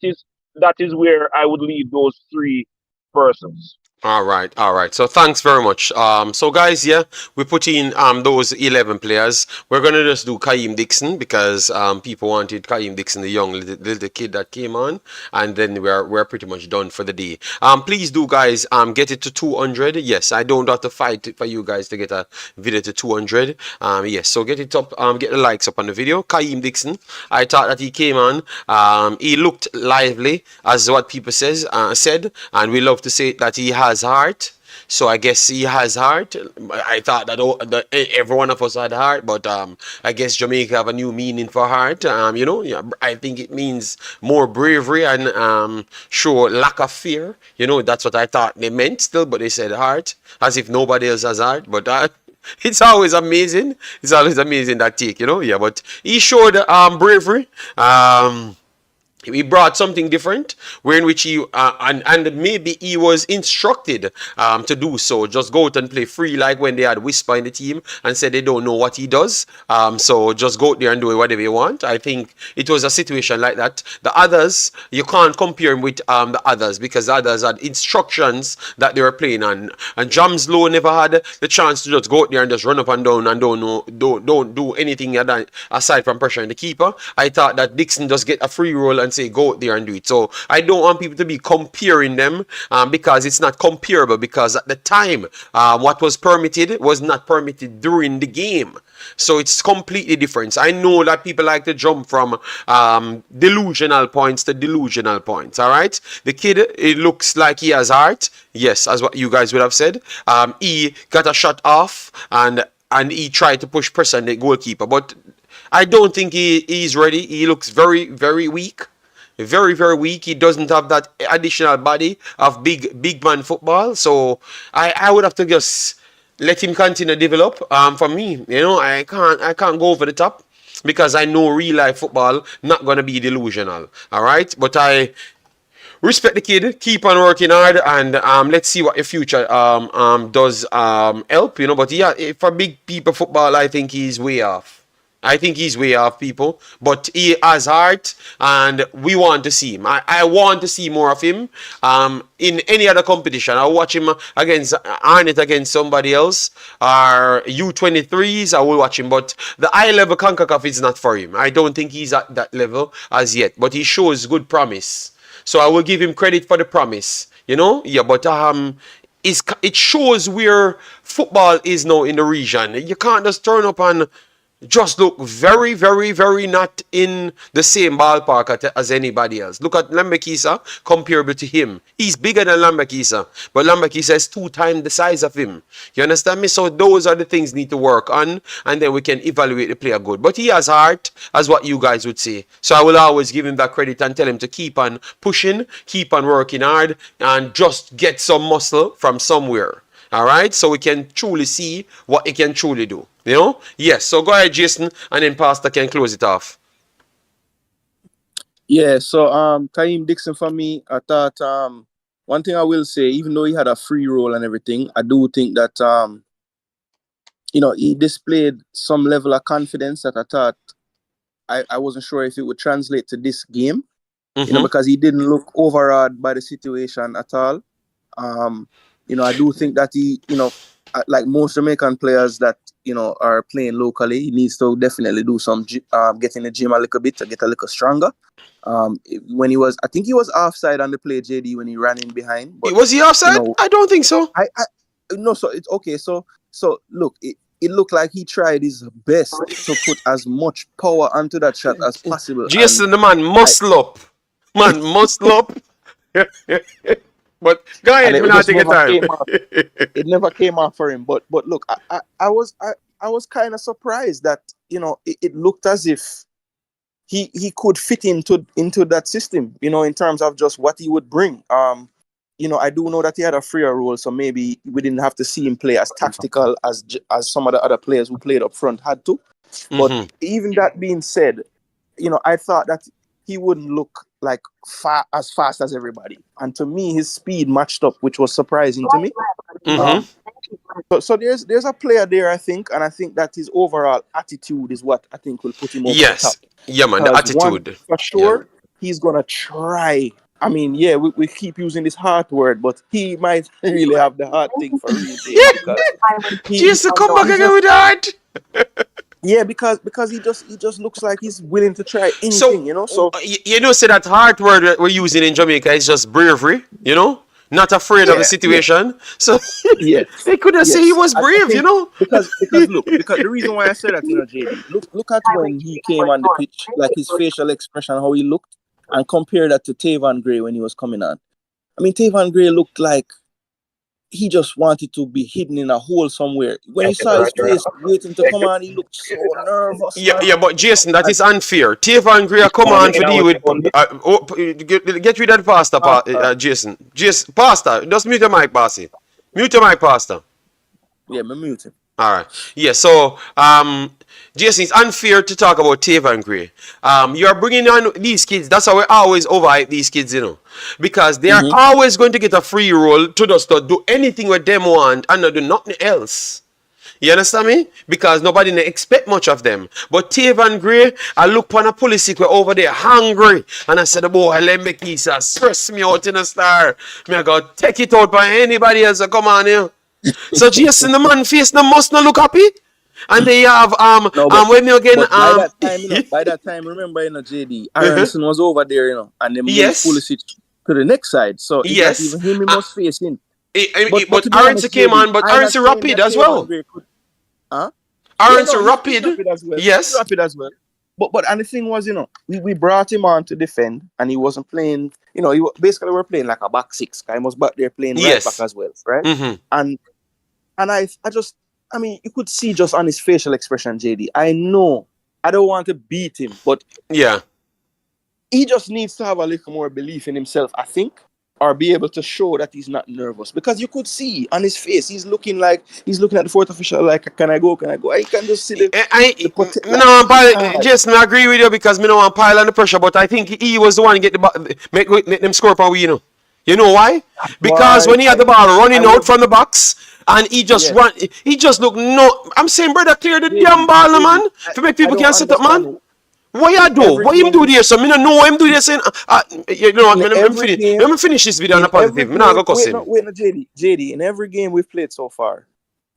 S3: is where I would leave those three persons.
S1: All right, all right. So thanks very much. So guys, yeah, we put in those 11 players. We're gonna just do Kaim Dixon because people wanted Kaim Dixon, the young little kid that came on, and then we're pretty much done for the day. Please do guys get it to 200. Yes, I don't have to fight for you guys to get a video to 200. Yes, so get it up. Get the likes up on the video. Kaim Dixon. I thought that he came on. He looked lively, as what people said, and we love to say that he has heart. So I guess he has heart. I thought that every one of us had heart, but I guess Jamaica have a new meaning for heart. Yeah, I think it means more bravery and show lack of fear. That's what I thought they meant still, but they said heart, as if nobody else has heart. But it's always amazing. It's always amazing that take. Yeah, but he showed bravery. He brought something different, where in which he and maybe he was instructed to do so. Just go out and play free, like when they had Whisper in the team and said they don't know what he does. So just go out there and do whatever you want. I think it was a situation like that. The others, you can't compare him with the others because the others had instructions that they were playing on. And Jamslow never had the chance to just go out there and just run up and down and don't do anything aside from pressuring the keeper. I thought that Dixon just get a free roll and say go out there and do it. So I don't want people to be comparing them because it's not comparable, because at the time what was permitted was not permitted during the game. So it's completely different. I know that people like to jump from delusional points to delusional points. All right, the kid, it looks like he has heart. Yes, as what you guys would have said. He got a shot off and he tried to push pressure on the goalkeeper, but I don't think he's ready. He looks very, very weak. Very, very weak. He doesn't have that additional body of big man football. So I would have to just let him continue to develop. For me, I can't go over the top because I know real life football not gonna be delusional. All right, but I respect the kid. Keep on working hard, and let's see what your future does help. But yeah, for big people football, I think he's way off. I think he's way off, people. But he has heart, and we want to see him. I want to see more of him in any other competition. I'll watch him against Arnett, against somebody else, or U23s. I will watch him. But the high level Concacaf is not for him. I don't think he's at that level as yet. But he shows good promise. So I will give him credit for the promise. Yeah, but it shows where football is now in the region. You can't just turn up and just look very, very, very not in the same ballpark as anybody else. Look at Lambakisa comparable to him. He's bigger than Lambakisa, but Lambakisa is 2 times the size of him. You understand me? So those are the things need to work on, and then we can evaluate the player good. But he has heart, as what you guys would say. So I will always give him that credit and tell him to keep on pushing, keep on working hard, and just get some muscle from somewhere. All right, so we can truly see what he can truly do. Yes. So go ahead, Jason, and then Pastor can close it off.
S4: Yeah. So Kaim Dixon for me, I thought one thing I will say, even though he had a free role and everything, I do think that he displayed some level of confidence that I thought I wasn't sure if it would translate to this game. Because he didn't look overawed by the situation at all. I do think that he, like most Jamaican players that, are playing locally, he needs to definitely do some get in the gym a little bit to get a little stronger. When I think he was offside on the play, JD, when he ran in behind. But,
S1: was he offside? I don't think so.
S4: No, so it's okay. So look, it looked like he tried his best to put as much power onto that shot as possible.
S1: Jason, the man muscle up. Man, muscle up. But go ahead,
S4: it never came off for him. But look, I was kind of surprised that it looked as if he could fit into that system, in terms of just what he would bring. I do know that he had a freer role, so maybe we didn't have to see him play as tactical as some of the other players who played up front had to. But even that being said, I thought that he wouldn't look like as fast as everybody, and to me, his speed matched up, which was surprising to me. So there's a player there, I think, and I think that his overall attitude is what I think will put him over the top.
S1: Yes. Yeah, man, the
S4: Because one,
S1: attitude.
S4: for sure, he's gonna try. I mean, yeah, we keep using this heart word, but he might really have the heart thing for real, Jay, because
S1: Jason, come back again with that.
S4: yeah, because he just looks like he's willing to try anything,
S1: So,
S4: So
S1: say that hard word that we're using in Jamaica is just bravery, not afraid of the situation. So,
S4: yeah,
S1: they couldn't say he was
S4: I
S1: brave,
S4: think because look, because the reason why I said that, JD, look at when he came on the pitch, like his facial expression, how he looked, and compare that to Tavan Gray when he was coming on. I mean, Tavan Gray looked like he just wanted to be hidden in a hole somewhere. When you saw his face waiting to come on, he looked so nervous.
S1: Yeah, but Jason, that is unfair. Tavan Gray come on for deal with. Get rid of the pasta, Jason. Pasta, just mute your mic, Bossy. Mute your mic, Pasta.
S4: Yeah, me mute him.
S1: All right. Yeah, so, Jason, it's unfair to talk about Tavan Gray. You are bringing on these kids. That's how we always overhype these kids, because they are always going to get a free role to just do anything with them want and not do nothing else. You understand me? Because nobody expect much of them. But Tavan Gray, I look upon a police over there hungry, and I said, boy, let me keep stress me out in a star. Me I go take it out by anybody else that come on here. So Jason, the man face no must not look happy. And they have when you again
S4: by that time, remember, JD, Aronson was over there, and they moved Pulisic to the next side. So it's not even him he must face in.
S1: But Aronson came on, but Aronson rapid as well. Aronson rapid as well. Yes.
S4: Rapid as well. But and the thing was, we brought him on to defend, and he wasn't playing. Basically we're playing like a back six. Guy was back there playing right back as well, right? And I mean, you could see just on his facial expression, JD. I know I don't want to beat him, but he just needs to have a little more belief in himself, I think, or be able to show that he's not nervous. Because you could see on his face, he's looking at the fourth official like, can I go? I can just see
S1: Jason, I agree with you because I don't want to pile on the pressure, but I think he was the one to make them score for we, You know why? Because when he had the ball running out from the box, and he just run, he just look I'm saying, brother, clear the damn ball, man. To make people can set up, man. What you do? What him do there? So me don't know what him do there. Saying, let me finish this video on a positive. Me not go cuss him.
S4: Wait, JD. In every game we've played so far,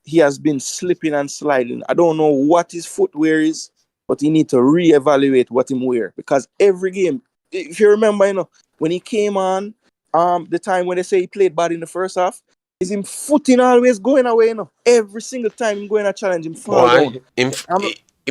S4: he has been slipping and sliding. I don't know what his footwear is, but he need to reevaluate what him wear, because every game, if you remember, when he came on, the time when they say he played bad in the first half, is him footing always going away, every single time him going to challenge him fall down.
S1: Him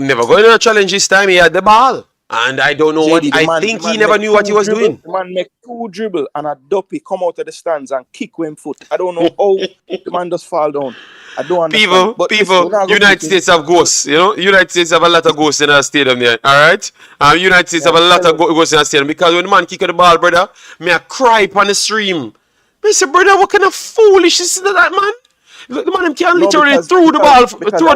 S1: never going to challenge this time. He had the ball, and I don't know JD, I think he never knew what he was doing.
S4: The man make 2 dribble and a duppy come out of the stands and kick with him foot. I don't know how the man just fall down. I don't understand.
S1: People, United States have ghosts. United States have a lot of ghosts in our stadium there. All right, United States have a lot of ghosts in our stadium, because when the man kick the ball, brother, me I cry on the stream. I say, brother, what kind of foolishness is that, man? The man can literally throw the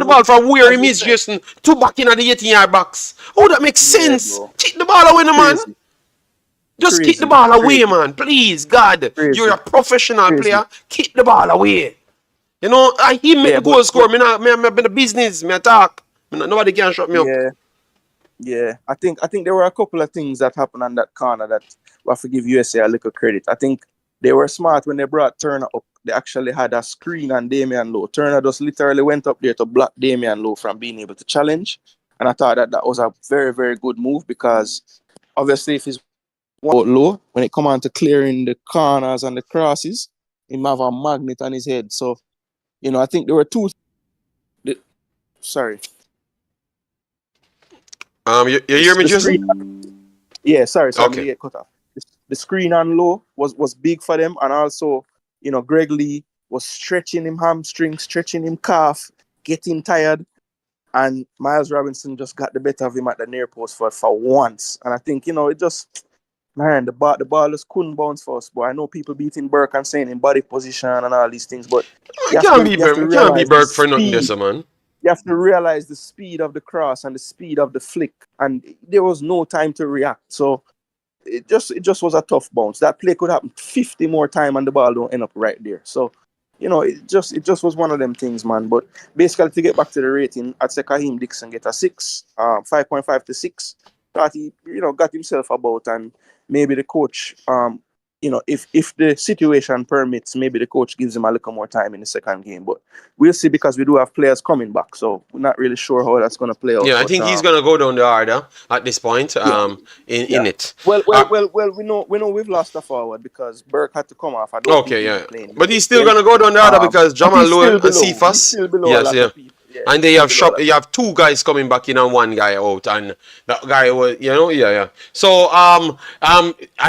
S1: ball from where he is, Jason, to back in at the 18-yard box. Oh, that makes sense. Kick the ball away, man. Just kick the ball away, man. Please, God. You're a professional player. Kick the ball away. He make the goal score. Me been a business. Me talk. Nobody can shut me up.
S4: Yeah. I think there were a couple of things that happened on that corner that we have to give USA a little credit. I think they were smart when they brought Turner up. They actually had a screen on Damian Lowe. Turner just literally went up there to block Damian Lowe from being able to challenge. And I thought that was a very, very good move, because obviously if he's low, when it come on to clearing the corners and the crosses, he might have a magnet on his head. So, I think there were two. Sorry.
S1: You hear me, Jason?
S4: Yeah, sorry.
S1: Okay.
S4: I'm gonna get cut off. The screen on Low was big for them, and also, Greg Lee was stretching him hamstring, stretching him calf, getting tired. and Miles Robinson just got the better of him at the near post for once. And I think, it just, man, the ball just couldn't bounce for us. But I know people beating Burke and saying in body position and all these things, but
S1: You can't be
S4: realize the
S1: Burke for nothing, this
S4: speed.
S1: man.
S4: You have to realize the speed of the cross and the speed of the flick, and there was no time to react. So it just was a tough bounce. That play could happen 50 more times and the ball don't end up right there. So, it just was one of them things, man. But basically, to get back to the rating, I'd say Kaheem Dixon get a 6, 5.5 to 6. That he, got himself about, and maybe the coach, if the situation permits, maybe the coach gives him a little more time in the second game. But we'll see, because we do have players coming back, so we're not really sure how that's going to play out.
S1: Yeah, I
S4: but,
S1: think he's gonna go down the order at this point. In it.
S4: Well, we know we've lost a forward because Burke had to come off. I don't think
S1: Okay,
S4: he'll
S1: yeah,
S4: be playing.
S1: but he's still gonna go down the order because
S4: But
S1: Jamal
S4: he's
S1: Lowe
S4: still
S1: and
S4: below.
S1: Cephas.
S4: He's still below a
S1: Yes,
S4: lot
S1: yeah.
S4: of people. Yeah,
S1: And they
S4: he's
S1: have
S4: still below
S1: you have 2 guys coming back in and 1 guy out, and that guy was, yeah. So I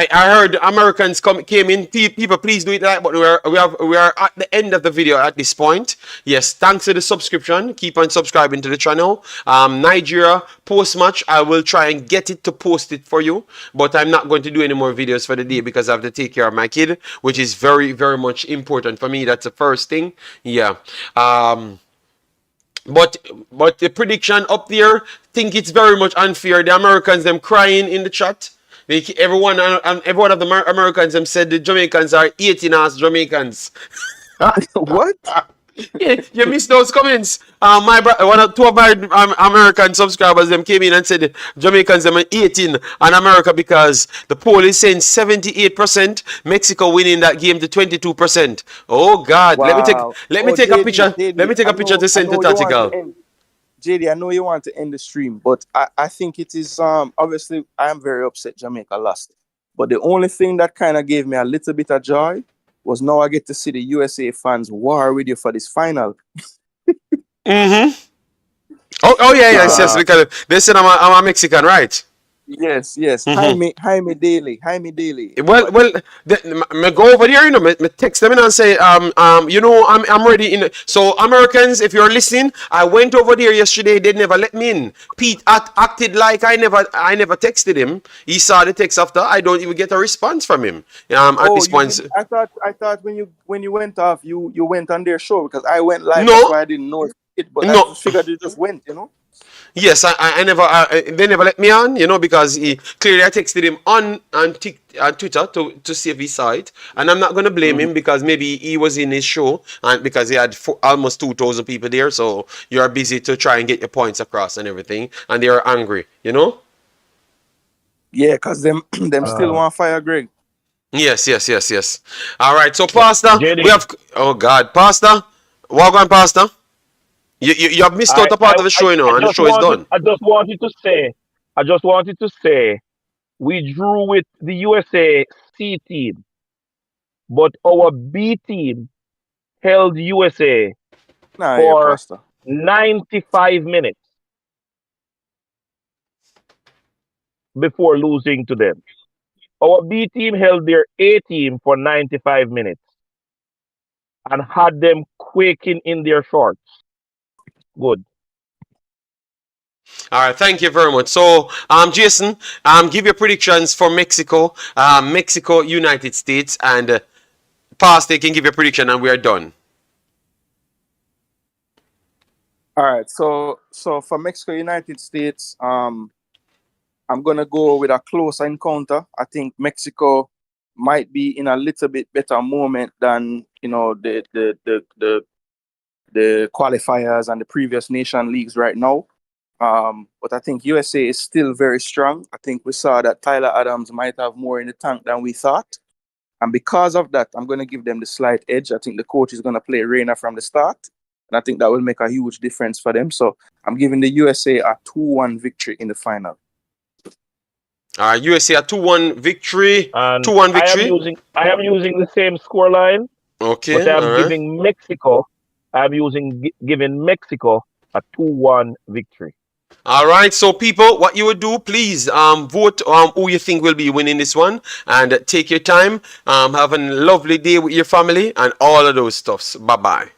S1: heard Americans came in. People, please do it like. But we are at the end of the video at this point. Yes, thanks to the subscription. Keep on subscribing to the channel. Nigeria post match. I will try and get it to post it for you, but I'm not going to do any more videos for the day because I have to take care of my kid, which is very, very much important for me. That's the first thing. Yeah. But the prediction up there, think it's very much unfair. The Americans them crying in the chat. Everyone of the Americans them said the Jamaicans are 18-ass Jamaicans.
S4: What?
S1: Yeah, you missed those comments. Two of my American subscribers them came in and said Jamaicans them are 18 on America because the poll is saying 78%, Mexico winning that game to 22%. Oh God,
S4: Wow.
S1: let me take
S4: JD,
S1: a picture.
S4: JD,
S1: Let me take a picture to send to Tactical.
S4: JD, I know you want to end the stream, but I think it is obviously I am very upset Jamaica lost. But the only thing that kind of gave me a little bit of joy was now I get to see the USA fans war with you for this final.
S1: Mm-hmm. Oh yeah, yes, because they said I'm a Mexican, right?
S4: Yes.
S1: Mm-hmm.
S4: Jaime Daly.
S1: Well, me go over there, me text them in and say, I'm ready. So Americans, if you're listening, I went over there yesterday. They never let me in. Pete acted like I never texted him. He saw the text after. I don't even get a response from him. At this point,
S4: I thought when you went off, you went on their show because I went live.
S1: No.
S4: That's why I didn't know it. But
S1: No.
S4: I just figured you just went,
S1: Yes, I never. They never let me on, because I texted him on Twitter to see if he saw it, and I'm not gonna blame him because maybe he was in his show and because he had almost 2,000 people there, so you are busy to try and get your points across and everything, and they are angry,
S4: Yeah, because them still want fire Greg.
S1: Yes. All right, so Pastor,
S3: JD.
S1: we have. Oh God, Pastor, walk on, Pastor. You have missed out a part of the show, and the show is done.
S3: I just wanted to say, we drew with the USA C team, but our B team held USA for 95 minutes before losing to them. Our B team held their A team for 95 minutes and had them quaking in their shorts. Good.
S1: All right, thank you very much. So, Jason, give your predictions for Mexico, Mexico, United States, and Pastor can give your prediction, and we are done.
S4: All right, so for Mexico, United States, I'm gonna go with a close encounter. I think Mexico might be in a little bit better moment than the qualifiers and the previous nation leagues right now. But I think USA is still very strong. I think we saw that Tyler Adams might have more in the tank than we thought. And because of that, I'm going to give them the slight edge. I think the coach is going to play Reina from the start. And I think that will make a huge difference for them. So I'm giving the USA a 2-1 victory in the final.
S1: USA a 2-1 victory. 2-1 victory.
S3: I am using the same scoreline.
S1: Okay.
S3: But I'm giving Mexico. Giving Mexico a 2-1 victory.
S1: All right, so people, what you would do, please vote who you think will be winning this one, and take your time. Have a lovely day with your family and all of those stuffs. Bye-bye.